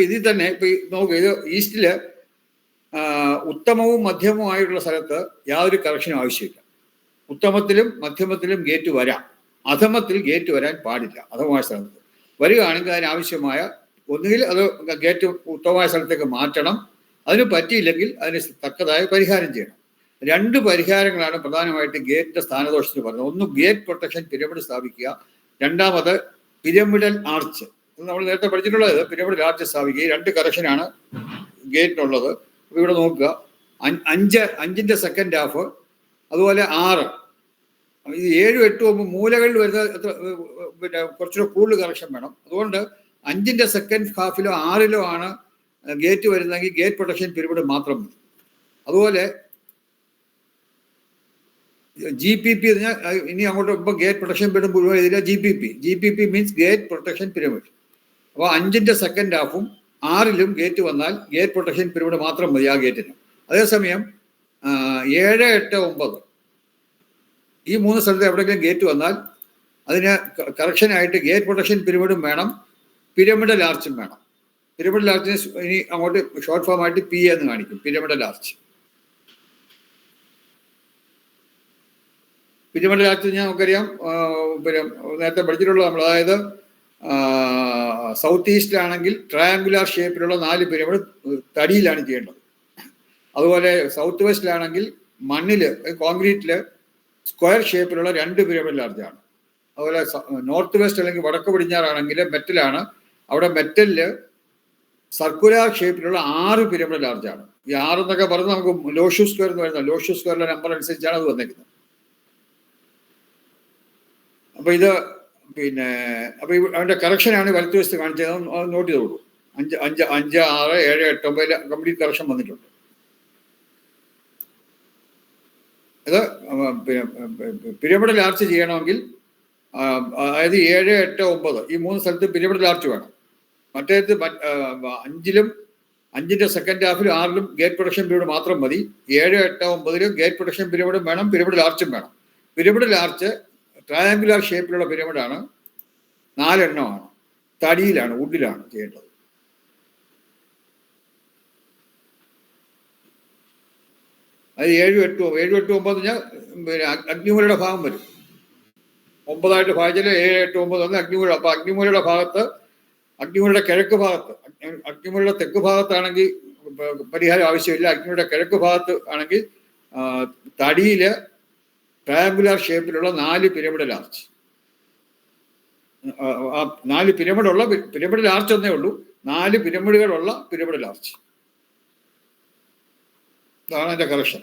ഇതിൽ തന്നെ നോക്കുക, ഇത് ഈസ്റ്റില് ഉത്തമവും മധ്യമവുമായിട്ടുള്ള സ്ഥലത്ത് യാതൊരു കറക്ഷനും ആവശ്യമില്ല. ഉത്തമത്തിലും മധ്യമത്തിലും ഗേറ്റ് വരാം, അധമത്തിൽ ഗേറ്റ് വരാൻ പാടില്ല. അധമമായ സ്ഥലത്ത് വരികയാണെങ്കിൽ അതിനാവശ്യമായ ഒന്നുകിൽ അത് ഗേറ്റ് ഉത്തമമായ സ്ഥലത്തേക്ക് മാറ്റണം, അതിന് പറ്റിയില്ലെങ്കിൽ അതിന് തക്കതായ പരിഹാരം ചെയ്യണം. 2 പരിഹാരങ്ങളാണ് പ്രധാനമായിട്ട് ഗേറ്റിന്റെ സ്ഥാനദോഷത്തിന് പറയുന്നത്. ഒന്ന് ഗേറ്റ് പ്രൊട്ടക്ഷൻ പിരമിഡ് സ്ഥാപിക്കുക, രണ്ടാമത് പിരമിഡൽ ആർച്ച്. നമ്മൾ നേരത്തെ പഠിച്ചിട്ടുള്ളത് പിരമിഡൽ ആർച്ച് സ്ഥാപിക്കുക. ഈ 2 കറക്ഷനാണ് ഗേറ്റിനുള്ളത്. അപ്പോൾ ഇവിടെ നോക്കുക, 5ന്റെ സെക്കൻഡ് ഹാഫ്, അതുപോലെ 6, 7, 8, 9 മൂലകളിൽ വരുന്ന പിന്നെ കുറച്ചുകൂടെ കൂടുതൽ കറക്ഷൻ വേണം. അതുകൊണ്ട് 5ന്റെ സെക്കൻഡ് ഹാഫിലോ 6ലോ ആണ് ഗേറ്റ് വരുന്നെങ്കിൽ ഗേറ്റ് പ്രൊട്ടക്ഷൻ പിരമിഡ് മാത്രം മതി. അതുപോലെ GPP ഇനി അങ്ങോട്ട് ഇപ്പോൾ ഗേറ്റ് പ്രൊട്ടക്ഷൻ പിരമിഡ് മുഴുവൻ ഇതില്ല. GPP means gate protection pyramid. അപ്പോൾ 5ന്റെ സെക്കൻഡ് ഹാഫും 6ലും ഗേറ്റ് വന്നാൽ ഗേറ്റ് പ്രൊട്ടക്ഷൻ പിരമിഡ് മാത്രം മതി ആ ഗേറ്റിന്. അതേസമയം 7, 8, 9 ഈ 3 സ്ഥലത്ത് എവിടെയെങ്കിലും ഗേറ്റ് വന്നാൽ അതിന് കറക്ഷനായിട്ട് ഗേറ്റ് പ്രൊട്ടക്ഷൻ പിരമിഡും വേണം, പിരമിഡൽ ആർച്ചും വേണം. പിരമിഡൽ ആർച്ചിന് ഇനി അങ്ങോട്ട് ഷോർട്ട് ഫോം ആയിട്ട് PA എന്ന് കാണിക്കും, പിരമിഡൽ ആർച്ച്. പിരമിഡൽ ആർച്ച് നമുക്കറിയാം, പിന്നെ നേരത്തെ പഠിച്ചിട്ടുള്ളത് നമ്മൾ. അതായത് സൗത്ത് ഈസ്റ്റിലാണെങ്കിൽ ട്രയാങ്കുലാർ ഷേപ്പിലുള്ള 4 പിരമിഡ് തടിയിലാണ് ചെയ്യേണ്ടത്. അതുപോലെ സൗത്ത് വെസ്റ്റിലാണെങ്കിൽ മണ്ണിൽ കോൺക്രീറ്റിൽ സ്ക്വയർ ഷേപ്പിലുള്ള 2 പിരമിഡൽ ആർച്ചാണ്. അതുപോലെ നോർത്ത് വെസ്റ്റ് അല്ലെങ്കിൽ വടക്ക് പടിഞ്ഞാറാണെങ്കിൽ മെറ്റലാണ്. അവിടെ മെറ്റലിൽ സർക്കുലാർ ഷേപ്പിലുള്ള 6 പിരമിഡൽ ആർച്ചാണ്. ഈ 6 എന്നൊക്കെ പറഞ്ഞ് നമുക്ക് ലോഷു സ്ക്വയർ എന്ന് പറയുന്നത്, ലോഷു സ്ക്വയറിലെ നമ്പർ അനുസരിച്ചാണ് അത് വന്നേക്കുന്നത്. അപ്പൊ ഇത് പിന്നെ അപ്പൊ അതിന്റെ കറക്ഷനാണ് വലത്ത് വശത്ത് കാണിച്ചത്, നോട്ട് ചെയ്തോളൂ. 5, 6, 7, 8, 9 കംപ്ലീറ്റ് കറക്ഷൻ വന്നിട്ടുണ്ട്. ഇത് പിരമിഡൽ ആർച്ച് ചെയ്യണമെങ്കിൽ അതായത് 7, 8, 9 ഈ 3 സ്ഥലത്ത് പിരമിഡൽ ആർച്ച് വേണം. മറ്റേത് 5ലും 5ന്റെ സെക്കൻഡ് ഹാഫിലും 6ലും ഗേറ്റ് പ്രൊട്ടക്ഷൻ പിരമിഡ് മാത്രം മതി. 7, 8, 9ലും ഗേറ്റ് പ്രൊട്ടക്ഷൻ പിരമിഡും വേണം, പിരമിഡൽ ആർച്ചും വേണം. പിരമിഡൽ ആർച്ച് ട്രയാങ്കുലാർ ഷേപ്പിലുള്ള പിരമിഡാണ്, 4 എണ്ണമാണ്, തടിയിലാണ്, വുഡിലാണ് ചെയ്യേണ്ടത്. അത് 7, 8, 9 കഴിഞ്ഞാൽ പിന്നെ അഗ്നിമൂലയുടെ ഭാഗം വരും. 9 ഭാഗിച്ചാൽ 7, 8, 9 അഗ്നിമൂല. അപ്പൊ അഗ്നിമൂലയുടെ ഭാഗത്ത് അഗ്നിമുറിയുടെ കിഴക്ക് ഭാഗത്ത്, അഗ്നിമുറിയുടെ തെക്ക് ഭാഗത്താണെങ്കിൽ പരിഹാരം ആവശ്യമില്ല. അഗ്നിമുറിയുടെ കിഴക്ക് ഭാഗത്ത് ആണെങ്കിൽ തടിയില് ട്രയാങ്കുലർ ഷേപ്പിലുള്ള 4 പിരമിഡൽ ആർച്ച്, 4 പിരമിഡൽ ആർച്ച് ഒന്നേ ഉള്ളൂ, 4 പിരമിഡുകളുള്ള പിരമിഡൽ ആർച്ച്. ഇതാണ് എൻ്റെ കറക്ഷൻ.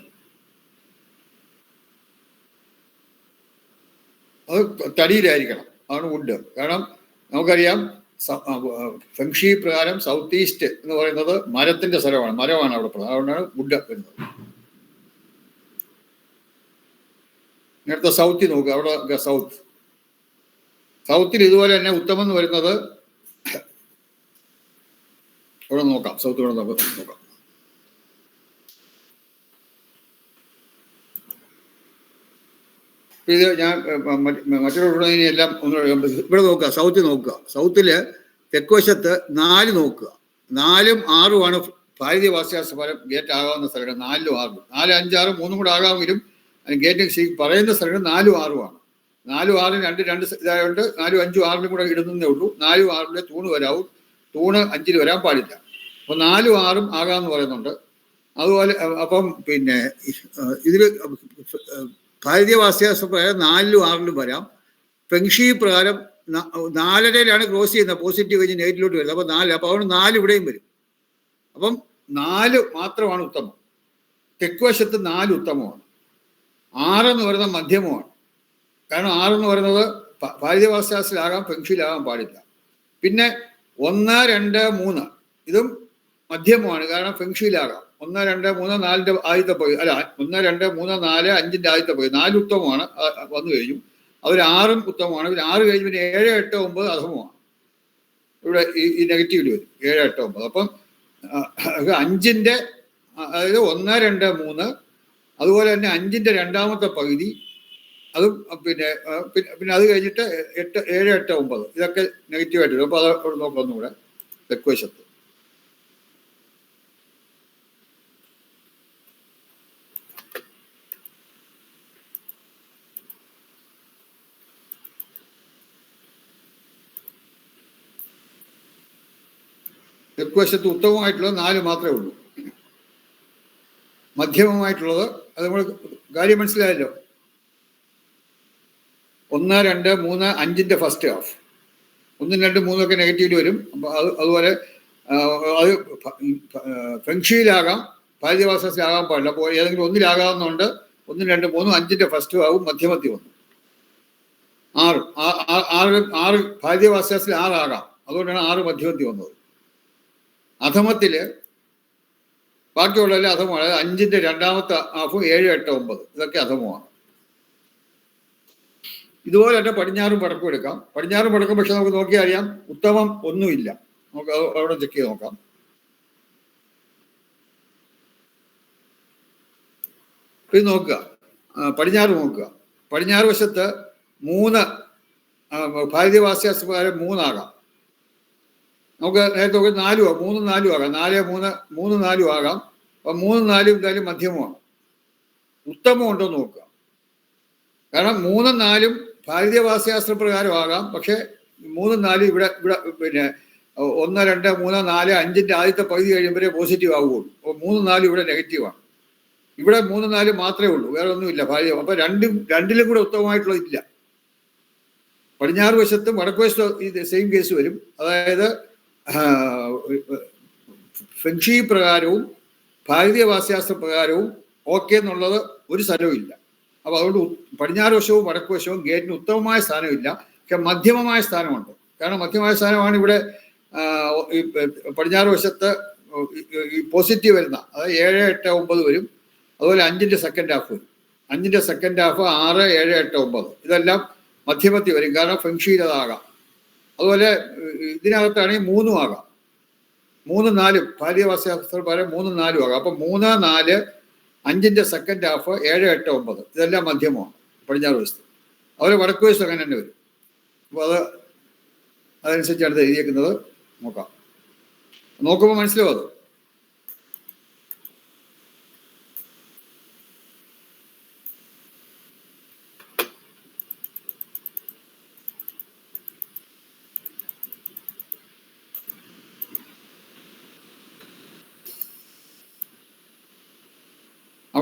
അത് തടിയിലായിരിക്കണം, അതാണ് വുഡ്. കാരണം നമുക്കറിയാം ഫെങ്ഷി പ്രകാരം സൗത്ത് ഈസ്റ്റ് എന്ന് പറയുന്നത് മരത്തിന്റെ സ്ഥലമാണ്, മരമാണ് അവിടെ പ്രധാനം, അതുകൊണ്ടാണ് വുഡ് വരുന്നത്. നേരത്തെ സൗത്തിൽ നോക്കുക, അവിടെ സൗത്തിൽ ഇതുപോലെ തന്നെ ഉത്തമം എന്ന് വരുന്നത് ഇവിടെ നോക്കാം, സൗത്ത് ഇവിടെ നോക്കാം. ഇത് ഞാൻ മറ്റൊരു എല്ലാം ഇവിടെ നോക്കുക, സൗത്തിൽ നോക്കുക. സൗത്തില് തെക്കുവശത്ത് 4 നോക്കുക, 4ഉം 6ഉമാണ് ഭാരതീയ വാസ്തുശാസ്ത്ര ഫലം ഗേറ്റ് ആകാവുന്ന സ്ഥലങ്ങൾ. 4ഉം 6ഉം 4, 5, 6 3 കൂടെ ആകാമെങ്കിലും ഗേറ്റ് പറയുന്ന സ്ഥലങ്ങൾ 4ഉം 6ഉമാണ്. 4ഉം 6ഉം 2 ഇതായതുകൊണ്ട് 4ഉം 5ഉം 6ഉം കൂടെ ഇടുന്നേ ഉള്ളൂ. 4ഉം 6ലെ തൂണ് വരാവും, തൂണ് 5ൽ വരാൻ പാടില്ല. അപ്പൊ 4ഉം 6ഉം ആകാമെന്ന് പറയുന്നുണ്ട്. അതുപോലെ അപ്പം പിന്നെ ഇതിൽ ഭാരതീയ വാസ്തുശാസ്ത്ര പ്രകാരം 4ലും 6ലും വരാം. ഫെങ്ഷി പ്രകാരം 4:30 ക്രോസ് ചെയ്യുന്നത്, പോസിറ്റീവ് കഴിഞ്ഞ് നെഗറ്റീവിലോട്ട് വരുന്നത്. അപ്പൊ 4, അപ്പൊ അതുകൊണ്ട് 4 ഇവിടെയും വരും. അപ്പം 4 മാത്രമാണ് ഉത്തമം. തെക്കുവശത്ത് 4 ഉത്തമമാണ്. 6 എന്ന് പറയുന്നത് മധ്യമമാണ്. കാരണം 6 എന്ന് പറയുന്നത് ഭാരതീയ വാസ്തുശാസ്ത്രത്തിലാകാം, ഫെങ്ഷിയിലാകാൻ പാടില്ല. പിന്നെ 1, 2, 3 ഇതും മധ്യമമാണ്, കാരണം ഫെങ്ഷിയിലാകാം. 1, 2, 3, 4ന്റെ ആദ്യത്തെ പകുതി, അല്ല 1, 2, 3, 4, 5ന്റെ ആദ്യത്തെ പകുതി, 4 ഉത്തമമാണ്, വന്നു കഴിഞ്ഞു. അതിൽ 6ഉം ഉത്തമമാണ്. പിന്നെ 6 കഴിഞ്ഞ് പിന്നെ 7, 8, 9 അധമമാണ്. ഇവിടെ ഈ നെഗറ്റീവിൽ വരും 7, 8, 9. അപ്പം 5ന്റെ, അതായത് 1, 2, 3, അതുപോലെ തന്നെ 5ന്റെ രണ്ടാമത്തെ പകുതി, അതും പിന്നെ അത് കഴിഞ്ഞിട്ട് 7, 8, 9 ഇതൊക്കെ നെഗറ്റീവായിട്ട് വരും. അപ്പൊ അത് നോക്കൊന്നുകൂടെ തെക്കുവശത്ത്. തെക്കുവശത്ത് ഉത്തമമായിട്ടുള്ളത് 4 മാത്രമേ ഉള്ളൂ. മധ്യമമായിട്ടുള്ളത് അത് നമ്മൾ കാര്യം മനസ്സിലായല്ലോ. 1, 2, 3, 5ന്റെ ഫസ്റ്റ് ഹാഫ്, 1, 2, 3 ഒക്കെ നെഗറ്റീവിൽ വരും. അപ്പൊ അതുപോലെ അത് ഫെങ്ഷിയിലാകാം, ഭാരതീയ വാസ്തുശാസ്ത്രത്തിലാകാൻ പാടില്ല. അപ്പോൾ ഏതെങ്കിലും ഒന്നിലാകാവുന്നതുകൊണ്ട് 1, 2, 3, 5ന്റെ ഫസ്റ്റ് ആവും, മധ്യമത്തി വന്നു. 6 ഭാരതീയ വാസ്തുശാസ്ത്രത്തിൽ 6 ആകാം, അതുകൊണ്ടാണ് 6 മധ്യമത്തി വന്നത്. അധമത്തില് ബാക്കിയുള്ളതെല്ലാം അധമമാണ്. 5ന്റെ രണ്ടാമത്തെ ഹാഫും 7, 8, 9 ഇതൊക്കെ അധമമാണ്. ഇതുപോലെ തന്നെ പടിഞ്ഞാറും വടക്കും എടുക്കാം. പടിഞ്ഞാറും വടക്കും പക്ഷെ നമുക്ക് നോക്കിയാൽ അറിയാം ഉത്തമം ഒന്നുമില്ല. നമുക്ക് അവിടെ ചെക്ക് ചെയ്ത് നോക്കാം. ഇത് നോക്കുക, പടിഞ്ഞാറ് നോക്കുക. പടിഞ്ഞാറ് വശത്ത് 3 ഭാരതീയ വാസ്തുശാസ്ത്ര പ്രകാരം 3 ആകാം. നമുക്ക് നേരത്തെ നോക്കി 4 ആകാം, 3, 4 ആകാം, 4, 3, 4 ആകാം. അപ്പൊ 3, 4 എന്തായാലും മധ്യമമാണ്. ഉത്തമം ഉണ്ടോ എന്ന് നോക്കുക. കാരണം 3, 4 ഭാരതീയ വാസ്തുശാസ്ത്ര പ്രകാരം ആകാം, പക്ഷെ 3, 4 ഇവിടെ പിന്നെ 1, 2, 3, 4, 5ന്റെ ആദ്യത്തെ പകുതി കഴിയുമ്പോഴേ പോസിറ്റീവ് ആവുകയുള്ളൂ. അപ്പോൾ 3, 4 ഇവിടെ നെഗറ്റീവാണ്. ഇവിടെ 3, 4 മാത്രമേ ഉള്ളൂ, വേറെ ഒന്നുമില്ല ഭാരതീയ. അപ്പൊ രണ്ടിലും കൂടെ ഉത്തമമായിട്ടുള്ളത് ഇല്ല. പടിഞ്ഞാറ് വശത്തും വടക്ക് വശത്തും ഇത് സെയിം കേസ് വരും. അതായത് ഫെങ്ഷി പ്രകാരവും ഭാരതീയ വാസ്തുശാസ്ത്ര പ്രകാരവും ഓക്കെ എന്നുള്ളത് ഒരു സ്ഥലവും ഇല്ല. അപ്പൊ അതുകൊണ്ട് പടിഞ്ഞാറ് വശവും വടക്ക് വശവും ഗേറ്റിന് ഉത്തമമായ സ്ഥാനമില്ല, പക്ഷെ മധ്യമമായ സ്ഥാനമുണ്ട്. കാരണം മധ്യമായ സ്ഥാനമാണ് ഇവിടെ പടിഞ്ഞാറ് വശത്ത് ഈ പോസിറ്റീവ് വരുന്ന, അതായത് 7, 8, 9 വരും. അതുപോലെ 5ന്റെ സെക്കൻഡ് ഹാഫ് വരും. 5ന്റെ സെക്കൻഡ് ഹാഫ് 6, 7, 8, 9 ഇതെല്ലാം മധ്യമത്തി വരും, കാരണം ഫെങ്ഷിയിലതാകാം. അതുപോലെ ഇതിനകത്താണെങ്കിൽ 3 ആകാം, 3, 4 ഭാരതീയ വാസ്തുശാസ്ത്ര പ്രകാരം 3, 4 ആകാം. അപ്പൊ 3, 4, 5ന്റെ സെക്കൻഡ് ഹാഫ് 7, 8, 9 ഇതെല്ലാം മധ്യമമാണ് പടിഞ്ഞാറ് വശത്ത്. അതുപോലെ വടക്ക് വശത്ത് അങ്ങനെ തന്നെ വരും. അപ്പോൾ അതനുസരിച്ചാണ് ഇത് എഴുതിയേക്കുന്നത്. നോക്കാം, നോക്കുമ്പോൾ മനസ്സിലാവും അത്.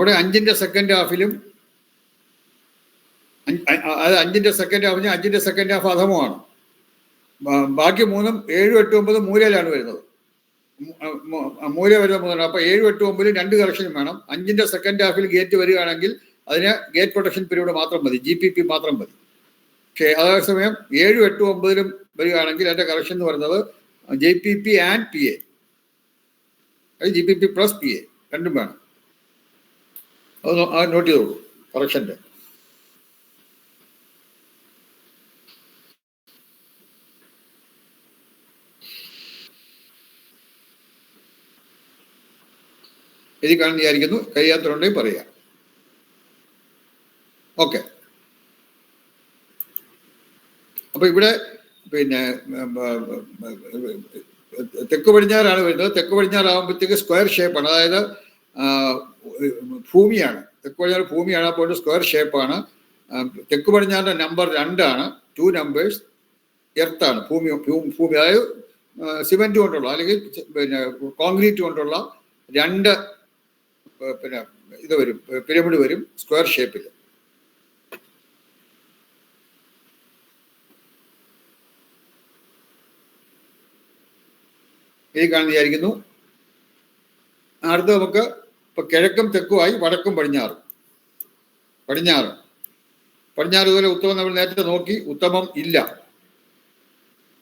അവിടെ 5ന്റെ സെക്കൻഡ് ഹാഫിലും അത് 5ന്റെ സെക്കൻഡ് ഹാഫിന് 5ന്റെ സെക്കൻഡ് ഹാഫ് അധമമാണ്. ബാക്കി 3ഉം 7, 8, 9 മൂലയിലാണ് വരുന്നത്. മൂല വരുന്ന 3. അപ്പൊ 7, 8, 9 2 കറക്ഷനും വേണം. 5ന്റെ സെക്കൻഡ് ഹാഫിൽ ഗേറ്റ് വരികയാണെങ്കിൽ അതിന് ഗേറ്റ് പ്രൊട്ടക്ഷൻ പീരീഡ് മാത്രം മതി, GPP മാത്രം മതി. പക്ഷേ അതേസമയം 7, 8, 9 വരികയാണെങ്കിൽ അതിന്റെ കറക്ഷൻ എന്ന് പറയുന്നത് JPP and PA, GPP plus PA രണ്ടും വേണം. അത് നോട്ട് ചെയ്തോളൂ കറക്ഷന്റെ. എഴുതി കാണുന്ന വിചാരിക്കുന്നു. കഴിയാത്തതുണ്ടെങ്കിൽ പറയാം. ഓക്കെ. അപ്പൊ ഇവിടെ പിന്നെ തെക്ക് പടിഞ്ഞാറാണ് വരുന്നത്. തെക്ക് പടിഞ്ഞാറാകുമ്പോഴത്തേക്ക് സ്ക്വയർ ഷേപ്പാണ്, അതായത് ഭൂമിയാണ്. തെക്ക് പടിഞ്ഞാറ് ഭൂമിയാണ്, അപ്പോൾ സ്ക്വയർ ഷേപ്പാണ്. തെക്ക് പടിഞ്ഞാറിന്റെ നമ്പർ 2 ആണ്. 2 നമ്പേഴ്സ് എർത്താണ്, ഭൂമി. അതായത് സിമെന്റ് കൊണ്ടുള്ള അല്ലെങ്കിൽ പിന്നെ കോൺക്രീറ്റ് കൊണ്ടുള്ള 2 പിന്നെ ഇത് വരും, പിരമിഡ് വരും സ്ക്വയർ ഷേപ്പിൽ. ഈ കാണുന്ന വിചാരിക്കുന്നു. അടുത്ത് നമുക്ക് ഇപ്പൊ കിഴക്കും തെക്കുമായി വടക്കും പടിഞ്ഞാറും. പടിഞ്ഞാറ് ഇതുപോലെ ഉത്തമം നമ്മൾ നേരത്തെ നോക്കി, ഉത്തമം ഇല്ല.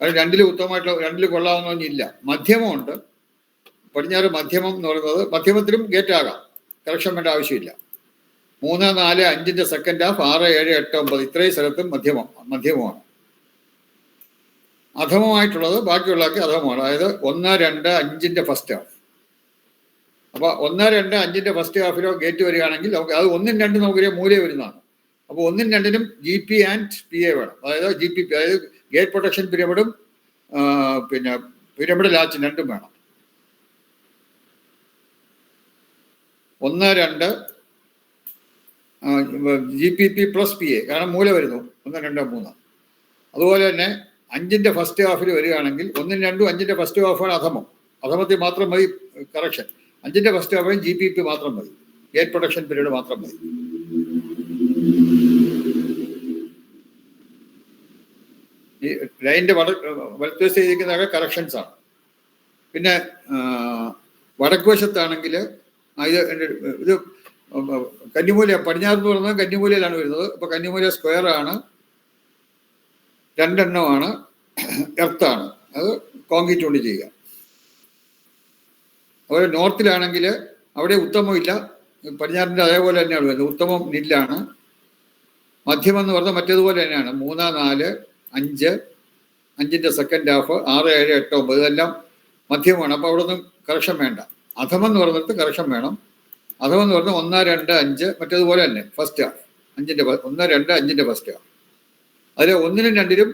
അത് 2 ഉത്തമമായിട്ടുള്ള 2 കൊള്ളാവുന്നൊന്നുമില്ല. മധ്യമമുണ്ട്. പടിഞ്ഞാറ് മധ്യമം എന്ന് പറയുന്നത്, മധ്യമത്തിലും ഗേറ്റ് ആകാം, കറക്ഷൻ വേണ്ട ആവശ്യമില്ല. 3, 4, 5ന്റെ സെക്കൻഡ് ഹാഫ്, 6, 7, 8, 9 ഇത്രയും സ്ഥലത്തും മധ്യമമാണ്. അധമമായിട്ടുള്ളത് ബാക്കിയുള്ളതൊക്കെ അധമമാണ്. അതായത് 1, 2, 5ന്റെ ഫസ്റ്റ് ഹാഫ്. അപ്പൊ 1, 2, 5ന്റെ ഫസ്റ്റ് ഹാഫിലോ ഗേറ്റ് വരികയാണെങ്കിൽ നമുക്ക് അത് 1, 2 നമുക്കൊരു മൂലയിൽ വരുന്നതാണ്. അപ്പോൾ 1, 2നും GP ആൻഡ് PA വേണം. അതായത് GPP, അതായത് ഗേറ്റ് പ്രൊട്ടക്ഷൻ പിരമിഡും പിന്നെ പിരമിഡ് ലാച്ചും രണ്ടും വേണം. 1, 2 GPP പ്ലസ് PA, കാരണം മൂല വരുന്നു 1, 2, 3. അതുപോലെ തന്നെ 5ന്റെ ഫസ്റ്റ് ഹാഫിൽ വരികയാണെങ്കിൽ 1, 2, 5ന്റെ ഫസ്റ്റ് ഹാഫാണ് അധമം. അധമത്തിൽ മാത്രം മതി കറക്ഷൻ. 5ന്റെ ഫസ്റ്റ് ഹാഫിന് GPP മാത്രം മതി, ഗേറ്റ് പ്രൊട്ടക്ഷൻ പീരീഡ് മാത്രം മതി. ഈ ലൈനിന്റെ വലത്ത് വശത്ത് ചെയ്തിരിക്കുന്നതൊക്കെ കറക്ഷൻസ് ആണ്. പിന്നെ വടക്ക് വശത്താണെങ്കിൽ ഇത് കന്നിമൂല, പടിഞ്ഞാറ് എന്ന് പറയുന്നത് കന്നിമൂലയിലാണ് വരുന്നത്. അപ്പൊ കന്നിമൂല സ്ക്വയർ ആണ്, 2 എണ്ണമാണ്, എർത്താണ്. അത് കോൺക്രീറ്റ് കൊണ്ട് ചെയ്യുക. അതുപോലെ നോർത്തിലാണെങ്കിൽ അവിടെ ഉത്തമം ഇല്ല, പടിഞ്ഞാറിൻ്റെ അതേപോലെ തന്നെയാണ് വരുന്നത്. ഉത്തമം നില്ലാണ്. മധ്യമം എന്ന് പറഞ്ഞാൽ മറ്റേതുപോലെ തന്നെയാണ്. 3, 4, 5, 5ന്റെ സെക്കൻഡ് ഹാഫ്, 6, 7, 8, 9 ഇതെല്ലാം മധ്യമമാണ്. അപ്പോൾ അവിടെ ഒന്നും കറക്ഷൻ വേണ്ട. അധമം എന്ന് പറഞ്ഞിടത്ത് കറക്ഷൻ വേണം. അധമം എന്ന് പറഞ്ഞാൽ 1, 2, 5 മറ്റേതുപോലെ തന്നെ ഫസ്റ്റ് ഹാഫ്, 1, 2, 5ന്റെ ഫസ്റ്റ് ഹാഫ്. അതിൽ 1നും 2നും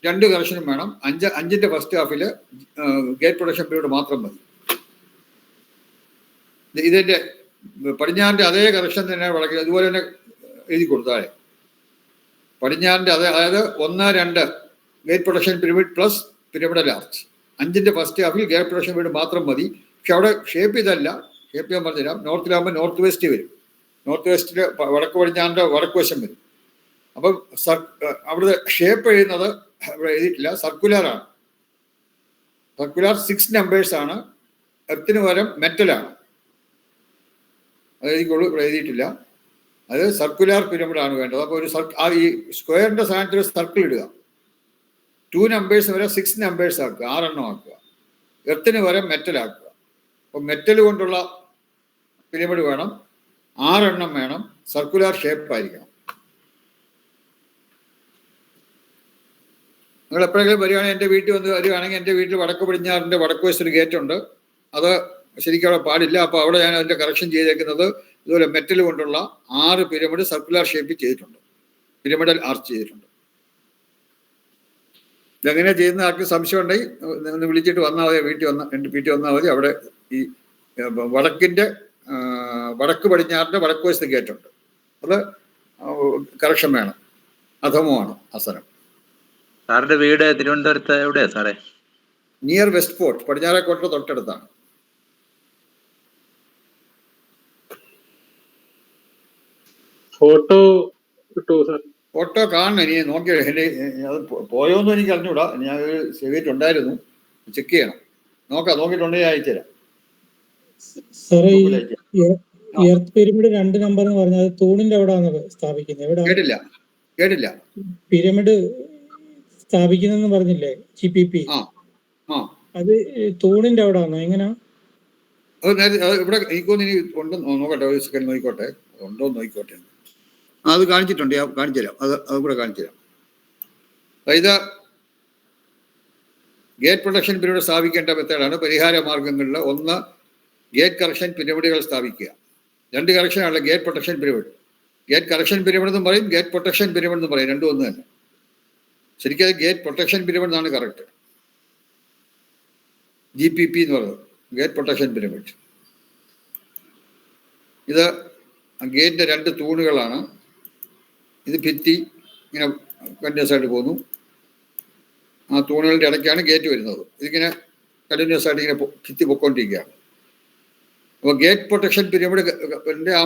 2 കറക്ഷനും വേണം. 5ന്റെ ഫസ്റ്റ് ഹാഫിൽ ഗേറ്റ് പ്രൊട്ടക്ഷൻ പീരീഡ് മാത്രം മതി. ഇതിന്റെ പടിഞ്ഞാറിന്റെ അതേ കറക്ഷൻ തന്നെ വടക്ക് അതുപോലെ തന്നെ എഴുതി കൊടുത്താൽ പടിഞ്ഞാറിന്റെ അതേ, അതായത് 1, 2 gate protection pyramid plus pyramid large. 5ന്റെ ഫസ്റ്റ് ഹാഫിൽ ഗേറ്റ് പ്രൊട്ടക്ഷൻ പീരീഡ് മാത്രം മതി. പക്ഷെ അവിടെ ഷേപ്പ് ഇതല്ല, ഷേപ്പ് ഞാൻ പറഞ്ഞുതരാം. നോർത്തിലാകുമ്പോൾ നോർത്ത് വെസ്റ്റ് വരും. നോർത്ത് വെസ്റ്റില് വടക്ക് പടിഞ്ഞാറിന്റെ വടക്ക് വശം വരും. അപ്പം അവിടുത്തെ ഷേപ്പ് എഴുതുന്നത് ഇവിടെ എഴുതിയിട്ടില്ല, സർക്കുലറാണ്. സർക്കുലർ 6 നമ്പേഴ്സ് ആണ്. എർത്തിന് പകരം മെറ്റലാണ്. അത് എഴുതിക്കോളൂ, ഇവിടെ എഴുതിയിട്ടില്ല. അത് സർക്കുലർ പിരമിഡാണ് വേണ്ടത്. അപ്പോൾ ഈ സ്ക്വയറിന്റെ സ്ഥാനത്ത് സർക്കിൾ ഇടുക. 2 നമ്പേഴ്സ് വരെ 6 നമ്പേഴ്സ് ആക്കുക, 6 എണ്ണം ആക്കുക. എർത്തിന് പകരം മെറ്റലാക്കുക. അപ്പോൾ മെറ്റൽ കൊണ്ടുള്ള പിരമിഡ് വേണം, 6 എണ്ണം വേണം, സർക്കുലർ ഷേപ്പ് ആയിരിക്കണം. നിങ്ങൾ എപ്പോഴെങ്കിലും വരികയാണെങ്കിൽ, എൻ്റെ വീട്ടിൽ വന്ന് വരികയാണെങ്കിൽ, എൻ്റെ വീട്ടിൽ വടക്ക് പടിഞ്ഞാറിൻ്റെ വടക്ക് വശത്തൊരു ഗേറ്റ് ഉണ്ട്. അത് ശരിക്കും അവിടെ പാടില്ല. അപ്പോൾ അവിടെ ഞാൻ അതിൻ്റെ കറക്ഷൻ ചെയ്തേക്കുന്നത് ഇതുപോലെ മെറ്റൽ കൊണ്ടുള്ള 6 പിരമിഡ് സർക്കുലർ ഷേപ്പിൽ ചെയ്തിട്ടുണ്ട്, പിരമിഡൽ ആർച്ച് ചെയ്തിട്ടുണ്ട്. ഇതെങ്ങനെ ചെയ്യുന്ന ആർക്ക് സംശയം ഉണ്ടെങ്കിൽ ഒന്ന് വിളിച്ചിട്ട് വന്നാൽ മതി. എൻ്റെ വീട്ടിൽ വന്നാൽ മതി. അവിടെ ഈ വടക്ക് പടിഞ്ഞാറിൻ്റെ വടക്ക് വശത്ത് ഗേറ്റ് ഉണ്ട്. അത് കറക്ഷൻ വേണം. അധമമാണ് ആസനം. സാറിന്റെ വീട് തിരുവനന്തപുരത്ത് എവിടെയാ സാറേ? നിയർ വെസ്റ്റ് ഫോർട്ട്, പടിഞ്ഞാറേക്കോട്ട തൊട്ടടുത്താണ്. ഫോട്ടോ കിട്ടുമോ സാർ? ഫോട്ടോ കാണണം, ഇനി നോക്കി എൻ്റെ അത് പോയോന്നും എനിക്ക് അറിഞ്ഞൂടാ. ഞാൻ ചെയ്തിട്ടുണ്ടായിരുന്നു, ചെക്ക് ചെയ്യണം. നോക്കിയിട്ടുണ്ടെങ്കിൽ അയച്ചുതരാം. സാറേ ഈ എർത്ത് പിരമിഡ് 2 നമ്പർ എന്ന് പറഞ്ഞാൽ തൂണിന്റെ എവിടെയാണ് സ്ഥാപിക്കുന്നത്? എവിടെ? കേട്ടില്ല. പിരമിഡ് സ്ഥാപിക്കുന്നെന്ന് പറഞ്ഞില്ലേ, GPP? അത് തൂണിന്റെ എവിടെയാണോ, എങ്ങനെയാ? അത് ഇവിടെ എനിക്കൊന്ന് ഇനി ഉണ്ടെന്ന് നോക്കട്ടെ, ഒരു സെക്കൻഡ് നോക്കിക്കോട്ടെ, ഉണ്ടോ നോക്കിക്കോട്ടെ. അത് കാണിച്ചിട്ടുണ്ട്, ഞാൻ കാണിച്ചു തരാം. അത് കൂടെ കാണിച്ചു തരാം. അതായത് ഗേറ്റ് പ്രൊട്ടക്ഷൻ പിരമിഡ് സ്ഥാപിക്കേണ്ട മെത്തേഡാണ് പരിഹാര മാർഗങ്ങളിൽ. ഒന്ന്, ഗേറ്റ് കറക്ഷൻ പിരമിഡുകൾ സ്ഥാപിക്കുക. 2 കറക്ഷനാണല്ലോ gate protection pyramid. Gate correction pyramid എന്നും പറയും, ഗേറ്റ് പ്രൊട്ടക്ഷൻ പിരമിഡ് എന്നും പറയും, രണ്ടും ഒന്ന് തന്നെ. ശരിക്കും അത് ഗേറ്റ് പ്രൊട്ടക്ഷൻ പിരമിഡ് എന്നാണ് കറക്റ്റ്. GPP എന്ന് പറയുന്നത് ഗേറ്റ് പ്രൊട്ടക്ഷൻ പിരമിഡ്. ഇത് ഗേറ്റിന്റെ 2 തൂണുകളാണ്. ഇത് ഭിത്തി ഇങ്ങനെ കണ്ടിന്യൂസ് ആയിട്ട് പോകുന്നു. ആ തൂണുകളുടെ ഇടയ്ക്കാണ് ഗേറ്റ് വരുന്നത്. ഇതിങ്ങനെ കണ്ടിന്യൂസ് ആയിട്ട് ഇങ്ങനെ ഭിത്തി പൊക്കോണ്ടിരിക്കുകയാണ്. അപ്പോൾ ഗേറ്റ് പ്രൊട്ടക്ഷൻ പിരമിഡിന്റെ ആ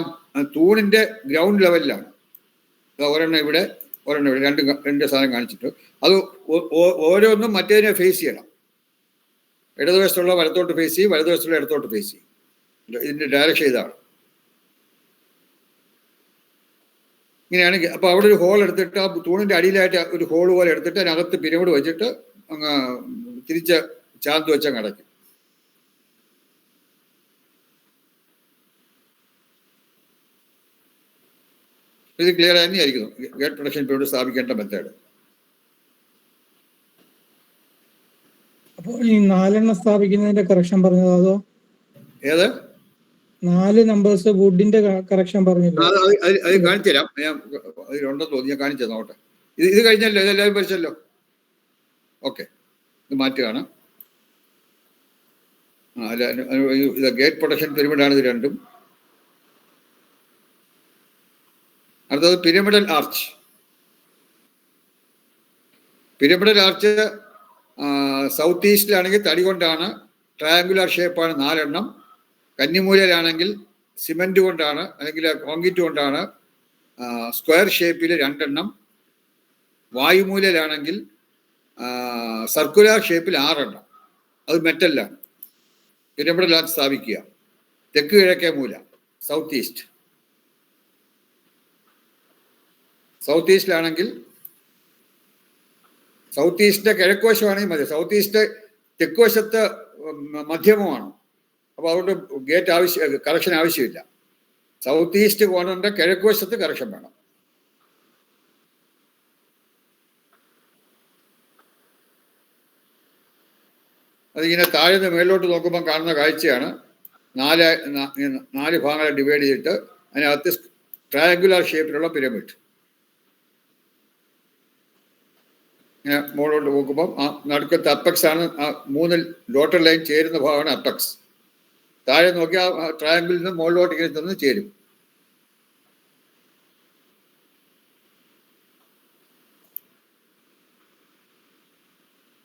തൂണിന്റെ ഗ്രൗണ്ട് ലെവലിലാണ്. ഒരെണ്ണം ഇവിടെ, ഒരെണ്ണം ഇവിടെ, രണ്ട് സാധനം കാണിച്ചിട്ട് അത് ഓരോന്നും മറ്റേതിനെ ഫേസ് ചെയ്യണം. ഇടതുവശത്തുള്ള വലത്തോട്ട് ഫേസ് ചെയ്യും, വലതുവശത്തുള്ള ഇടത്തോട്ട് ഫേസ് ചെയ്യും. ഇതിന്റെ ഡയറക്ഷൻ ഇതാണ്. ഇങ്ങനെയാണ്. അപ്പോൾ അവിടെ ഒരു ഹോൾ എടുത്തിട്ട് ആ തൂണിന്റെ അടിയിലായിട്ട് ഒരു ഹോൾ പോലെ എടുത്തിട്ട് അതിനകത്ത് പിരമിഡ് വെച്ചിട്ട് അങ്ങ് തിരിച്ച് ചാന്ത് വെച്ചങ്ങ് അടയ്ക്കും. ഇത് ക്ലിയർ തന്നെയായിരിക്കുന്നു ഗേറ്റ് പ്രൊട്ടക്ഷൻ പിരമിഡ് സ്ഥാപിക്കേണ്ട മെത്തേഡ്. അപ്പോൾ ഈ 4 സ്ഥാപിക്കുന്നതിന്റെ കറക്ഷൻ പറഞ്ഞതോ, അതോ ഏത് 4 നമ്പേഴ്സ് വുഡിന്റെ കറക്ഷൻ പറഞ്ഞില്ല? അത് കാണിച്ചു തരാം. ഞാൻ അതിലുണ്ടെന്ന് തോന്നി, ഞാൻ കാണിച്ചു നോട്ടെ. ഇത് കഴിഞ്ഞല്ലോ, ഇതെല്ലാവരും പഠിച്ചല്ലോ. ഓക്കെ, ഇത് മാറ്റുകയാണ്. ഇത് ഗേറ്റ് പ്രൊട്ടക്ഷൻ പിരമിഡാണ്. ഇത് രണ്ടും. അടുത്തത് pyramidal arch. Pyramidal arch south ഈസ്റ്റിലാണെങ്കിൽ തടി കൊണ്ടാണ്, ട്രയാങ്കുലർ ഷേപ്പാണ് 4 എണ്ണം. കന്നിമൂലയിലാണെങ്കിൽ സിമെന്റ് കൊണ്ടാണ്, അല്ലെങ്കിൽ കോൺക്രീറ്റ് കൊണ്ടാണ്, സ്ക്വയർ ഷേപ്പിൽ 2 എണ്ണം. വായുമൂലയിലാണെങ്കിൽ സർക്കുലർ ഷേപ്പിൽ 6 എണ്ണം. അത് മെറ്റലിലാണ്. പിരമിഡൽ ആർച്ച് സ്ഥാപിക്കുക. തെക്ക് കിഴക്കേ മൂല, സൗത്ത് ഈസ്റ്റ്. സൗത്ത് ഈസ്റ്റിലാണെങ്കിൽ, സൗത്ത് ഈസ്റ്റിന്റെ കിഴക്ക് വശമാണെങ്കിൽ മതി. സൗത്ത് ഈസ്റ്റ് തെക്ക് വശത്ത് മധ്യമമാണ്. അപ്പോൾ അതുകൊണ്ട് ഗേറ്റ് കറക്ഷൻ ആവശ്യമില്ല. സൗത്ത് ഈസ്റ്റ് കോർണറിന്റെ കിഴക്ക് വശത്ത് കറക്ഷൻ വേണം. അതിങ്ങനെ താഴെ നിന്ന് മേളിലോട്ട് നോക്കുമ്പോൾ കാണുന്ന കാഴ്ചയാണ്. 4 ഭാഗങ്ങളെ ഡിവൈഡ് ചെയ്തിട്ട് അതിനകത്ത് ട്രയാങ്കുലർ ഷേപ്പിലുള്ള പിരമിഡ്. ഇങ്ങനെ മുകളിലോട്ട് നോക്കുമ്പം ആ നടുക്കത്തെ അപ്പക്സ് ആണ്. ആ 3 ഡോട്ടർ ലൈൻ ചേരുന്ന ഭാഗമാണ് അപ്പക്സ്. താഴെ നോക്കി ആ ട്രയാങ്കിളിൽ നിന്ന് മുകളിലോട്ട് ഇങ്ങനെ ചെന്ന് ചേരും.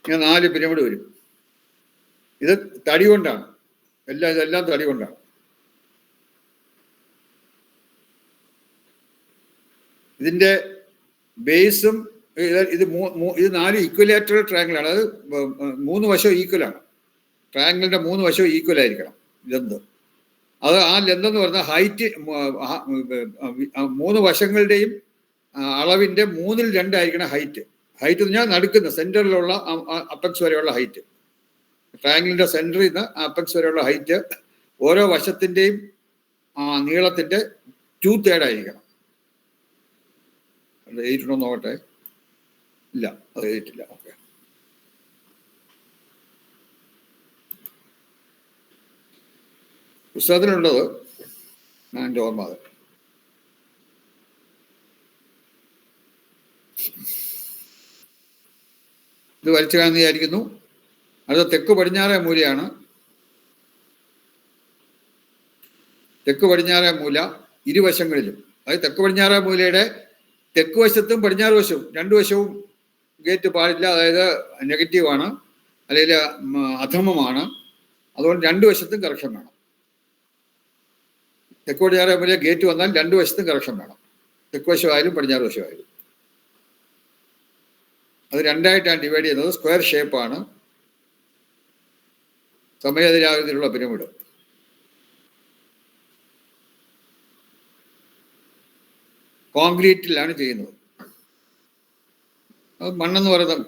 ഇങ്ങനെ 4 പിരമിഡ് വരും. ഇത് തടി കൊണ്ടാണ്, ഇതെല്ലാം തടി കൊണ്ടാണ്. ഇതിന്റെ ബേസും ഇത് 4 ഈക്വലേറ്ററൽ ട്രയാങ്കിളാണ്. അത് 3 വശവും ഈക്വലാണ്. ട്രയാങ്കിളിന്റെ 3 വശവും ഈക്വൽ ആയിരിക്കണം ലെന്ത്. അത് ആ ലെന്ത് എന്ന് പറഞ്ഞാൽ ഹൈറ്റ് 3 വശങ്ങളുടെയും അളവിന്റെ 2/3 ആയിരിക്കണം ഹൈറ്റ്. ഹൈറ്റ് എന്ന് പറഞ്ഞാൽ നടുക്കുന്ന സെന്ററിലുള്ള അപ്പക്സ് വരെയുള്ള ഹൈറ്റ്. ട്രയാങ്കിളിന്റെ സെന്ററിൽ നിന്ന് അപ്പക്സ് വരെയുള്ള ഹൈറ്റ് ഓരോ വശത്തിന്റെയും നീളത്തിന്റെ 2/3 ആയിരിക്കണം. അത് എഴുതിയിട്ടുണ്ടോ നോക്കട്ടെ. ഇല്ല, അത് എഴുതിയിട്ടില്ല. ഓക്കെ, പുസ്തകത്തിലുള്ളത് ഞാൻ എൻ്റെ ഓർമ്മ. അത് ഇത് വരച്ചു കാണുന്ന വിചാരിക്കുന്നു. അത് തെക്ക് പടിഞ്ഞാറേ മൂലയാണ്. തെക്ക് പടിഞ്ഞാറേ മൂല ഇരുവശങ്ങളിലും. അത് തെക്ക് പടിഞ്ഞാറേ മൂലയുടെ തെക്ക് വശത്തും പടിഞ്ഞാറ് വശവും 2 വശവും ഗേറ്റ് പാടില്ല. അതായത് നെഗറ്റീവാണ്, അല്ലെങ്കിൽ അധമമാണ്. അതുകൊണ്ട് 2 വശത്തും കറക്ഷൻ വേണം. തെക്ക് പടിഞ്ഞാറേ മൂല ഗേറ്റ് വന്നാൽ 2 വശത്തും കറക്ഷൻ വേണം. തെക്ക് വശമായാലും പടിഞ്ഞാറ് വശമായാലും. അത് രണ്ടായിട്ടാണ് ഡിവൈഡ് ചെയ്യുന്നത്. സ്ക്വയർ ഷേപ്പാണ്, സമയതിരാകൃതിയിലുള്ള പിരമിഡ്. കോൺക്രീറ്റിലാണ് ചെയ്യുന്നത്. അത് മണ്ണെന്ന് പറയുന്നത്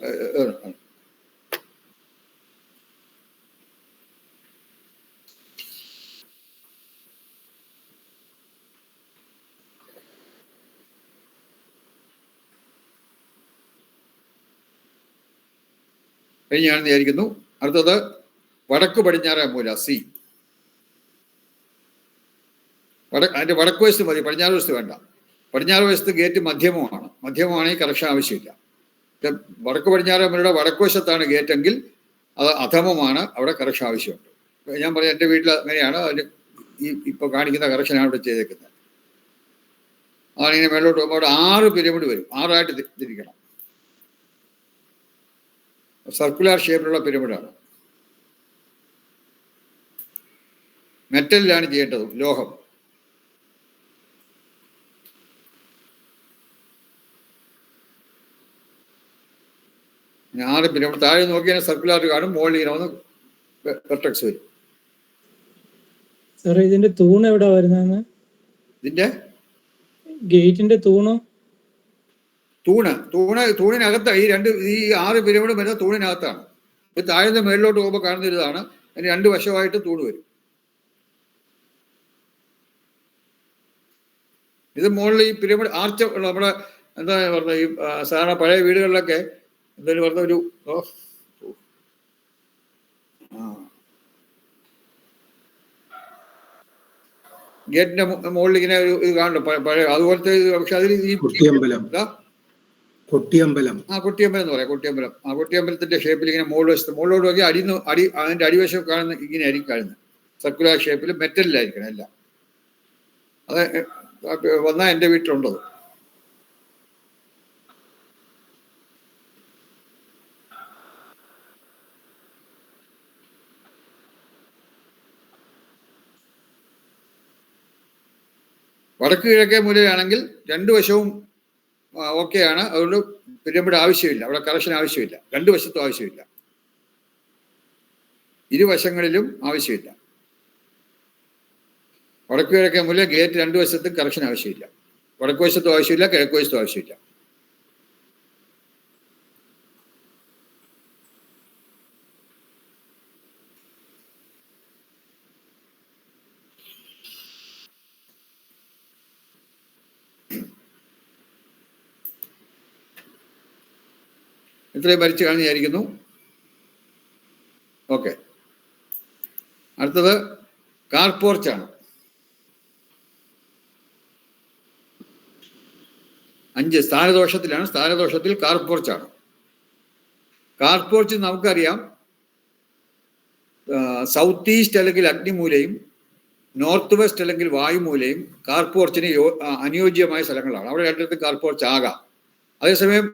കഴിഞ്ഞാണെന്ന് വിചാരിക്കുന്നു. അടുത്തത് വടക്ക് പടിഞ്ഞാറ് മൂല സി. അതിന്റെ വടക്ക് വശത്ത് മതി, പടിഞ്ഞാറ് വശത്ത് വേണ്ട. പടിഞ്ഞാറ് വശത്ത് ഗേറ്റ് മധ്യമമാണെങ്കിൽ കറക്ഷൻ ആവശ്യമില്ല. വടക്ക് പടിഞ്ഞാറ് മൂലയുടെ വടക്ക് വശത്താണ് ഗേറ്റ് എങ്കിൽ അത് അധമമാണ്, അവിടെ കറക്ഷൻ ആവശ്യമുണ്ട്. ഞാൻ പറയാം, എൻ്റെ വീട്ടിൽ അങ്ങനെയാണ്. അതിന് ഇപ്പോൾ കാണിക്കുന്ന കറക്ഷനാണ് ഇവിടെ ചെയ്തേക്കുന്നത്. അതാണ് ഇങ്ങനെ മേലോട്ട് പോകുമ്പോൾ അവിടെ 6 പിരമിഡ് വരും. 6ആയിട്ട് തിരിക്കണം. സർക്കുലർ ഷേപ്പിലുള്ള പിരമിഡാണ്. മെറ്റലിലാണ് ചെയ്യേണ്ടത്, ലോഹം. ആറ് പിരമിഡ് താഴെ നോക്കിയാൽ സർക്കുലർ കാണും, മുകളിൽ ഇങ്ങനെ വന്ന് വെർട്ടെക്സ് വരും. സാറേ ഇതിന്റെ തൂണ് എവിടെ വരുന്നതെന്ന്? ഇതിന്റെ ഗേറ്റിന്റെ തൂണോ? തൂണിനകത്താണ് ഈ 6 പിരമിഡ് വരുന്ന തൂണിനകത്താണ്. ഇത് താഴെ മേളിലോട്ട് പോകുമ്പോൾ കാണുന്ന ഇതാണ്. അതിന് 2 വശമായിട്ട് തൂണ് വരും. ഇത് മുകളിൽ ഈ പിരമിഡ് ആർച്ച് നമ്മുടെ എന്താ പറഞ്ഞ ഈ സാധാരണ പഴയ വീടുകളിലൊക്കെ എന്തായാലും പറഞ്ഞ ഒരു ഗേറ്റിന്റെ മുകളിൽ ഇങ്ങനെ ഒരു ഇത് കാണുന്നു പഴയ അതുപോലത്തെ. പക്ഷെ അതിൽ ഈ കുട്ടിയമ്പലം എന്ന് പറയാം. കുട്ടിയമ്പലത്തിന്റെ ഷേപ്പിൽ ഇങ്ങനെ മുകളിലോട്ട് നോക്കി അതിന്റെ അടിവശം കാണുന്ന ഇങ്ങനെ ആയിരിക്കും കാണുന്നത്. സർക്കുലർ ഷേപ്പിൽ മെറ്റലിലായിരിക്കണം എല്ലാം. അത് വന്നാൽ എൻ്റെ വീട്ടിലുണ്ടത്. വടക്ക് കിഴക്കേ മൂലയാണെങ്കിൽ 2 വശവും ഓക്കെയാണ്. അതുകൊണ്ട് പിരമിഡ് ആവശ്യമില്ല, അവിടെ കറക്ഷൻ ആവശ്യമില്ല. 2 വശത്തും ആവശ്യമില്ല, ഇരുവശങ്ങളിലും ആവശ്യമില്ല. വടക്ക് കിഴക്കേ മൂല ഗേറ്റ് 2 വശത്തും കറക്ഷൻ ആവശ്യമില്ല. വടക്ക് വശത്തും ആവശ്യമില്ല, കിഴക്ക് വശത്തും ആവശ്യമില്ല. ഇത്രയും വരച്ച് കാണുകയായിരിക്കുന്നു. ഓക്കെ, അടുത്തത് കാർ പോർച്ചാണ്. 5 സ്ഥാനദോഷത്തിലാണ്. സ്ഥാനദോഷത്തിൽ കാർ പോർച്ചാണ്. കാർ പോർച്ച് നമുക്കറിയാം, സൗത്ത് ഈസ്റ്റ് അല്ലെങ്കിൽ അഗ്നിമൂലയും നോർത്ത് വെസ്റ്റ് അല്ലെങ്കിൽ വായുമൂലയും കാർ പോർച്ചിന് അനുയോജ്യമായ സ്ഥലങ്ങളാണ്. അവിടെ രണ്ടിടത്ത് കാർ പോർച്ച് ആകാം. അതേസമയം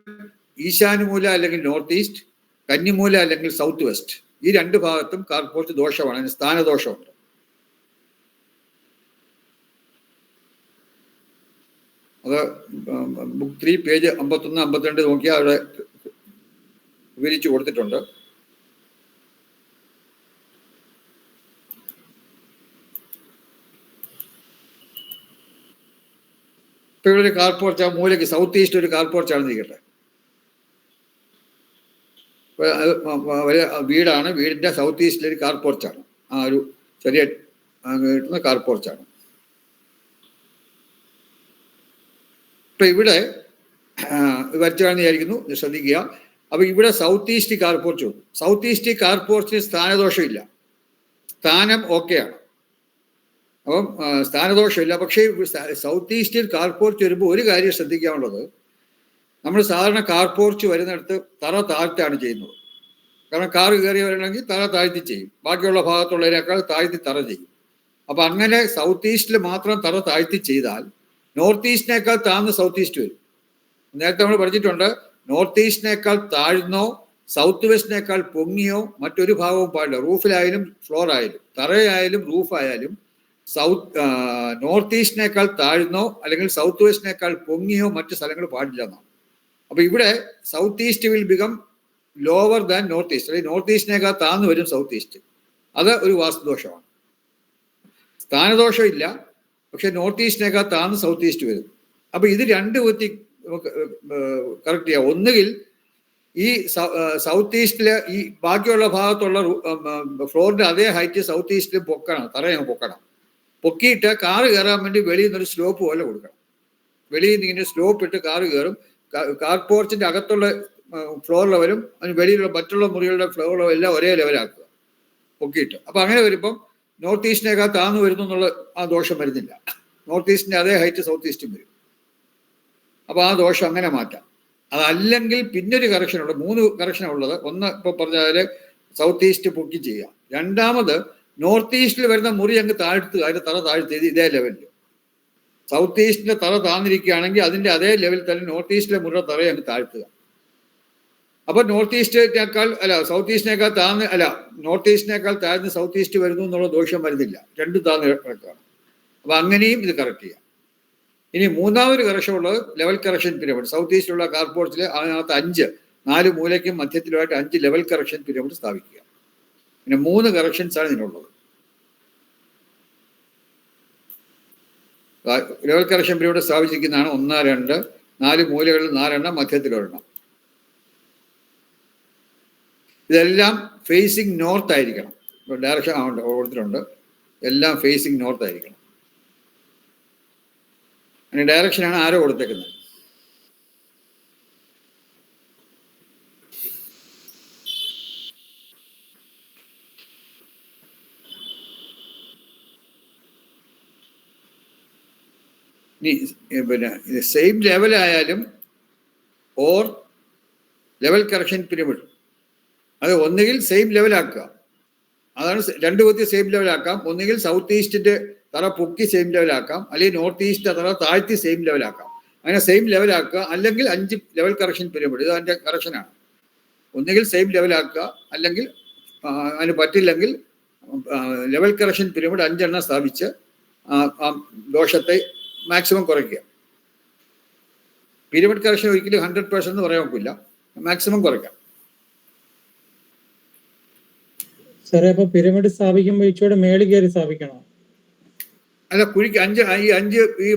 ഈശാനുമൂല അല്ലെങ്കിൽ നോർത്ത് ഈസ്റ്റ്, കന്നിമൂല അല്ലെങ്കിൽ സൗത്ത് വെസ്റ്റ്, ഈ 2 ഭാഗത്തും കാർ പോർച്ച് ദോഷമാണ്. അതിന് സ്ഥാനദോഷമുണ്ട്. അത് ബുക്ക് 3 പേജ് 51, 52 നോക്കിയാൽ അവിടെ വിവരിച്ചു കൊടുത്തിട്ടുണ്ട്. ഇപ്പൊ ഇവിടെ ഒരു കാർ പോർച്ച് ആ മൂലയ്ക്ക് സൗത്ത് ഈസ്റ്റ് ഒരു കാർ പോർച്ചാണെന്ന് ഇരിക്കട്ടെ. വീടാണ്, വീടിന്റെ സൗത്ത് ഈസ്റ്റിലൊരു കാർ പോർച്ചാണ്. ആ ഒരു ചെറിയ കിട്ടുന്ന കാർ പോർച്ചാണ്. ഇപ്പൊ ഇവിടെ വരച്ചാണെന്ന് വിചാരിക്കുന്നു, ശ്രദ്ധിക്കുക. അപ്പൊ ഇവിടെ സൗത്ത് ഈസ്റ്റ് കാർ പോർച്ച് വന്നു. സൗത്ത് ഈസ്റ്റ് കാർ പോർച്ചിന് സ്ഥാനദോഷമില്ല, സ്ഥാനം ഓക്കെയാണ്. അപ്പം സ്ഥാനദോഷമില്ല. പക്ഷേ സൗത്ത് ഈസ്റ്റിൽ കാർ പോർച്ച് വരുമ്പോൾ ഒരു കാര്യം ശ്രദ്ധിക്കാനുള്ളത്, നമ്മൾ സാധാരണ കാർ പോർച്ച് വരുന്നിടത്ത് തറ താഴ്ത്താണ് ചെയ്യുന്നത്. കാരണം കാർ കയറി വരണമെങ്കിൽ തറ താഴ്ത്തി ചെയ്യും, ബാക്കിയുള്ള ഭാഗത്തുള്ളതിനേക്കാൾ താഴ്ത്തി തറ ചെയ്യും. അപ്പം അങ്ങനെ സൗത്ത് ഈസ്റ്റിൽ മാത്രം തറ താഴ്ത്തി ചെയ്താൽ നോർത്ത് ഈസ്റ്റിനേക്കാൾ താഴ്ന്ന സൗത്ത് ഈസ്റ്റ് വരും. നേരത്തെ നമ്മൾ പഠിച്ചിട്ടുണ്ട്, നോർത്ത് ഈസ്റ്റിനേക്കാൾ താഴ്ന്നോ സൗത്ത് വെസ്റ്റിനേക്കാൾ പൊങ്ങിയോ മറ്റൊരു ഭാഗവും പാടില്ല. റൂഫിലായാലും ഫ്ലോർ ആയാലും തറയായാലും റൂഫായാലും നോർത്ത് ഈസ്റ്റിനേക്കാൾ താഴ്ന്നോ അല്ലെങ്കിൽ സൗത്ത് വെസ്റ്റിനേക്കാൾ പൊങ്ങിയോ മറ്റു സ്ഥലങ്ങൾ പാടില്ല എന്നാണ്. അപ്പൊ ഇവിടെ south east will become lower than north east, അല്ലെങ്കിൽ നോർത്ത് ഈസ്റ്റിനേക്കാൾ താഴ്ന്നു വരും സൗത്ത് ഈസ്റ്റ്. അത് ഒരു വാസ്തുദോഷമാണ്. സ്ഥാനദോഷം ഇല്ല, പക്ഷെ നോർത്ത് ഈസ്റ്റിനേക്കാൾ താഴ്ന്ന് സൗത്ത് ഈസ്റ്റ് വരും. അപ്പൊ ഇത് രണ്ട് വിധത്തിൽ നമുക്ക് കറക്റ്റ് ചെയ്യാം. ഒന്നുകിൽ ഈ സൗത്ത് ഈസ്റ്റില് ഈ ബാക്കിയുള്ള ഭാഗത്തുള്ള ഫ്ലോറിന്റെ അതേ ഹൈറ്റ് സൗത്ത് ഈസ്റ്റിലും പൊക്കണം, തറയങ്ങ് പൊക്കണം. പൊക്കിയിട്ട് കാറ് കയറാൻ വേണ്ടി വെളിയിൽ നിന്നൊരു സ്ലോപ്പ് പോലെ കൊടുക്കണം. വെളിയിൽ നിന്ന് ഇങ്ങനെ സ്ലോപ്പ് ഇട്ട് കാറ് കയറും. കാർ പോർച്ചിന്റെ അകത്തുള്ള ഫ്ലോർ ലെവലും അതിന് വെളിയിലുള്ള മറ്റുള്ള മുറികളുടെ ഫ്ലോർ ലെവലും എല്ലാം ഒരേ ലെവലാക്കുക പൊക്കിയിട്ട്. അപ്പൊ അങ്ങനെ വരുമ്പം നോർത്ത് ഈസ്റ്റിനേക്കാൾ താഴ്ന്നു വരുന്നു എന്നുള്ള ആ ദോഷം വരുന്നില്ല. നോർത്ത് ഈസ്റ്റിന്റെ അതേ ഹൈറ്റ് സൗത്ത് ഈസ്റ്റും വരും. അപ്പൊ ആ ദോഷം അങ്ങനെ മാറ്റാം. അതല്ലെങ്കിൽ പിന്നൊരു കറക്ഷനുണ്ട്, 3 കറക്ഷനാണ് ഉള്ളത്. ഒന്ന് ഇപ്പൊ പറഞ്ഞാല് സൗത്ത് ഈസ്റ്റ് പൊക്കി ചെയ്യാം. രണ്ടാമത് നോർത്ത് ഈസ്റ്റിൽ വരുന്ന മുറി അങ്ങ് താഴ്ത്തുക, അതിന്റെ തറ താഴ്ത്തിയത് ഇതേ ലെവലിൽ. സൗത്ത് ഈസ്റ്റിലെ തറ താഴ്ന്നിരിക്കുകയാണെങ്കിൽ അതിന്റെ അതേ ലെവലിൽ തന്നെ നോർത്ത് ഈസ്റ്റിലെ മുറിയുടെ തറയെ അങ്ങ് താഴ്ത്തുക. അപ്പൊ നോർത്ത് ഈസ്റ്റിനേക്കാൾ സൗത്ത് ഈസ്റ്റിനേക്കാൾ നോർത്ത് ഈസ്റ്റിനേക്കാൾ താഴ്ന്ന് സൗത്ത് ഈസ്റ്റ് വരുന്നു എന്നുള്ള ദോഷം വരുന്നില്ല. രണ്ടും താഴ്ന്ന് കിടക്കുകയാണ്. അപ്പൊ അങ്ങനെയും ഇത് കറക്റ്റ് ചെയ്യാം. ഇനി മൂന്നാമതൊരു കറക്ഷൻ ഉള്ളത് ലെവൽ കറക്ഷൻ പിരമിഡ്. സൗത്ത് ഈസ്റ്റിലുള്ള കാർപോർട്ടിൽ അതിനകത്ത് 4 മൂലയ്ക്കും മധ്യത്തിലുമായിട്ട് 5 ലെവൽ കറക്ഷൻ പിരമിഡ് സ്ഥാപിക്കുക. പിന്നെ 3 കറക്ഷൻസ് ആണ് ഇതിനുള്ളത്. ലെവൽ കറക്ഷൻ പിരമിഡ് സ്ഥാപിച്ചിരിക്കുന്നതാണ് 1, 2, 4 മൂലകളിൽ 4 മധ്യത്തിൽ 1. ഇതെല്ലാം ഫേസിങ് നോർത്ത് ആയിരിക്കണം. ഡയറക്ഷൻ കൊടുത്തിട്ടുണ്ട്, എല്ലാം ഫേസിങ് നോർത്ത് ആയിരിക്കണം. അതിന് ഡയറക്ഷനാണ് ആരോ കൊടുത്തേക്കുന്നത്. ഇനി പിന്നെ സെയിം ലെവലായാലും ഓർ ലെവൽ കറക്ഷൻ പിരമിഡ്, അത് ഒന്നുകിൽ സെയിം ലെവലാക്കുക. അതാണ് 2 വിധത്തിൽ സെയിം ലെവലാക്കാം. ഒന്നുകിൽ സൗത്ത് ഈസ്റ്റിന്റെ തറ പൊക്കി സെയിം ലെവലാക്കാം, അല്ലെങ്കിൽ നോർത്ത് ഈസ്റ്റ് തറ താഴ്ത്തി സെയിം ലെവലാക്കാം. അങ്ങനെ സെയിം ലെവലാക്കുക. അല്ലെങ്കിൽ 5 ലെവൽ കറക്ഷൻ പിരമിഡ്, ഇത് അതിൻ്റെ കറക്ഷനാണ്. ഒന്നുകിൽ സെയിം ലെവലാക്കുക, അല്ലെങ്കിൽ അതിന് പറ്റില്ലെങ്കിൽ ലെവൽ കറക്ഷൻ പിരമിഡ് 5 സ്ഥാപിച്ച് ദോഷത്തെ മാക്സിമം കുറയ്ക്കുക. പിരമിഡ് കറക്ഷൻ ഒരിക്കലും 100% എന്ന് പറയാൻ ഒക്കില്ല, മാക്സിമം കുറയ്ക്കാം. സാറേ, അപ്പൊ പിരമിഡ് സ്ഥാപിക്കുമ്പോൾ ഇച്ചിരി മേളിൽ കയറി സ്ഥാപിക്കണോ? അല്ല, കുഴിക്ക് 5 ഈ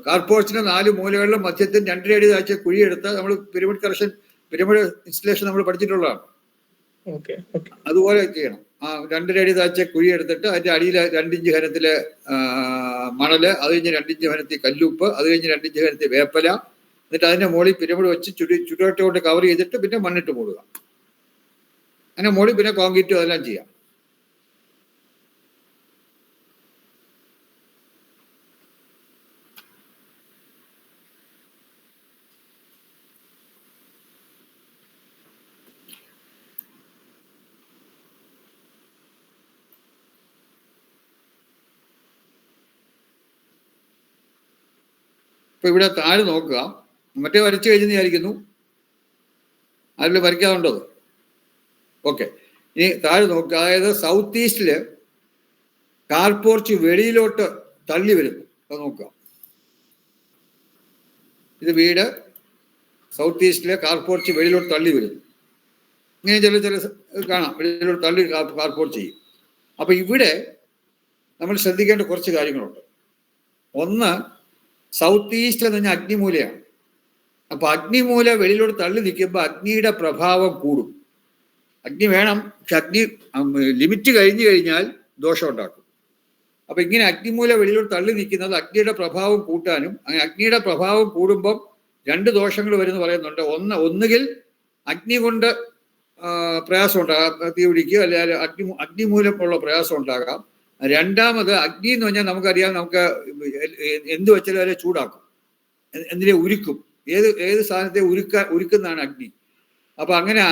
കാർപോർച്ചിന് 4 മൂലകളിലും മധ്യത്തിൽ 2 അടി താഴ്ച കുഴിയെടുത്ത് നമ്മൾ പിരമിഡ് ഇൻസ്റ്റലേഷൻ നമ്മൾ പഠിച്ചിട്ടുള്ളതാണ്. അതുപോലെ ചെയ്യണം. 2 അടി താഴ്ച കുഴിയെടുത്തിട്ട് അതിന്റെ അടിയിൽ 2 ഇഞ്ച് ഘനത്തില് മണല്, അത് കഴിഞ്ഞ് 2 ഇഞ്ച് ഘനത്തിൽ കല്ലുപ്പ്, അത് കഴിഞ്ഞ് 2 ഇഞ്ച് ഘനത്തിൽ വേപ്പല, എന്നിട്ട് അതിന്റെ മുകളിൽ പിരമിഡ് വെച്ച് ചുറ്റുവട്ട കൊണ്ട് കവർ ചെയ്തിട്ട് പിന്നെ മണ്ണിട്ട് മൂടുക. അങ്ങനെ മുകളിൽ പിന്നെ കോൺക്രീറ്റ് അതെല്ലാം ചെയ്യാം. ഇപ്പൊ ഇവിടെ താഴെ നോക്കുക, മറ്റേ വരച്ചു കഴിഞ്ഞെന്ന് വിചാരിക്കുന്നു. ആരെങ്കിലും വരയ്ക്കാറുണ്ടോ? ഓക്കെ, ഇനി താഴെ നോക്കുക. അതായത് സൗത്ത് ഈസ്റ്റില് കാർപോർച്ച് വെളിയിലോട്ട് തള്ളി വരുന്നു. അത് നോക്കുക. ഇത് വീട് സൗത്ത് ഈസ്റ്റിലെ കാർപോർച്ച് വെളിയിലോട്ട് തള്ളി വരുന്നു. ഇങ്ങനെ ചില കാണാം, വെളിയിലോട്ട് തള്ളി കാർപോർച്ച് ചെയ്യും. അപ്പൊ ഇവിടെ നമ്മൾ ശ്രദ്ധിക്കേണ്ട കുറച്ച് കാര്യങ്ങളുണ്ട്. ഒന്ന്, സൗത്ത് ഈസ്റ്റ് എന്ന് പറഞ്ഞാൽ അഗ്നിമൂലയാണ്. അപ്പൊ അഗ്നിമൂല വെളിയിലോട്ട് തള്ളി നിൽക്കുമ്പോൾ അഗ്നിയുടെ പ്രഭാവം കൂടും. അഗ്നി വേണം, പക്ഷെ അഗ്നി ലിമിറ്റ് കഴിഞ്ഞു കഴിഞ്ഞാൽ ദോഷം ഉണ്ടാക്കും. അപ്പൊ ഇങ്ങനെ അഗ്നിമൂല വെളിയിലോട്ട് തള്ളി നിൽക്കുന്നത് അഗ്നിയുടെ പ്രഭാവം കൂട്ടാനും, അങ്ങനെ അഗ്നിയുടെ പ്രഭാവം കൂടുമ്പം 2 ദോഷങ്ങൾ വരുമെന്ന് പറയുന്നുണ്ട്. ഒന്നുകിൽ അഗ്നി കൊണ്ട് പ്രയാസം ഉണ്ടാകാം, തീ പിടിക്കുക, അല്ലെങ്കിൽ അഗ്നിമൂലമുള്ള പ്രയാസം ഉണ്ടാകാം. രണ്ടാമത് അഗ്നി എന്ന് പറഞ്ഞാൽ നമുക്കറിയാം, നമുക്ക് എന്ത് വെച്ചാലും അതിനെ ചൂടാക്കും, എന്തിനെ ഉരുക്കും, ഏത് സാധനത്തെ ഉരുക്കുന്നതാണ് അഗ്നി. അപ്പൊ അങ്ങനെ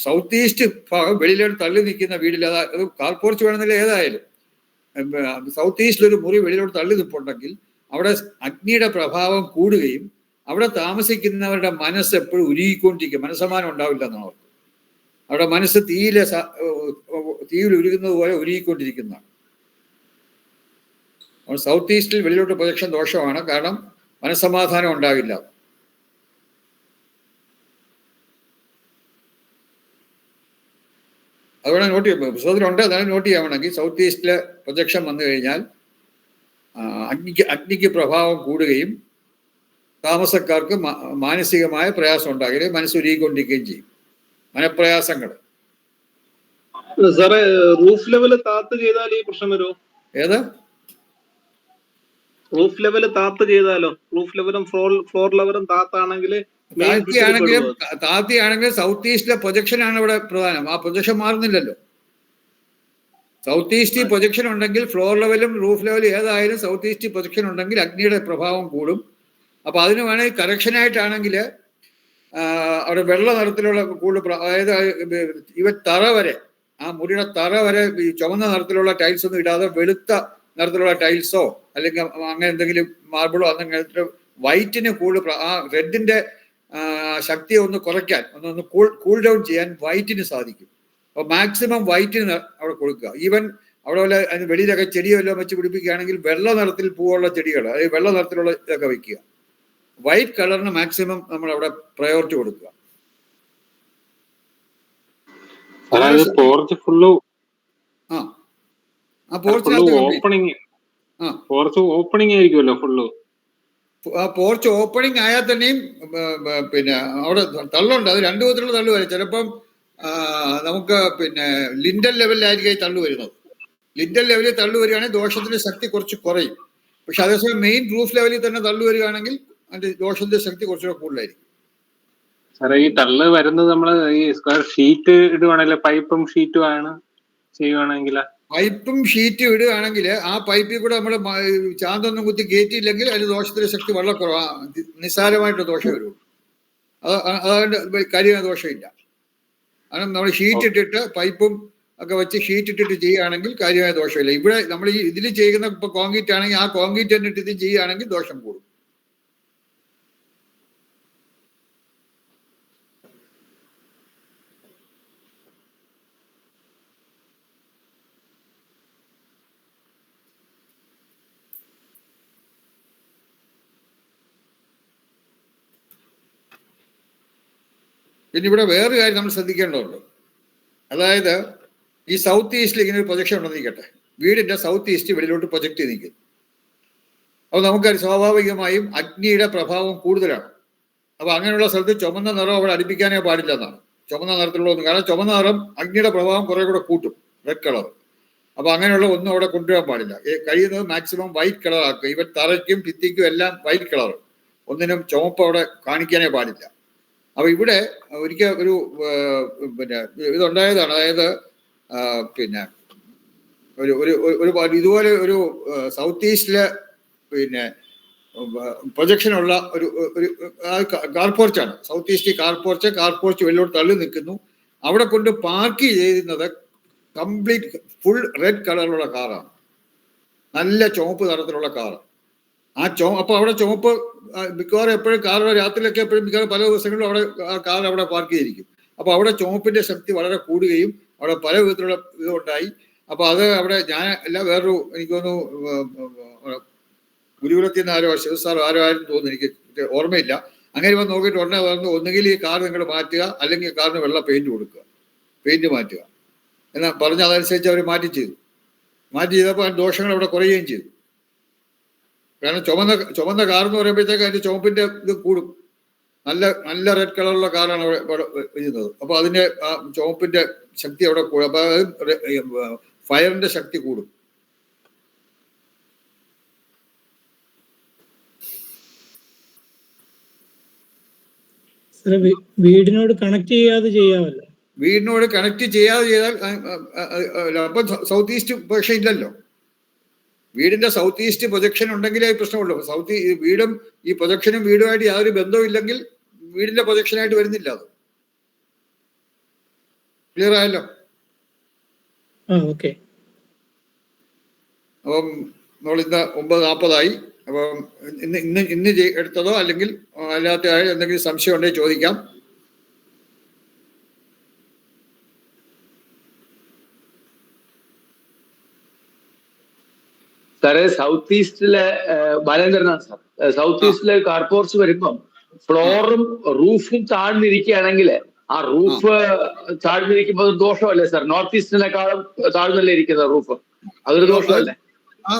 സൗത്ത് ഈസ്റ്റ് ഭാഗം വെളിയിലോട്ട് തള്ളി നിൽക്കുന്ന വീടിൽ, അത് കാർപോർച്ച് വേണമെന്നില്ല, ഏതായാലും സൗത്ത് ഈസ്റ്റിലൊരു മുറി വെളിയിലോട്ട് തള്ളി നിൽപ്പുണ്ടെങ്കിൽ അവിടെ അഗ്നിയുടെ പ്രഭാവം കൂടുകയും അവിടെ താമസിക്കുന്നവരുടെ മനസ്സ് എപ്പോഴും ഉരുകിക്കൊണ്ടിരിക്കും, മനസ്സമാനം ഉണ്ടാവില്ല എന്നാണ് അവർക്ക്. അവിടെ മനസ്സ് തീയിൽ ഉരുകുന്നത് പോലെ ഉരുകിക്കൊണ്ടിരിക്കുന്നതാണ്. സൗത്ത് ഈസ്റ്റിൽ വെളിയിലോട്ട് പ്രൊജക്ഷൻ ദോഷമാണ്, കാരണം മനസ്സമാധാനം ഉണ്ടാകില്ല. അതുകൊണ്ട് നോട്ട് ചെയ്യാം, പുസ്തകത്തിലുണ്ട്, അതാണ് നോട്ട് ചെയ്യാമെങ്കിൽ സൗത്ത് ഈസ്റ്റിലെ പ്രൊജക്ഷൻ വന്നു കഴിഞ്ഞാൽ അഗ്നിക്ക് പ്രഭാവം കൂടുകയും താമസക്കാർക്ക് മാനസികമായ പ്രയാസം ഉണ്ടാകുകയും മനസ്സുരുകൊണ്ടിരിക്കുകയും ചെയ്യും. മനപ്രയാസങ്ങൾ. സാറേ, റൂഫ് ലെവല് താത്ത് ചെയ്താൽ ഈ പ്രശ്നം വരുമോ? ഏത് റൂഫ് ലെവല് താത്ത് ചെയ്താലോ? റൂഫ് ലെവലും ഫ്ലോർ ലെവലും താത്താണെങ്കിൽ താത്തിയാണെങ്കിൽ സൗത്ത് ഈസ്റ്റിലെ പ്രൊജക്ഷൻ ആണ് ഇവിടെ പ്രധാനം. ആ പ്രൊജക്ഷൻ മാറുന്നില്ലല്ലോ. സൗത്ത് ഈസ്റ്റ് പ്രൊജക്ഷൻ ഉണ്ടെങ്കിൽ ഫ്ലോർ ലെവലും റൂഫ് ലെവലും ഏതായാലും സൗത്ത് ഈസ്റ്റ് പ്രൊജക്ഷൻ ഉണ്ടെങ്കിൽ അഗ്നിയുടെ പ്രഭാവം കൂടും. അപ്പൊ അതിന് വേണമെങ്കിൽ കറക്ഷനായിട്ടാണെങ്കിൽ അവിടെ വെള്ള നിറത്തിലുള്ള കൂടുതൽ, അതായത് ഇവ തറ വരെ, ആ മുറിയുടെ തറ വരെ ഈ ചുവന്ന നിറത്തിലുള്ള ടൈൽസ് ഒന്നും ഇടാതെ വെളുത്ത നിറത്തിലുള്ള ടൈൽസോ അല്ലെങ്കിൽ അങ്ങനെ എന്തെങ്കിലും മാർബിളോ അങ്ങനെ വൈറ്റിന് കൂടുതൽ, ആ റെഡിന്റെ ശക്തിയെ ഒന്ന് കുറയ്ക്കാൻ, ഒന്ന് കൂൾ ഡൗൺ ചെയ്യാൻ വൈറ്റിന് സാധിക്കും. അപ്പോൾ മാക്സിമം വൈറ്റിന് അവിടെ കൊടുക്കുക. ഈവൻ അവിടെ വല്ല അതിന് വെളിയിലൊക്കെ ചെടിയോ എല്ലാം വെച്ച് പിടിപ്പിക്കുകയാണെങ്കിൽ വെള്ള നിറത്തിൽ പൂവുള്ള ചെടികൾ, അതായത് വെള്ള നിറത്തിലുള്ള ഇതൊക്കെ വയ്ക്കുക. വൈറ്റ് കളറിന് മാക്സിമം നമ്മൾ അവിടെ പ്രയോറിറ്റി കൊടുക്കുക. പോർച്ച് ഓപ്പണിംഗ് ആയാൽ തന്നെയും പിന്നെ അവിടെ തള്ളുണ്ട്. അത് രണ്ടു വിധത്തിലുള്ള തള്ളു വരും. ചിലപ്പം നമുക്ക് പിന്നെ ലിൻഡൽ ലെവലിലായിരിക്കും തള്ളു വരുന്നത്. ലിൻഡൽ ലെവലിൽ തള്ളു വരികയാണെങ്കിൽ ദോഷത്തിന്റെ ശക്തി കുറച്ച് കുറയും. പക്ഷെ അതേസമയം മെയിൻ റൂഫ് ലെവലിൽ തന്നെ തള്ളു വരികയാണെങ്കിൽ അതിന്റെ ദോഷത്തിന്റെ ശക്തി കുറച്ചുകൂടെ കൂടുതലായിരിക്കും. സാറേ, ഈ തള്ളു വരുന്നത് നമ്മള് ഈ സ്ക്വയർ ഷീറ്റ് ഇടുവാണെങ്കിൽ, പൈപ്പും ഷീറ്റും ആണ് ചെയ്യുവാണെങ്കിൽ, പൈപ്പും ഷീറ്റും ഇടുകയാണെങ്കിൽ ആ പൈപ്പിൽ കൂടെ നമ്മൾ ചാന്തൊന്നും കുത്തി കയറ്റിയില്ലെങ്കിൽ അതിന് ദോഷത്തിന്റെ ശക്തി വളരെ കുറവാണ്. നിസ്സാരമായിട്ട് ദോഷം വരുള്ളൂ. അതുകൊണ്ട് കാര്യമായ ദോഷമില്ല. കാരണം നമ്മൾ ഷീറ്റ് ഇട്ടിട്ട് പൈപ്പും ഒക്കെ വെച്ച് ഷീറ്റ് ഇട്ടിട്ട് ചെയ്യുകയാണെങ്കിൽ കാര്യമായ ദോഷമില്ല. ഇവിടെ നമ്മൾ ഈ ഇതിൽ ചെയ്യുന്ന ഇപ്പൊ കോൺക്രീറ്റ് ആണെങ്കിൽ ആ കോൺക്രീറ്റ് തന്നെ ഇട്ട് ഇത് ചെയ്യുകയാണെങ്കിൽ ദോഷം കൂടും. പിന്നെ ഇവിടെ വേറൊരു കാര്യം നമ്മൾ ശ്രദ്ധിക്കേണ്ടതുണ്ട്. അതായത് ഈ സൗത്ത് ഈസ്റ്റിൽ ഇങ്ങനെ ഒരു പ്രൊജക്ഷൻ ഉണ്ടെന്നിരിക്കട്ടെ, വീടിന്റെ സൗത്ത് ഈസ്റ്റ് വെളിയിലോട്ട് പ്രൊജക്ട് ചെയ്ത് നിൽക്കുന്നു. അപ്പോൾ നമുക്കത് സ്വാഭാവികമായും അഗ്നിയുടെ പ്രഭാവം കൂടുതലാണ്. അപ്പൊ അങ്ങനെയുള്ള സ്ഥലത്ത് ചുമന്ന നിറം അവിടെ അടുപ്പിക്കാനേ പാടില്ല എന്നാണ്. ചുമന്ന നിറത്തിലുള്ള ഒന്നും, കാരണം ചുമന്ന നിറം അഗ്നിയുടെ പ്രഭാവം കുറെ കൂടെ കൂട്ടും, റെഡ് കളർ. അപ്പൊ അങ്ങനെയുള്ള ഒന്നും അവിടെ കൊണ്ടുവരാൻ പാടില്ല. കഴിയുന്നത് മാക്സിമം വൈറ്റ് കളർ ആക്കുക. ഇവൻ തറയ്ക്കും ഭിത്തിക്കും എല്ലാം വൈറ്റ് കളർ, ഒന്നിനും ചുവപ്പ് അവിടെ കാണിക്കാനേ പാടില്ല. അപ്പൊ ഇവിടെ ഒരിക്കൽ ഒരു പിന്നെ ഇതുണ്ടായതാണ്. അതായത് പിന്നെ ഒരു ഇതുപോലെ ഒരു സൗത്ത് ഈസ്റ്റിലെ പിന്നെ പ്രൊജക്ഷനുള്ള ഒരു കാർ പോർച്ചാണ്. സൗത്ത് ഈസ്റ്റ് കാർ പോർച്ച് വെളിയിലോട്ട് തള്ളി നിൽക്കുന്നു. അവിടെ കൊണ്ട് പാർക്ക് ചെയ്യുന്നത് കംപ്ലീറ്റ് ഫുൾ റെഡ് കളറിലുള്ള കാറാണ്, നല്ല ചുവപ്പ് നിറത്തിലുള്ള കാറ്. അപ്പൊ അവിടെ ചുവപ്പ് മിക്കവാറും എപ്പോഴും കാറുടെ രാത്രിയിലൊക്കെ എപ്പോഴും മിക്കവാറും പല ദിവസങ്ങളിലും അവിടെ ആ കാർ അവിടെ പാർക്ക് ചെയ്തിരിക്കും. അപ്പൊ അവിടെ ചുവപ്പിന്റെ ശക്തി വളരെ കൂടുകയും അവിടെ പല വിധത്തിലുള്ള ഇതുണ്ടായി. അപ്പൊ അത് അവിടെ ഞാൻ വേറൊരു എനിക്ക് തോന്നുന്നു ഗുരുകുലത്തിൽ നിന്ന് ആരോ ശിവസാർ ആരോ ആയിരുന്നു തോന്നുന്നു, എനിക്ക് ഓർമ്മയില്ല. അങ്ങനെ വന്ന് നോക്കിയിട്ട് ഉടനെ പറഞ്ഞു, ഒന്നുകിൽ ഈ കാർ നിങ്ങൾ മാറ്റുക, അല്ലെങ്കിൽ കാറിന് വെള്ള പെയിന്റ് മാറ്റുക എന്നാ പറഞ്ഞ അതനുസരിച്ച് അവർ മാറ്റി ചെയ്തപ്പോൾ ദോഷങ്ങൾ അവിടെ കുറയുകയും ചെയ്തു. കാരണം ചുമന്ന കാർ എന്ന് പറയുമ്പോഴത്തേക്ക് അതിന്റെ ചുവപ്പിന്റെ ഇത് കൂടും. നല്ല റെഡ് കളറുള്ള കാറാണ് അവിടെ ചെയ്യുന്നത്. അപ്പൊ അതിന്റെ ആ ചുവപ്പിന്റെ ശക്തി അവിടെ കൂടും. അപ്പൊ ഫയറിന്റെ ശക്തി കൂടും. വീടിനോട് കണക്ട് ചെയ്യാതെ ചെയ്യാമല്ലോ. വീടിനോട് കണക്ട് ചെയ്യാതെ ചെയ്താൽ അപ്പൊ സൗത്ത് ഈസ്റ്റ് പക്ഷെ ഇല്ലല്ലോ. വീടിന്റെ സൗത്ത് ഈസ്റ്റ് പ്രൊജക്ഷൻ ഉണ്ടെങ്കിലേ പ്രശ്നമുള്ളൂ. വീടും ഈ പ്രൊജക്ഷനും വീടുമായിട്ട് യാതൊരു ബന്ധവും ഇല്ലെങ്കിൽ വീടിന്റെ പ്രൊജക്ഷനായിട്ട് വരുന്നില്ല. അത് ക്ലിയർ ആയല്ലോ? ഓക്കെ. അപ്പം നമ്മൾ ഇന്ന് 9:40 അപ്പം ഇന്ന് എടുത്തതോ അല്ലെങ്കിൽ അല്ലാത്ത എന്തെങ്കിലും സംശയം ഉണ്ടെങ്കിൽ ചോദിക്കാം. സാറേ സൗത്ത് ഈസ്റ്റിലെ ബാലേന്ദ്രനാഥ് സാർ, സൗത്ത് ഈസ്റ്റിലെ കാർ പോർച്ച് വരുമ്പം ഫ്ലോറും റൂഫും താഴ്ന്നിരിക്കുകയാണെങ്കിൽ ആ റൂഫ് താഴ്ന്നിരിക്കുമ്പോൾ ദോഷമല്ലേ സാർ? നോർത്ത് ഈസ്റ്റിനേക്കാളും താഴ്ന്നല്ലേ ഇരിക്കുന്ന റൂഫ്, അതൊരു ദോഷമല്ലേ? ആ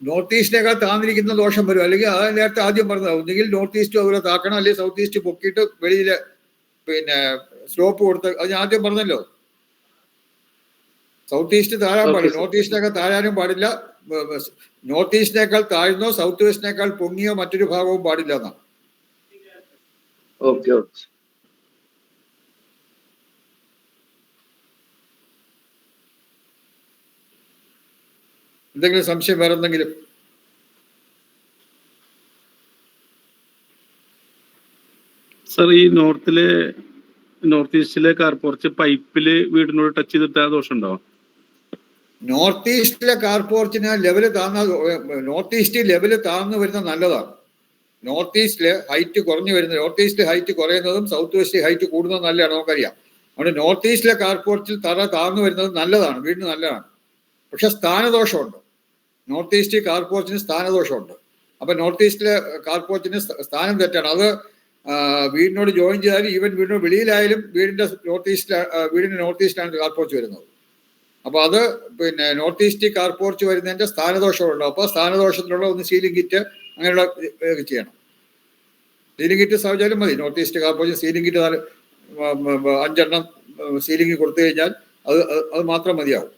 നോർത്ത് ഈസ്റ്റിനേക്കാൾ താന്നിരിക്കുന്ന ദോഷം വരും. അല്ലെങ്കിൽ അത് നേരത്തെ ആദ്യം പറഞ്ഞത് ഒന്നുകിൽ നോർത്ത് ഈസ്റ്റ് അതുപോലെ താക്കണം, അല്ലെങ്കിൽ സൗത്ത് ഈസ്റ്റ് പൊക്കിയിട്ട് വെളിയിൽ പിന്നെ സ്ലോപ്പ് കൊടുത്ത്, അത് ഞാൻ ആദ്യം പറഞ്ഞല്ലോ. സൗത്ത് ഈസ്റ്റ് താഴാൻ പാടില്ല, നോർത്ത് ഈസ്റ്റിനേക്കാൾ താഴാനും പാടില്ല, നോർത്ത് ഈസ്റ്റിനേക്കാൾ താഴ്ന്നോ സൗത്ത് വെസ്റ്റിനേക്കാൾ പൊങ്ങിയോ മറ്റൊരു ഭാഗവും പാടില്ല എന്നാണ്. Okay okay. എന്തെങ്കിലും സംശയം വേറെ എന്തെങ്കിലും? സർ ഈ നോർത്ത് ഈസ്റ്റിലെ കാർ പോർച്ച് പൈപ്പില് വീടിനോട് ടച്ച് ചെയ്തിട്ട് ദോഷം ഉണ്ടാവും? നോർത്ത് ഈസ്റ്റിലെ കാർ പോർച്ചിന് ലെവല് നോർത്ത് ഈസ്റ്റ് ലെവല് താഴ്ന്നു വരുന്നത് നല്ലതാണ്. നോർത്ത് ഈസ്റ്റില് ഹൈറ്റ് കുറഞ്ഞു വരുന്നത്, നോർത്ത് ഈസ്റ്റ് ഹൈറ്റ് കുറയുന്നതും സൗത്ത് വെസ്റ്റ് ഹൈറ്റ് കൂടുന്നതും നല്ലതാണ്, നമുക്കറിയാം. അതുകൊണ്ട് നോർത്ത് ഈസ്റ്റിലെ കാർ പോർച്ചിൽ തറ താഴ്ന്നു വരുന്നത് നല്ലതാണ്, വീടിന് നല്ലതാണ്. പക്ഷെ സ്ഥാനദോഷമുണ്ട്. നോർത്ത് ഈസ്റ്റ് കാർ പോർച്ചിന് സ്ഥാനദോഷമുണ്ട്. അപ്പൊ നോർത്ത് ഈസ്റ്റിലെ കാർ പോർച്ചിന് സ്ഥാനം തെറ്റാണ്. അത് വീടിനോട് ജോയിൻ ചെയ്താലും ഈവൻ വീടിനോട് വെളിയിലായാലും വീടിന്റെ നോർത്ത് ഈസ്റ്റിലാണ് കാർ പോർച്ച് വരുന്നത്. അപ്പൊ അത് പിന്നെ നോർത്ത് ഈസ്റ്റ് കാർ പോർച്ച് വരുന്നതിന്റെ സ്ഥാനദോഷമുണ്ട്. അപ്പൊ സ്ഥാനദോഷത്തിലുള്ള ഒന്ന് സീലിംഗ് കിറ്റ് അങ്ങനെയുള്ള ചെയ്യണം. സീലിംഗ് കിറ്റ് സൗജന്യം മതി. North east car porch ceiling kit 5 ceiling കൊടുത്തു കഴിഞ്ഞാൽ അത് മാത്രം മതിയാവും.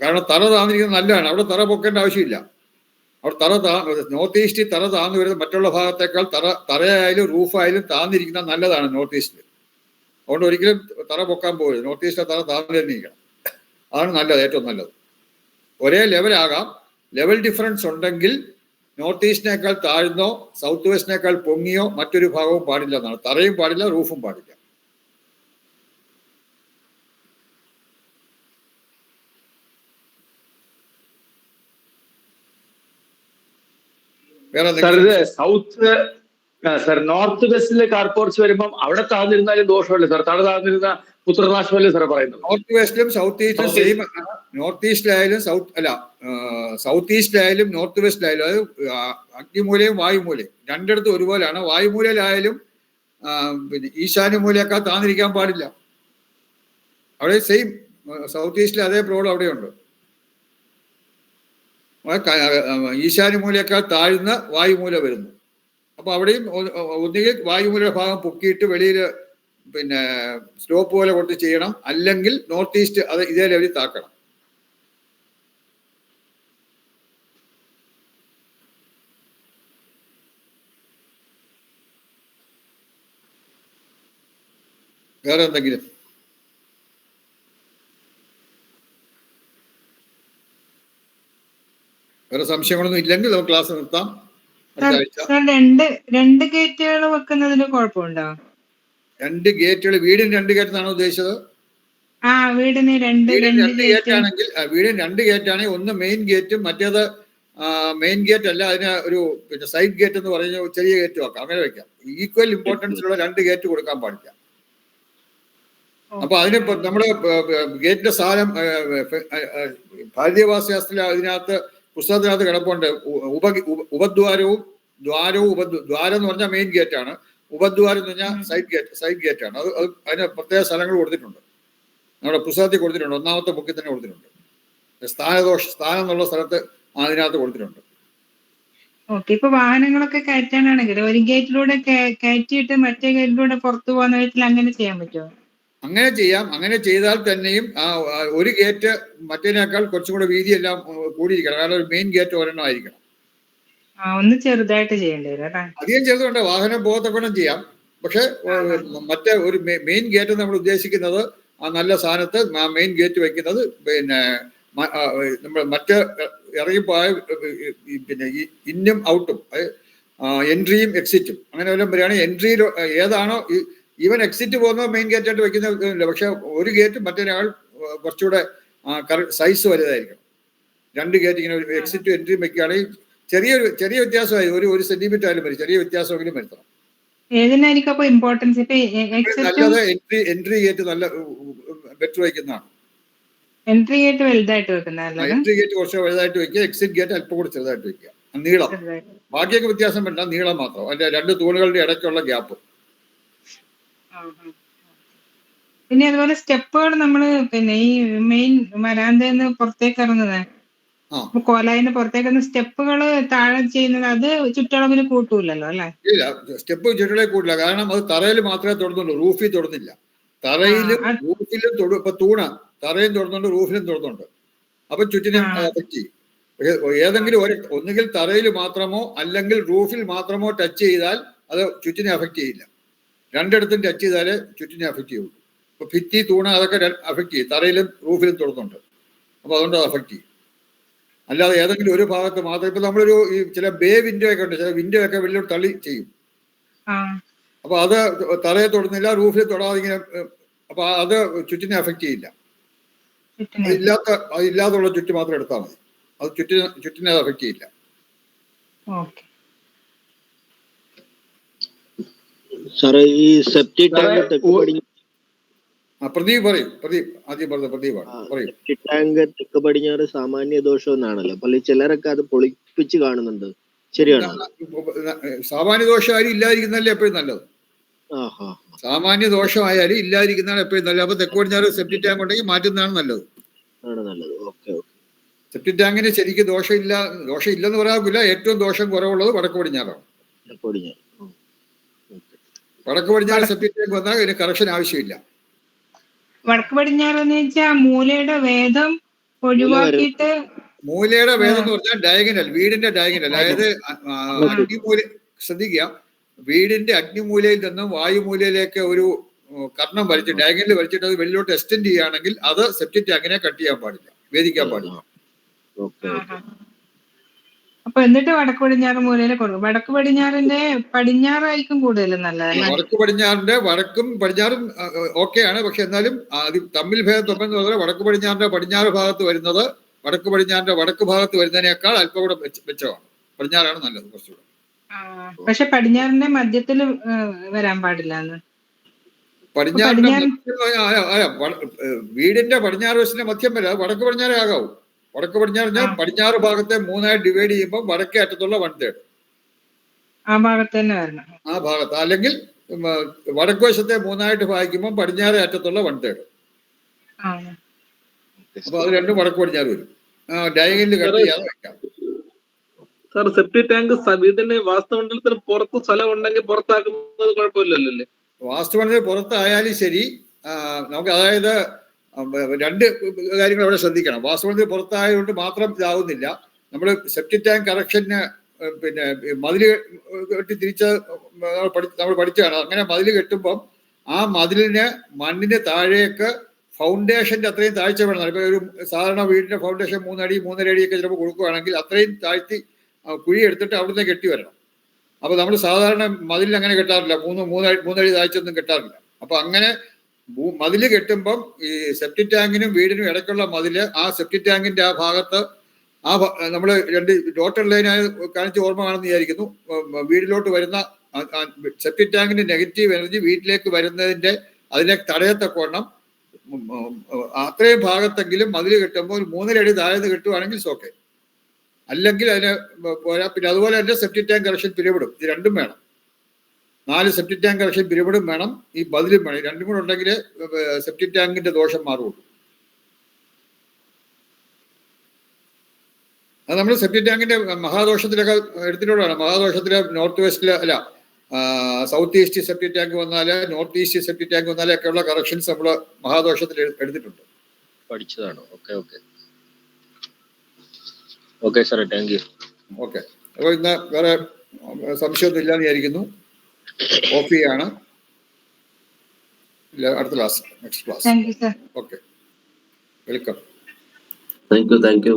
കാരണം തറ താന്നിരിക്കുന്നത് നല്ലതാണ്. അവിടെ തറ പൊക്കേണ്ട ആവശ്യമില്ല. അവിടെ നോർത്ത് ഈസ്റ്റിൽ തറ താന്നു വരുന്നത് മറ്റുള്ള ഭാഗത്തേക്കാൾ തറയായാലും റൂഫായാലും താന്നിരിക്കുന്നത് നല്ലതാണ് നോർത്ത് ഈസ്റ്റിൽ. അതുകൊണ്ട് ഒരിക്കലും തറ പൊക്കാൻ പോകരുത്. നോർത്ത് ഈസ്റ്റിലെ തറ താന്നു തന്നെയിരിക്കണം. അതാണ് നല്ലത്, ഏറ്റവും നല്ലത്. ഒരേ ലെവലാകാം, ലെവൽ ഡിഫറൻസ് ഉണ്ടെങ്കിൽ നോർത്ത് ഈസ്റ്റിനേക്കാൾ താഴ്ന്നോ സൗത്ത് വെസ്റ്റിനേക്കാൾ പൊങ്ങിയോ മറ്റൊരു ഭാഗവും പാടില്ല എന്നാണ്. തറയും പാടില്ല, റൂഫും പാടില്ല. സാർ നോർത്ത് വെസ്റ്റിലെ കാർ പോർച്ച് വരുമ്പം അവിടെ താഴ്ന്നിരുന്നാലും ദോഷമല്ലേ സാർ? തട താഴ്ന്നിരുന്ന പുത്രനാശമല്ലേ സാർ പറയുന്നത്? നോർത്ത് വെസ്റ്റിലും സൗത്ത് ഈസ്റ്റിലും സെയിം. നോർത്ത് ഈസ്റ്റിലായാലും സൗത്ത് ഈസ്റ്റിലായാലും നോർത്ത് വെസ്റ്റിലായാലും, അത് അഗ്നിമൂലയും വായുമൂലയും രണ്ടിടത്തും ഒരുപോലെയാണ്. വായുമൂലയിലായാലും പിന്നെ ഈശാന്യമൂലയൊക്കെ താന്നിരിക്കാൻ പാടില്ല. അവിടെ സെയിം. സൗത്ത് ഈസ്റ്റിൽ അതേ പ്രോബ്ലം അവിടെയുണ്ട്. ഈശാന്യമൂലയേക്കാൾ താഴ്ന്ന വായുമൂല വരുന്നു. അപ്പൊ അവിടെയും ഒന്നുകിൽ വായുമൂലയുടെ ഭാഗം പൊക്കിയിട്ട് വെളിയിൽ പിന്നെ സ്ലോപ്പ് പോലെ കൊടുത്ത് ചെയ്യണം, അല്ലെങ്കിൽ നോർത്ത് ഈസ്റ്റ് അത് ഇതേ ലെവലിൽ താക്കണം. വേറെ എന്തെങ്കിലും? വേറെ സംശയങ്ങളൊന്നും ഇല്ലെങ്കിൽ നമുക്ക് ക്ലാസ് നിർത്താം. രണ്ട് ഗേറ്റുകൾ വെക്കുന്നതിന് കുഴപ്പമുണ്ടോ? 2 ഗേറ്റുകൾ, വീടിന് 2 ഗേറ്റ് എന്നാണ് ഉദ്ദേശിച്ചത്? വീടിന് 2 ഗേറ്റ് ആണെങ്കിൽ, വീടിന് 2 ഗേറ്റ് ആണെങ്കിൽ ഒന്ന് മെയിൻ ഗേറ്റും മറ്റേത് മെയിൻ ഗേറ്റ് അല്ല, അതിന് ഒരു പിന്നെ സൈഡ് ഗേറ്റ് എന്ന് പറഞ്ഞ ചെറിയ ഗേറ്റ് വെക്കാം. അങ്ങനെ വെക്കാം. ഈക്വൽ ഇമ്പോർട്ടൻസിലുള്ള 2 ഗേറ്റ് കൊടുക്കാൻ പാടില്ല. അപ്പൊ അതിന് നമ്മുടെ ഗേറ്റിന്റെ സ്ഥാനം ഭാരതീയ വാസ്തുശാസ്ത്രത്തിൽ അതിനകത്ത് പുസ്തകത്തിനകത്ത് കിടപ്പുണ്ട്. ഉപദ്വാരവും ദ്വാരവും ദ്വാരം എന്ന് പറഞ്ഞാൽ മെയിൻ ഗേറ്റ് ആണ്, ഉപദ്വാരം എന്ന് പറഞ്ഞാൽ സൈഡ് ഗേറ്റ് ആണ്. അത് അതിന് പ്രത്യേക സ്ഥലങ്ങൾ കൊടുത്തിട്ടുണ്ട്, നമ്മുടെ പുസ്തകത്തിൽ കൊടുത്തിട്ടുണ്ട്. 1ാമത്തെ ബുക്കിൽ തന്നെ കൊടുത്തിട്ടുണ്ട്. സ്ഥാനം എന്നുള്ള സ്ഥലത്ത് അതിനകത്ത് കൊടുത്തിട്ടുണ്ട്. ഓക്കെ. ഇപ്പൊ വാഹനങ്ങളൊക്കെ കയറ്റാനാണെങ്കിൽ ഒരു ഗേറ്റിലൂടെ കയറ്റിയിട്ട് മറ്റേ ഗേറ്റിലൂടെ പുറത്തു പോകുന്ന വിധത്തിൽ അങ്ങനെ ചെയ്യാൻ പറ്റുമോ? അങ്ങനെ ചെയ്യാം. അങ്ങനെ ചെയ്താൽ തന്നെയും ഒരു ഗേറ്റ് മറ്റേതിനേക്കാൾ കുറച്ചും കൂടെ വീതിയെല്ലാം കൂടിയിരിക്കണം. കാരണം ഒരു മെയിൻ ഗേറ്റ് ഒരെണ്ണം ആയിരിക്കണം. ഒന്ന് ചെറുതായിട്ട് ചെയ്യേണ്ടി വരും. അധികം ചെറുതുകൊണ്ട് വാഹനം പോകത്തക്കണം ചെയ്യാം. പക്ഷെ മറ്റേ ഒരു മെയിൻ ഗേറ്റ് നമ്മൾ ഉദ്ദേശിക്കുന്നത് ആ നല്ല സ്ഥാനത്ത് മെയിൻ ഗേറ്റ് വെക്കുന്നത് പിന്നെ നമ്മൾ മറ്റ് ഇറങ്ങിപ്പോയ പിന്നെ ഇന്നും ഔട്ടും എൻട്രിയും എക്സിറ്റും അങ്ങനെ വല്ലതും പറയുകയാണെങ്കിൽ എൻട്രിയിൽ ഏതാണോ ഈവൻ എക്സിറ്റ് പോകുന്നത് മെയിൻ ഗേറ്റ് ആയിട്ട് വെക്കുന്നില്ല. പക്ഷെ ഒരു ഗേറ്റ് മറ്റൊരാൾ കുറച്ചുകൂടെ സൈസ് വലുതായിരിക്കണം. 2 ഗേറ്റ് ഇങ്ങനെ എക്സിറ്റും എൻട്രിയും വെക്കുകയാണെങ്കിൽ ചെറിയ വ്യത്യാസമായി ഒരു സെന്റിമീറ്റർ ആയാലും മതി, ചെറിയ വ്യത്യാസമെങ്കിലും വരുത്തണം. ഇമ്പോർട്ടൻസ് നല്ലത് എൻട്രി ഗേറ്റ് നല്ല ബെറ്റർ വയ്ക്കുന്നതാണ്. എൻട്രി ഗേറ്റ് വലുതായിട്ട് വെക്കുന്നതല്ലേ എൻട്രി ഗേറ്റ് കുറച്ച് വലുതായിട്ട് വെക്കുക, എക്സിറ്റ് ഗേറ്റ് അല്പം കൂടി ചെറുതായിട്ട് വെക്കുക. നീളം ബാക്കിയൊക്കെ വ്യത്യാസം വേണ്ട, നീളം മാത്രം, അതിന്റെ രണ്ട് തൂണുകളുടെ ഇടയ്ക്കുള്ള ഗ്യാപ്പ്. പിന്നെ അതുപോലെ സ്റ്റെപ്പുകൾ നമ്മള് പിന്നെ ഈ മെയിൻ വരാന്തന്ന് പുറത്തേക്ക് ഇറങ്ങുന്നത് കോലായിന്ന് പുറത്തേക്ക് സ്റ്റെപ്പുകൾ താഴെ ചെയ്യുന്നത് അത് ചുറ്റളവിന് കൂട്ടൂലല്ലോ അല്ലെ? ഇല്ല, സ്റ്റെപ്പ് ചുറ്റളെ കൂട്ടില്ല, കാരണം അത് തറയിൽ മാത്രമേ തൊടുന്നുള്ളൂ, റൂഫിൽ തൊടുന്നില്ല. തറയിലും റൂഫിലും ഇപ്പൊ തൂണ തറയും തൊടുന്നുണ്ട്, റൂഫിലും തൊടുന്നുണ്ട്. അപ്പൊ ചുറ്റിനെ അഫക്റ്റ് ചെയ്യും. ഏതെങ്കിലും ഒന്നുകിൽ തറയിൽ മാത്രമോ അല്ലെങ്കിൽ റൂഫിൽ മാത്രമോ ടച്ച് ചെയ്താൽ അത് ചുറ്റിനെ അഫക്റ്റ് ചെയ്യില്ല. രണ്ടിടത്തും ടച്ച് ചെയ്താലേ ചുറ്റിനെ അഫക്റ്റ് ചെയ്യുള്ളൂ. ഇപ്പൊ ഭിത്തി, തൂണ അതൊക്കെ അഫക്റ്റ് ചെയ്യും, തറയിലും റൂഫിലും തൊടുന്നുണ്ട്. അപ്പൊ അതുകൊണ്ട് അത് അഫക്റ്റ് ചെയ്യും. അല്ലാതെ ഏതെങ്കിലും ഒരു ഭാഗത്ത് മാത്രം, ഇപ്പൊ നമ്മളൊരു ഈ ചില ബേ വിൻഡോ ഒക്കെ ഉണ്ട്, ചില വിൻഡോ ഒക്കെ വെള്ളം തള്ളി ചെയ്യും. അപ്പൊ അത് തറയെ തൊടുന്നില്ല, റൂഫിൽ തൊടാതെ ഇങ്ങനെ, അപ്പൊ അത് ചുറ്റിനെ അഫക്റ്റ് ചെയ്യില്ല. അതില്ലാതുള്ള ചുറ്റ് മാത്രം എടുത്താൽ മതി, അത് ചുറ്റിനെ അത് അഫക്റ്റ് ചെയ്യില്ല. സാറേ ഈ സെപ്റ്റിക് പ്രദീപ് പറയും, പ്രദീപ് ആദ്യം പറഞ്ഞ പ്രദീപാണ്, പറയും. സെപ്റ്റിക് ടാങ്ക് തെക്ക് പടിഞ്ഞാറ് സാമാന്യ ദോഷം എന്നാണല്ലോ, അപ്പോൾ ചിലരൊക്കെ അത് പൊളിപ്പിച്ച് കാണുന്നുണ്ട്, ശരിയാണോ? സാമാന്യ ദോഷമായാലും ഇല്ലാതിരിക്കുന്നതല്ലേ എപ്പോഴും നല്ലത്. സാമാന്യ ദോഷമായാലും ഇല്ലാതിരിക്കുന്നതാണ് എപ്പോഴും നല്ലത്. അപ്പൊ തെക്ക് പടിഞ്ഞാറ് സെപ്റ്റിക് ടാങ്ക് ഉണ്ടെങ്കിൽ മാറ്റുന്നതാണ് നല്ലത്. സെപ്റ്റിക് ടാങ്കിന് ശരിക്കും ദോഷം ഇല്ലെന്ന് പറയാറില്ല. ഏറ്റവും ദോഷം കുറവുള്ളത് വടക്ക് പടിഞ്ഞാറാണ്. വടക്ക് പടിഞ്ഞാറ് സെപ്റ്റിക് ടാങ്ക് വന്നാൽ ഇതിന് കറക്ഷൻ ആവശ്യമില്ല. വടക്ക് പടിഞ്ഞാറെന്ന് വെച്ചാൽ മൂലയുടെ വേദം ഒഴിവാക്കിയിട്ട്, മൂലയുടെ വേദം എന്ന് പറഞ്ഞാൽ ഡയഗനൽ, വീടിന്റെ ഡയഗനൽ, അതായത് അഗ്നിമൂല, ശ്രദ്ധിക്കുക, വീടിന്റെ അഗ്നിമൂലയിൽ നിന്നും വായുമൂലയിലേക്ക് ഒരു കർണം വലിച്ച് ഡയഗനൽ വലിച്ചിട്ട് അത് വെളിയിലോട്ട് എക്സ്റ്റെൻഡ് ചെയ്യുകയാണെങ്കിൽ അത് സെപ്റ്റിക് ടാങ്കിനെ കട്ട് ചെയ്യാൻ പാടില്ല, വേദിക്കാൻ പാടില്ല. അപ്പൊ എന്നിട്ട് വടക്ക് പടിഞ്ഞാറ് മൂലയിലെ കൊടുക്കും. വടക്ക് പടിഞ്ഞാറിന്റെ പടിഞ്ഞാറായിരിക്കും കൂടുതലും നല്ലത്. വടക്ക് പടിഞ്ഞാറിന്റെ വടക്കും പടിഞ്ഞാറും ഓക്കെയാണ്, പക്ഷെ എന്നാലും തമ്മിൽ ഭേദത്തൊപ്പം എന്ന് പറഞ്ഞാൽ വടക്ക് പടിഞ്ഞാറിന്റെ പടിഞ്ഞാറ് ഭാഗത്ത് വരുന്നത് വടക്ക് പടിഞ്ഞാറിന്റെ വടക്ക് ഭാഗത്ത് വരുന്നതിനേക്കാൾ അല്പം കൂടെ മെച്ചമാണ്. പടിഞ്ഞാറാണ് നല്ലത് കുറച്ചുകൂടെ. പക്ഷെ പടിഞ്ഞാറിന്റെ മധ്യത്തിൽ വരാൻ പാടില്ല. പടിഞ്ഞാറിന്റെ വീടിന്റെ പടിഞ്ഞാറ് വശത്തിന്റെ മധ്യം വരെ വടക്ക് പടിഞ്ഞാറേ ആകാവൂ. വടക്ക് പടിഞ്ഞാറ് പടിഞ്ഞാറ് ഭാഗത്തെ മൂന്നായി ഡിവൈഡ് ചെയ്യുമ്പോൾ വടക്കേ അറ്റത്തുള്ള 1/3 ആ ഭാഗത്ത് തന്നെ വരണം. ആ ഭാഗത്ത്, അല്ലെങ്കിൽ വടക്ക് വശത്തെ മൂന്നായിട്ട് ഭാഗിക്കുമ്പോൾ പടിഞ്ഞാറ് അറ്റത്തുള്ള 1/3. അപ്പൊ അത് രണ്ടും വടക്ക് പടിഞ്ഞാറ് വരും. ഡയഗനിൽ കട്ട് ചെയ്യാതെ വെക്കാം. സാർ സെപ്റ്റിക് ടാങ്ക് വീടിന്റെ വാസ്തുമണ്ഡലത്തിന് പുറത്ത് സ്ഥലം ഉണ്ടെങ്കിൽ പുറത്താക്കുന്നത് കുഴപ്പമില്ലല്ലേ? വാസ്തുമണ്ഡലത്തിന് പുറത്തായാലും ശരി, നമുക്ക് അതായത് രണ്ട് കാര്യങ്ങൾ അവിടെ ശ്രദ്ധിക്കണം. വാസ്തുമണ്ഡലത്തിന് പുറത്തായതുകൊണ്ട് മാത്രം ഇതാവുന്നില്ല. നമ്മൾ സെപ്റ്റിക് ടാങ്ക് കറക്ഷന് പിന്നെ മതില് കെട്ടി തിരിച്ച് നമ്മൾ പഠിച്ചതാണ്. അങ്ങനെ മതില് കെട്ടുമ്പം ആ മതിലിന് മണ്ണിന് താഴേക്ക് ഫൗണ്ടേഷന്റെ അത്രയും താഴ്ച വേണം. ഇപ്പൊ ഒരു സാധാരണ വീടിന്റെ ഫൗണ്ടേഷൻ 3 അടി 3.5 അടിയൊക്കെ ചിലപ്പോൾ കൊടുക്കുകയാണെങ്കിൽ അത്രയും താഴ്ത്തി കുഴി എടുത്തിട്ട് അവിടുന്ന് കെട്ടി വരണം. അപ്പൊ നമ്മൾ സാധാരണ മതിലിന് അങ്ങനെ കെട്ടാറില്ല, 3 അടി താഴ്ചയൊന്നും കെട്ടാറില്ല. അപ്പൊ അങ്ങനെ മതില് കെട്ടുമ്പം ഈ സെപ്റ്റിക് ടാങ്കിനും വീടിനും ഇടയ്ക്കുള്ള മതില് ആ സെപ്റ്റിക് ടാങ്കിന്റെ ആ ഭാഗത്ത് നമ്മൾ രണ്ട് ഡോട്ടർ ലൈനായി കാണിച്ച് ഓർമ്മ കാണുമെന്ന് വിചാരിക്കുന്നു. വീടിലോട്ട് വരുന്ന സെപ്റ്റിക് ടാങ്കിന്റെ നെഗറ്റീവ് എനർജി വീട്ടിലേക്ക് വരുന്നതിന്റെ അതിനെ തടയത്തക്കോണം അത്രയും ഭാഗത്തെങ്കിലും മതില് കെട്ടുമ്പോൾ 3 അടി താഴ്ന്ന് കെട്ടുവാണെങ്കിൽ ഓക്കെ. അല്ലെങ്കിൽ അതിന് പോരാ. പിന്നെ അതുപോലെ തന്നെ സെപ്റ്റിക് ടാങ്ക് കറക്ഷൻ പിരിവിടും. ഇത് രണ്ടും വേണം. 4 സെപ്റ്റിക് ടാങ്ക് കറക്ഷൻ പിരിവിടും വേണം, ഈ ബതിലും വേണം. രണ്ടും കൂടെ ഉണ്ടെങ്കിൽ സെപ്റ്റിക് ടാങ്കിന്റെ ദോഷം മാറുള്ളൂ. അത് നമ്മൾ സെപ്റ്റിക് ടാങ്കിന്റെ മഹാദോഷത്തിലൊക്കെ എടുത്തിട്ടുള്ളതാണ്. മഹാദോഷത്തിലെ നോർത്ത് വെസ്റ്റില് അല്ല സൗത്ത് ഈസ്റ്റ് സെപ്റ്റിക് ടാങ്ക് വന്നാല്, നോർത്ത് ഈസ്റ്റ് സെപ്റ്റിക് ടാങ്ക് വന്നാലും ഒക്കെയുള്ള കറക്ഷൻസ് നമ്മൾ മഹാദോഷത്തിൽ എടുത്തിട്ടുണ്ട്, പഠിച്ചതാണ്. ഓക്കെ സാറേ, താങ്ക് യു. ഓക്കെ. അപ്പോൾ ഇന്ന് വേറെ സംശയമൊന്നും ഇല്ലാന്ന് വിചാരിക്കുന്നു. ഓഫ് ചെയ്യാണ്. അടുത്ത class, next class. Thank you sir. Okay, welcome. Thank you.